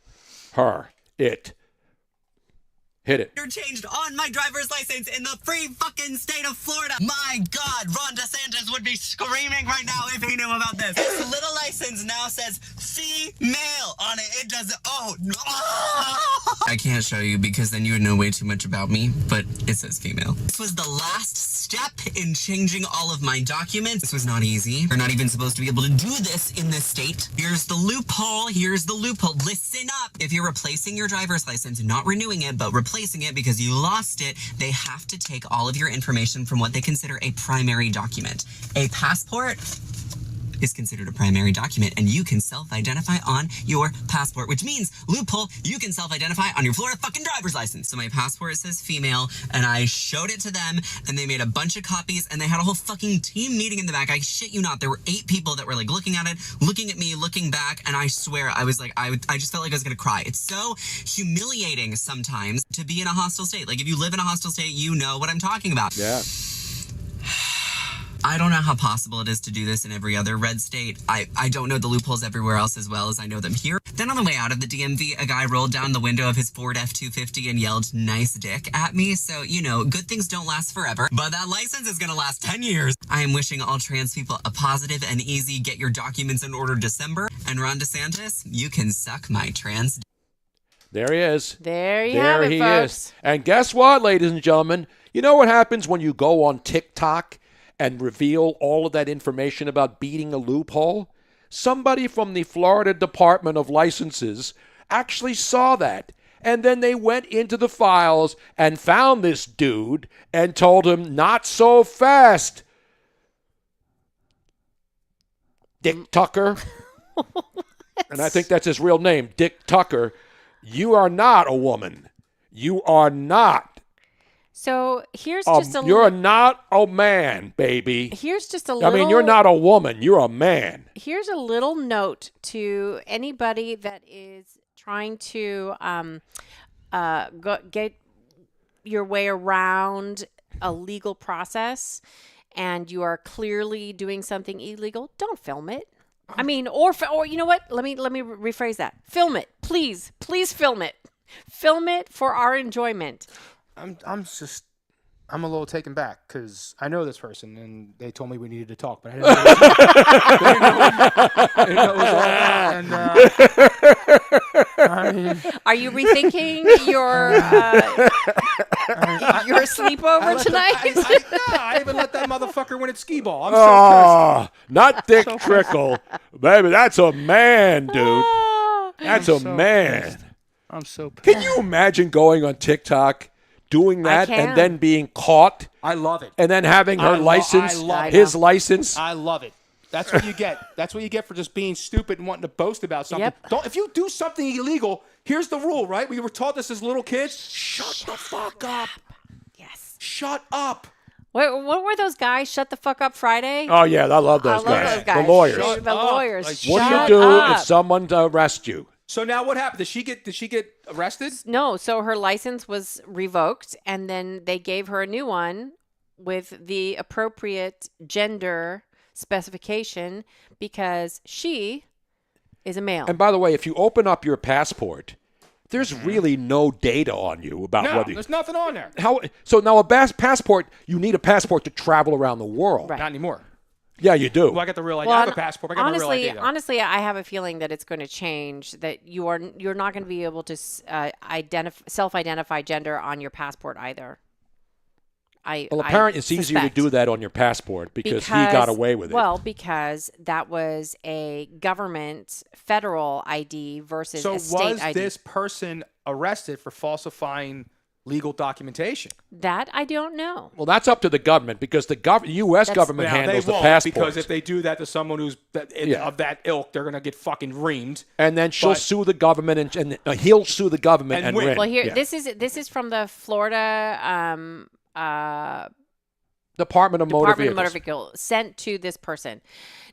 Hit it. You're changed on my driver's license in the free fucking state of Florida. My God, Ron DeSantis would be screaming right now if he knew about this. This little license now says female on it. It doesn't. Oh, no. I can't show you because then you would know way too much about me, but it says female. This was the last step in changing all of my documents. This was not easy. You're not even supposed to be able to do this in this state. Here's the loophole. Here's the loophole. Listen up. If you're replacing your driver's license, not renewing it, but replacing it because you lost it, they have to take all of your information from what they consider a primary document. A passport is considered a primary document, and you can self-identify on your passport, which means, loophole, you can self-identify on your Florida fucking driver's license. So my passport says female, and I showed it to them, and they made a bunch of copies, and they had a whole fucking team meeting in the back. I shit you not. There were 8 people that were like looking at it, looking at me, looking back, and I swear I was like, I just felt like I was gonna cry. It's so humiliating sometimes to be in a hostile state. Like, if you live in a hostile state, you know what I'm talking about. Yeah. I don't know how possible it is to do this in every other red state. I don't know the loopholes everywhere else as well as I know them here. Then on the way out of the DMV, a guy rolled down the window of his Ford F-250 and yelled, "Nice dick," at me. So, you know, good things don't last forever, but that license is going to last 10 years. I am wishing all trans people a positive and easy get your documents in order December. And Ron DeSantis, you can suck my trans dick. There he is. There you have it, folks. And guess what, ladies and gentlemen? You know what happens when you go on TikTok and reveal all of that information about beating a loophole? Somebody from the Florida Department of Licenses actually saw that. And then they went into the files and found this dude and told him, not so fast, Dick Tucker. And I think that's his real name, Dick Tucker. You are not a woman. You are not. So here's just a You're not a man, baby. Here's just a little. I mean, you're not a woman. You're a man. Here's a little note to anybody that is trying to get your way around a legal process, and you are clearly doing something illegal. Don't film it. I mean, or you know what? Let me rephrase that. Film it, please. Please film it. Film it for our enjoyment. I'm a little taken back because I know this person and they told me we needed to talk, but I didn't know Are you rethinking your sleepover tonight? I even let that motherfucker win at skee ball. I'm so pissed. Not Dick Trickle. Baby, that's a man, dude. That's a man. I'm so pissed. Can you imagine going on TikTok, doing that, and then being caught? I love it. And then having her license, his license. I love it. That's what you get. That's what you get for just being stupid and wanting to boast about something. Yep. If you do something illegal, here's the rule, right? We were taught this as little kids. Shut the fuck up. Yes. Shut up. What were those guys? Shut the fuck up Friday. Oh yeah, I love those guys. The lawyers. The lawyers. Like, what do you do if someone arrests you? So now what happened? Did she get arrested? No. So her license was revoked, and then they gave her a new one with the appropriate gender specification because she is a male. And by the way, if you open up your passport, there's really no data on you about whether there's nothing on there. So now a passport, you need a passport to travel around the world. Right. Not anymore. Yeah, you do. Well, I got the real ID. I have a passport. I got my real ID. Honestly, I have a feeling that it's going to change. That you're not going to be able to self-identify gender on your passport either. Apparently it's easier to do that on your passport because he got away with it. Well, because that was a government federal ID versus a state ID. So was this person arrested for falsifying legal documentation. That I don't know. Well, that's up to the government because the U.S. government handles the passports. Because if they do that to someone who's of that ilk, they're going to get fucking reamed. And then she'll sue the government, and he'll sue the government and win. Well, here this is from the Florida Department of Motor Vehicle sent to this person.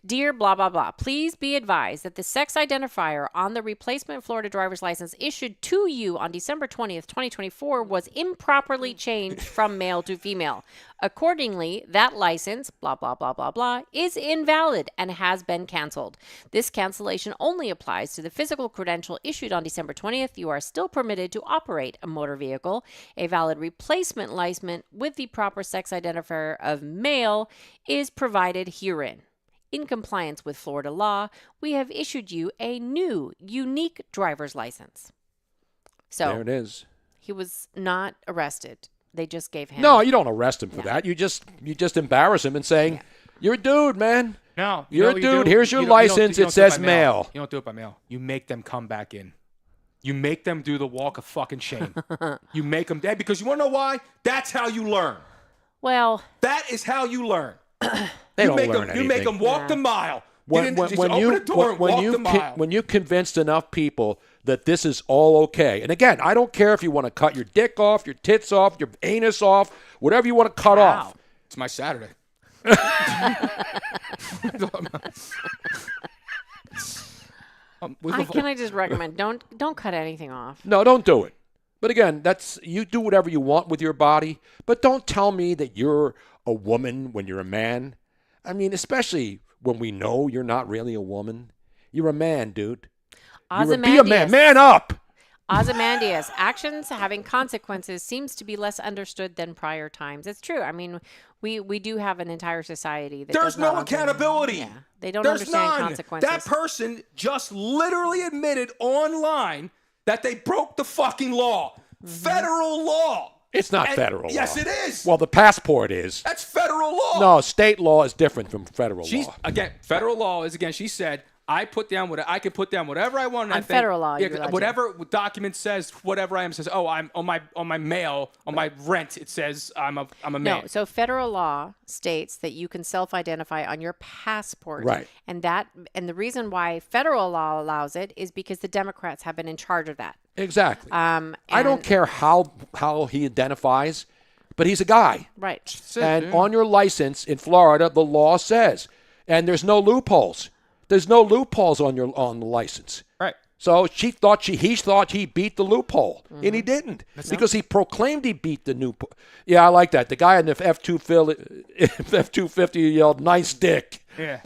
Dear blah, blah, blah, please be advised that the sex identifier on the replacement Florida driver's license issued to you on December 20th, 2024 was improperly changed from male to female. Accordingly, that license, blah, blah, blah, blah, blah, is invalid and has been canceled. This cancellation only applies to the physical credential issued on December 20th. You are still permitted to operate a motor vehicle. A valid replacement license with the proper sex identifier of male is provided herein. In compliance with Florida law, we have issued you a new, unique driver's license. So there it is. He was not arrested. They just gave him. No, you don't arrest him for that. You just embarrass him and saying, "You're a dude, man. No, you're a dude. Here's your license. It says male." You don't do it by mail. You make them come back in. You make them do the walk of fucking shame. You make them dead because you want to know why? That's how you learn. Well, that is how you learn. They don't learn anything. You make them walk the mile. When you convinced enough people that this is all okay, and again, I don't care if you want to cut your dick off, your tits off, your anus off, whatever you want to cut off. It's my Saturday. Can I just recommend don't cut anything off. No, don't do it. But again, you do whatever you want with your body, but don't tell me that you're a woman when you're a man. I mean, especially when we know you're not really a woman. You're a man, dude. Be a man. Man up. Ozymandias, actions having consequences seems to be less understood than prior times. It's true. I mean, we do have an entire society that there's no accountability. Yeah, they don't understand consequences. That person just literally admitted online that they broke the fucking law. Mm-hmm. Federal law. It's not federal law. Yes, it is. Well, the passport is. That's federal law. No, state law is different from federal law. Again, federal law is, she said, I can put down whatever I want. On federal law, whatever document says, whatever I am says. Oh, I'm on my mail, on my rent. It says I'm a man. No, so federal law states that you can self-identify on your passport, right? And the reason why federal law allows it is because the Democrats have been in charge of that. Exactly. I don't care how he identifies, but he's a guy, right? And on your license in Florida, the law says, and there's no loopholes. There's no loopholes on the license. Right. So he thought he beat the loophole, and he didn't because he proclaimed he beat the new. Yeah, I like that. The guy in the F-250 yelled, "Nice dick." Yeah.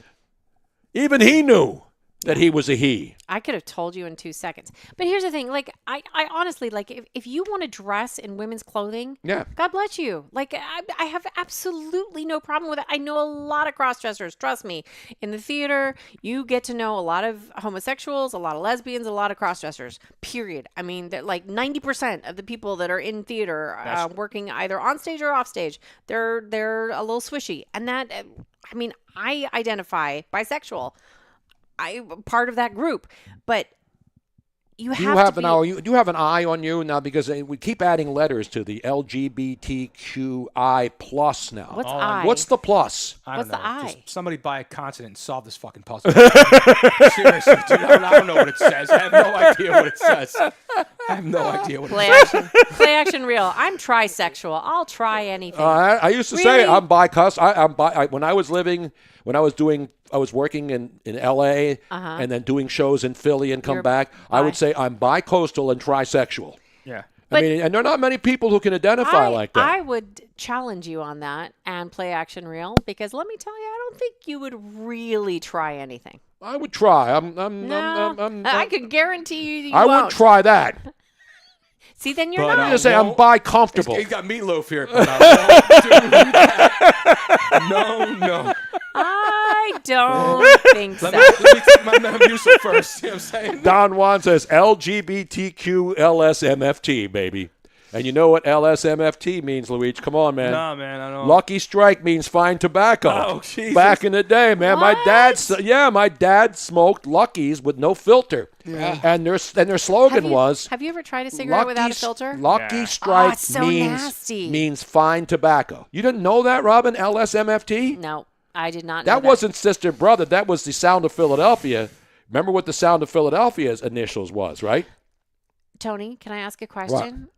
Even he knew that he was a he. I could have told you in 2 seconds. But here's the thing. Like, I honestly, like, if you want to dress in women's clothing, yeah, God bless you. Like, I have absolutely no problem with it. I know a lot of cross-dressers. Trust me. In the theater, you get to know a lot of homosexuals, a lot of lesbians, a lot of cross-dressers, period. I mean, like 90% of the people that are in theater working either on stage or off stage, they're a little swishy. And that, I mean, I identify bisexual. I'm part of that group, but you have an I on you now because we keep adding letters to the LGBTQI plus now. What's I? What's the plus? What's the I? Just somebody buy a consonant and solve this fucking puzzle. Seriously, dude, I don't know what it says. I have no idea what it says. I have no idea what it says. Play action real. I'm trisexual. I'll try anything. I used to say I'm bi-cus. I was working in L.A. And then doing shows in Philly and come back. I would say I'm bi-coastal and trisexual. Yeah. I mean, and there are not many people who can identify like that. I would challenge you on that and play action real because let me tell you, I don't think you would really try anything. I would try. I can guarantee you I won't. wouldn't try that. See, then you're not. not. I'm just saying I'm bi-comfortable. He's got meatloaf here. No. I don't think so. Let me take my Metamucil first. You know what I'm saying? Don Juan says LGBTQLSMFT, baby. And you know what LSMFT means, Luigi? Come on, man. Nah, man, I don't. Lucky Strike means fine tobacco. Oh, Jesus. Back in the day, man, my dad smoked Luckies with no filter. Yeah. And their slogan was, Have you ever tried a cigarette without a filter? Lucky Strike it's so nasty. means fine tobacco. You didn't know that, Robin? LSMFT? No, I did not know That wasn't Sister Brother. That was the Sound of Philadelphia. Remember what the Sound of Philadelphia's initials was, right? Tony, can I ask a question?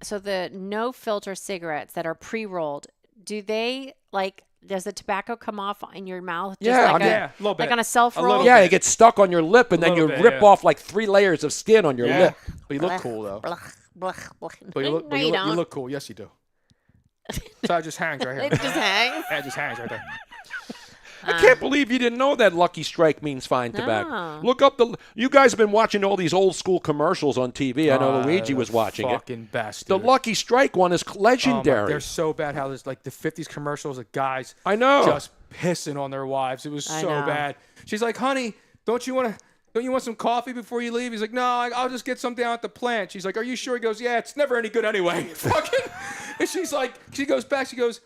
So the no filter cigarettes that are pre-rolled, does the tobacco come off in your mouth? Just Yeah, a little bit. Like on a self-roll? Yeah, it gets stuck on your lip, and then you rip off like 3 layers of skin on your lip. But you look cool, though. But you don't. look cool. Yes, you do. So it just hangs right here. It just hangs? Yeah, it just hangs right there. I can't believe you didn't know that Lucky Strike means fine tobacco. No. Look up you guys have been watching all these old school commercials on TV. I know Luigi was watching it. Fucking best. The Dude. Lucky Strike one is legendary. They're so bad. How there's like the 50s commercials of guys. I know. Just pissing on their wives. It was so bad. She's like, honey, don't you want some coffee before you leave? He's like, no, I'll just get some down at the plant. She's like, are you sure? He goes, yeah, it's never any good anyway. Fucking. And she's like, she goes back. She goes,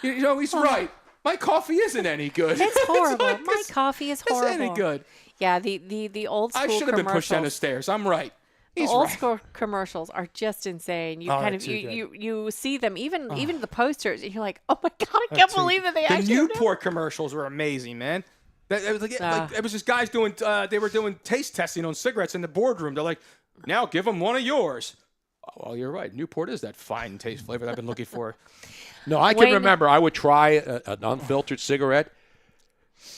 you know, he's right. My coffee isn't any good. It's horrible. My coffee is horrible. It's any good. Yeah, the old school I should have been pushed down the stairs. I'm right. He's the old right. school commercials are just insane. You see them, even the posters, and you're like, oh my god, I can't believe that they actually. The Newport commercials were amazing, man. It was just guys doing. They were doing taste testing on cigarettes in the boardroom. They're like, now give them one of yours. Oh, well, you're right. Newport is that fine taste flavor that I've been looking for. No, I can remember I would try an unfiltered cigarette,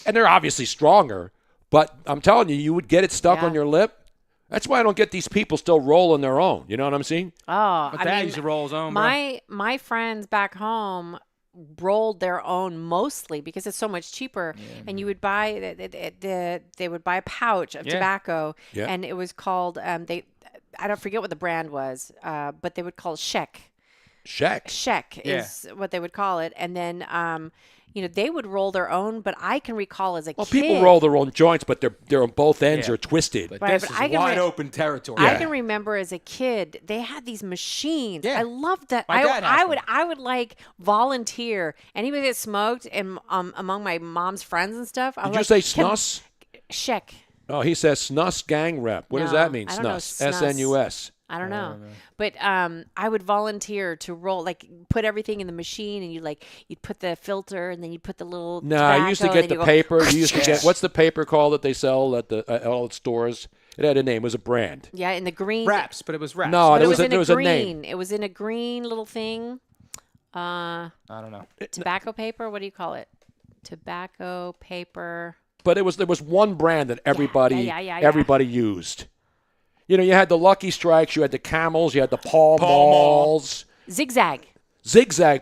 and they're obviously stronger, but I'm telling you, you would get it stuck on your lip. That's why I don't get these people still rolling their own. You know what I'm saying? Oh, My dad used to roll his own. My friends back home rolled their own mostly because it's so much cheaper, and you would buy they would buy a pouch of tobacco, and it was called I don't forget what the brand was, but they would call it Sheck. Sheck is what they would call it. And then, they would roll their own, but I can recall as a kid. People roll their own joints, but they're on both ends are twisted. But this is wide open territory. I can remember as a kid, they had these machines. Yeah. I loved that. My dad has one. I would like volunteer. Anybody that smoked and among my mom's friends and stuff. Did you say snus? Sheck. Oh, he says snus gang rep. What does that mean? I don't know, Snus. snus. SNUS. I don't know. But I would volunteer to roll, put everything in the machine, and you'd put the filter, and then you'd put the little I used to get the paper. You used to get, what's the paper called that they sell at all the stores? It had a name. It was a brand. Yeah, in the green. Wraps, but it was wraps. No, there was a name. It was in a green little thing. I don't know. Tobacco paper? What do you call it? Tobacco paper. But there was one brand that everybody used. You know, you had the Lucky Strikes, you had the Camels, you had the Pall Malls. Zigzag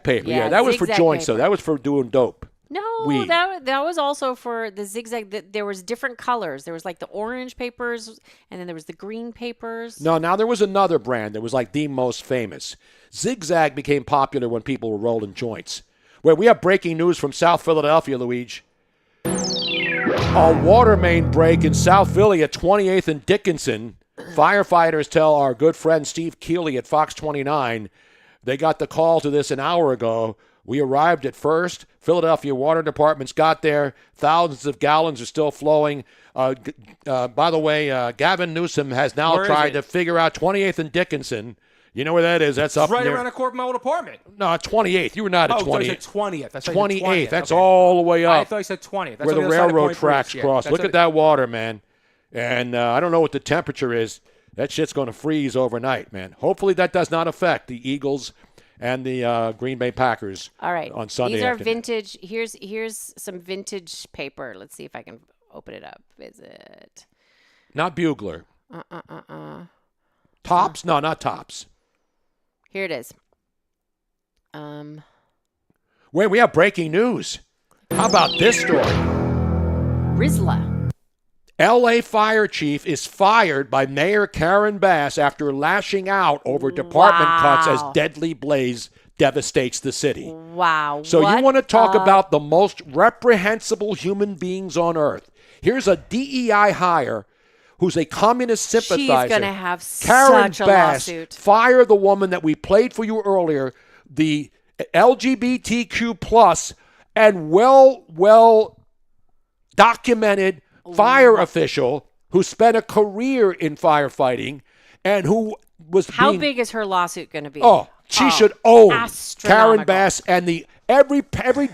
paper. Yeah, that was for joints, though. That was for doing dope. No, weed. that was also for the zigzag. There was different colors. There was like the orange papers, and then there was the green papers. No, now there was another brand that was like the most famous. Zigzag became popular when people were rolling joints. Wait, we have breaking news from South Philadelphia, Luigi. A water main break in South Philly at 28th and Dickinson. Firefighters tell our good friend Steve Keeley at Fox 29 they got the call to this an hour ago. We arrived at first. Philadelphia Water Department's got there. Thousands of gallons are still flowing. By the way, Gavin Newsom has now tried to figure out 28th and Dickinson. You know where that is? That's up right near, around the corner of my old apartment. No, 28th. You were not at 28th. Oh, you said 20th. 28th. That's all the way up. I thought you said 20th. That's where the on other side of railroad Point tracks Bridge. cross. Look at that water, man. And I don't know what the temperature is. That shit's going to freeze overnight, man. Hopefully that does not affect the Eagles and the Green Bay Packers. All right. On Sunday These are afternoon. vintage. Here's some vintage paper. Let's see if I can open it up. Is it? Not Bugler. Tops? No, not Tops. Here it is. Wait, we have breaking news. How about this story? Rizla. L.A. fire chief is fired by Mayor Karen Bass after lashing out over department cuts as deadly blaze devastates the city. Wow. So you want to talk about the most reprehensible human beings on earth. Here's a DEI hire who's a communist sympathizer. She's going to have Karen such a Bass, lawsuit. fire the woman that we played for you earlier, the LGBTQ plus and well documented fire official who spent a career in firefighting and who was How big is her lawsuit going to be? She should own Karen astronomical. Bass and every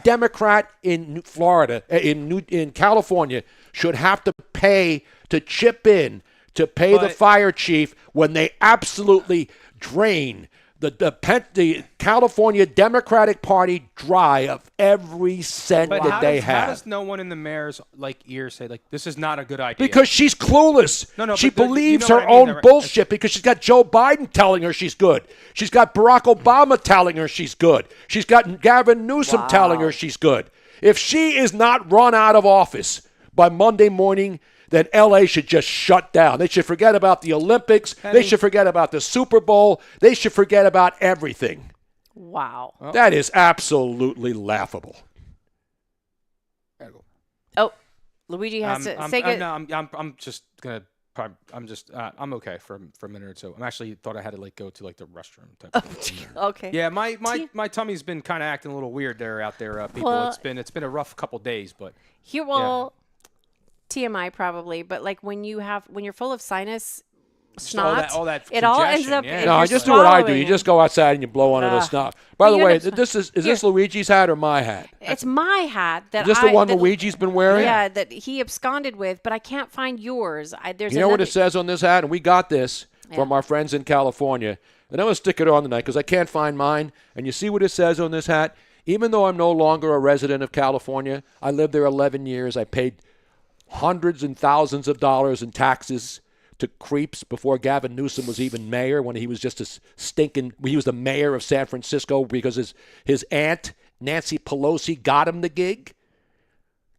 Democrat in Florida, in California, should have to pay to chip in to pay the fire chief when they absolutely drain the California Democratic Party dry of every cent that they have. How does no one in the mayor's ear say this is not a good idea? Because she's clueless. No, she but believes you know her what I mean, own bullshit because she's got Joe Biden telling her she's good. She's got Barack Obama telling her she's good. She's got Gavin Newsom telling her she's good. If she is not run out of office by Monday morning, then L.A. should just shut down. They should forget about the Olympics. They should forget about the Super Bowl. They should forget about everything. Wow. That is absolutely laughable. Oh, Luigi has to say good. I'm just gonna. I'm okay for a minute or two. I'm actually thought I had to go to the restroom type of thing. Okay. Yeah, my tummy's been kind of acting a little weird out there, people. Well, it's been a rough couple days, but TMI probably, but when you're full of sinus snot, all that it all ends up. Yeah. No, just do what I do. You just go outside and you blow onto the snot. By the way, is this Luigi's hat or my hat? It's my hat that Is this the one Luigi's been wearing? Yeah, that he absconded with, but I can't find yours. You know what it says on this hat? And we got this from our friends in California. And I'm going to stick it on tonight because I can't find mine. And you see what it says on this hat? Even though I'm no longer a resident of California, I lived there 11 years. I paid hundreds and thousands of dollars in taxes to creeps before Gavin Newsom was even mayor, when he was just he was the mayor of San Francisco because his aunt, Nancy Pelosi, got him the gig.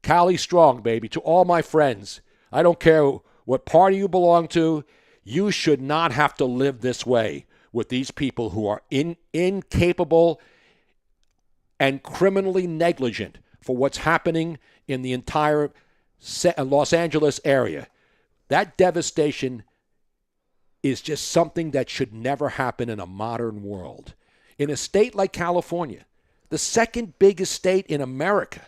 Cali strong, baby. To all my friends, I don't care what party you belong to, you should not have to live this way with these people who are incapable and criminally negligent for what's happening in the entire Los Angeles area. That devastation is just something that should never happen in a modern world. In a state like California, the second biggest state in America,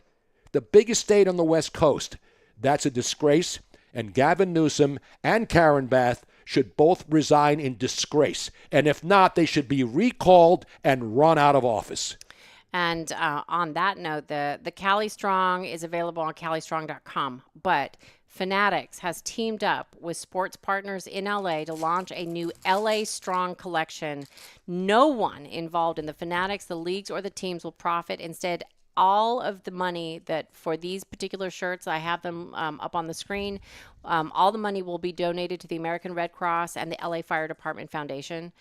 the biggest state on the West Coast, that's a disgrace. And Gavin Newsom and Karen Bass should both resign in disgrace. And if not, they should be recalled and run out of office. And on that note, the Cali Strong is available on CaliStrong.com. But Fanatics has teamed up with sports partners in LA to launch a new LA Strong collection. No one involved in the Fanatics, the leagues, or the teams will profit. Instead, all of the money that for these particular shirts, I have them up on the screen, all the money will be donated to the American Red Cross and the LA Fire Department Foundation.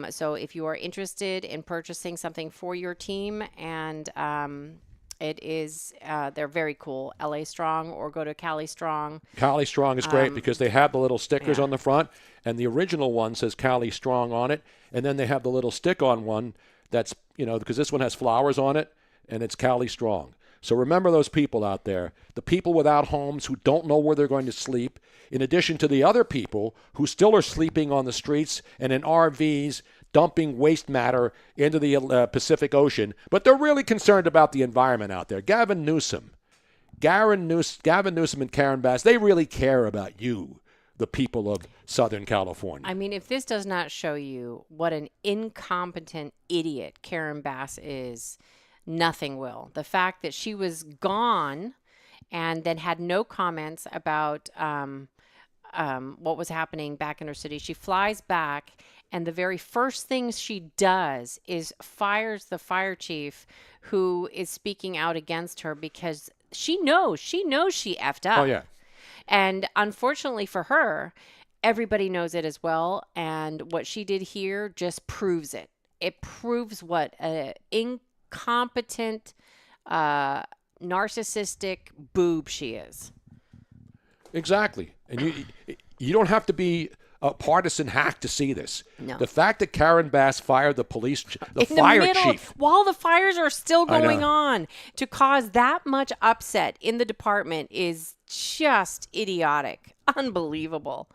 So if you are interested in purchasing something for your team, and it is, they're very cool, LA Strong, or go to Cali Strong. Cali Strong is great because they have the little stickers on the front, and the original one says Cali Strong on it, and then they have the little stick-on one that's, because this one has flowers on it, and it's Cali Strong. So remember those people out there, the people without homes who don't know where they're going to sleep, in addition to the other people who still are sleeping on the streets and in RVs, dumping waste matter into the Pacific Ocean. But they're really concerned about the environment out there. Gavin Newsom and Karen Bass, they really care about you, the people of Southern California. I mean, if this does not show you what an incompetent idiot Karen Bass is, nothing will. The fact that she was gone and then had no comments about what was happening back in her city. She flies back, and the very first thing she does is fires the fire chief who is speaking out against her because she knows she effed up. Oh, yeah. And unfortunately for her, everybody knows it as well. And what she did here just proves it. It proves what an incompetent, narcissistic boob she is. Exactly. And you don't have to be a partisan hack to see this. No. The fact that Karen Bass fired the fire chief while the fires are still going on, to cause that much upset in the department is just idiotic. Unbelievable.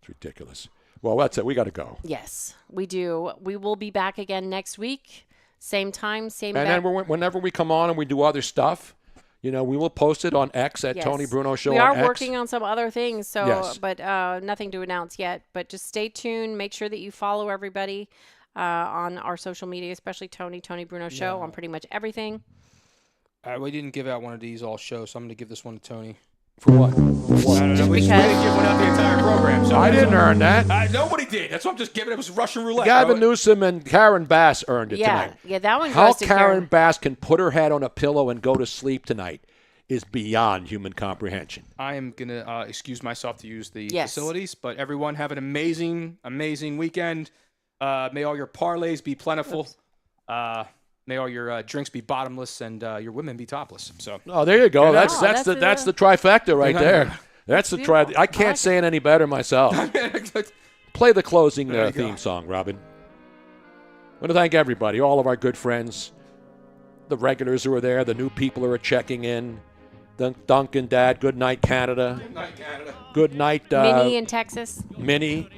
It's ridiculous. Well, that's it. We got to go. Yes, we do. We will be back again next week. Same time, same. And then whenever we come on and we do other stuff, we will post it on X at Tony Bruno Show on X. We are working on some other things, so Yes. but nothing to announce yet. But just stay tuned. Make sure that you follow everybody on our social media, especially Tony Bruno Show on pretty much everything. We didn't give out one of these all shows, so I'm going to give this one to Tony. For what? I don't know. We just didn't give one out the entire program. So I didn't earn that. Nobody did. That's what I'm just giving. It was Russian roulette. Gavin Newsom and Karen Bass earned it Yeah, tonight. yeah, that one How goes to Karen Bass can put her head on a pillow and go to sleep tonight is beyond human comprehension. I am going to excuse myself to use the Yes. facilities, but everyone have an amazing, amazing weekend. May all your parlays be plentiful. May all your drinks be bottomless and your women be topless. So. Oh, there you go. Yeah, That's the trifecta right there. That's the I can't like say it any better myself. Play the closing theme song, Robin. I want to thank everybody, all of our good friends, the regulars who are there, the new people who are checking in. Duncan, Dad, good night, Canada. Good night, Canada. Good night, Minnie in Texas. Minnie,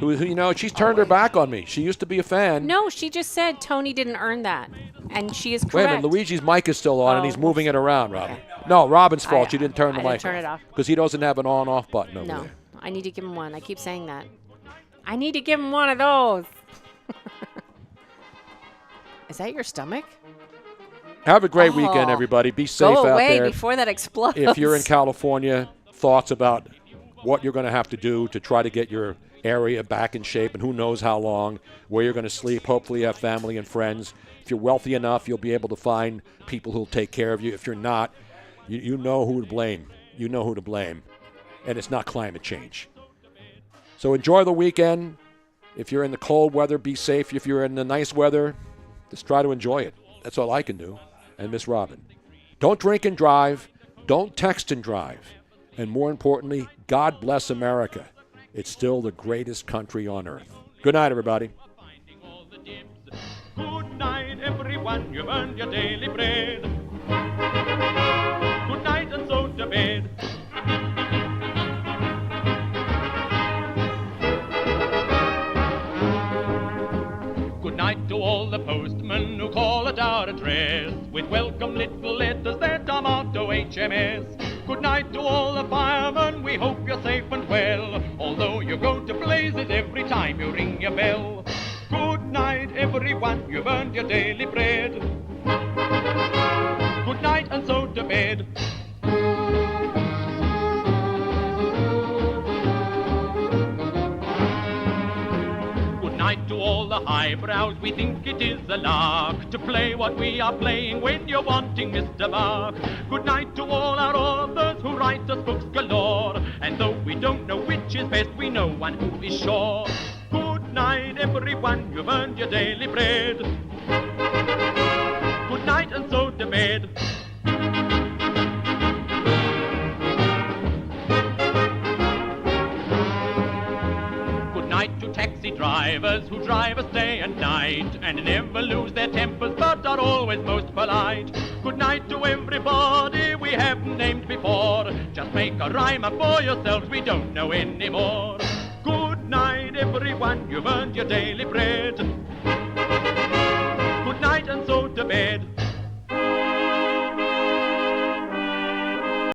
who she's turned her back on me. She used to be a fan. No, she just said Tony didn't earn that, and she is correct. Wait a minute, Luigi's mic is still on, and he's moving it around, Robin. No, Robin's fault. She didn't turn the I didn't mic turn it off. because he doesn't have an on-off button over No, there. I need to give him one. I keep saying that. I need to give him one of those. Is that your stomach? Have a great weekend, everybody. Be safe Go out away there. before that explodes. If you're in California, thoughts about what you're going to have to do to try to get your area back in shape, and who knows how long, where you're going to sleep. Hopefully you have family and friends. If you're wealthy enough, you'll be able to find people who'll take care of you. If you're not, you know who to blame. You know who to blame. And it's not climate change. So enjoy the weekend. If you're in the cold weather, be safe. If you're in the nice weather, just try to enjoy it. That's all I can do. And Miss Robin. Don't drink and drive. Don't text and drive. And more importantly, God bless America. It's still the greatest country on earth. Good night, everybody. Good night, everyone. You've earned your daily bread. Good night, and so to bed. Good night to all the postmen who call at our address with welcome little letters that are marked OHMS. Good night to all the firemen, we hope you're safe and well, although you go to blazes every time you ring your bell. Good night, everyone, you've earned your daily bread. Good night, and so to bed. Good night to all the highbrows, we think it is a lark to play what we are playing when you're wanting Mr. Mark. Good night to all our authors who write us books galore, and though we don't know which is best, we know one who is sure. Good night, everyone, you've earned your daily bread. Good night, and so to bed. Good night to taxi drivers who drive us day and night and never lose their tempers but are always most polite. Good night to everybody we haven't named before. Just make a rhyme up for yourselves, we don't know anymore. Good night, everyone, you've earned your daily bread. Good night, and so to bed.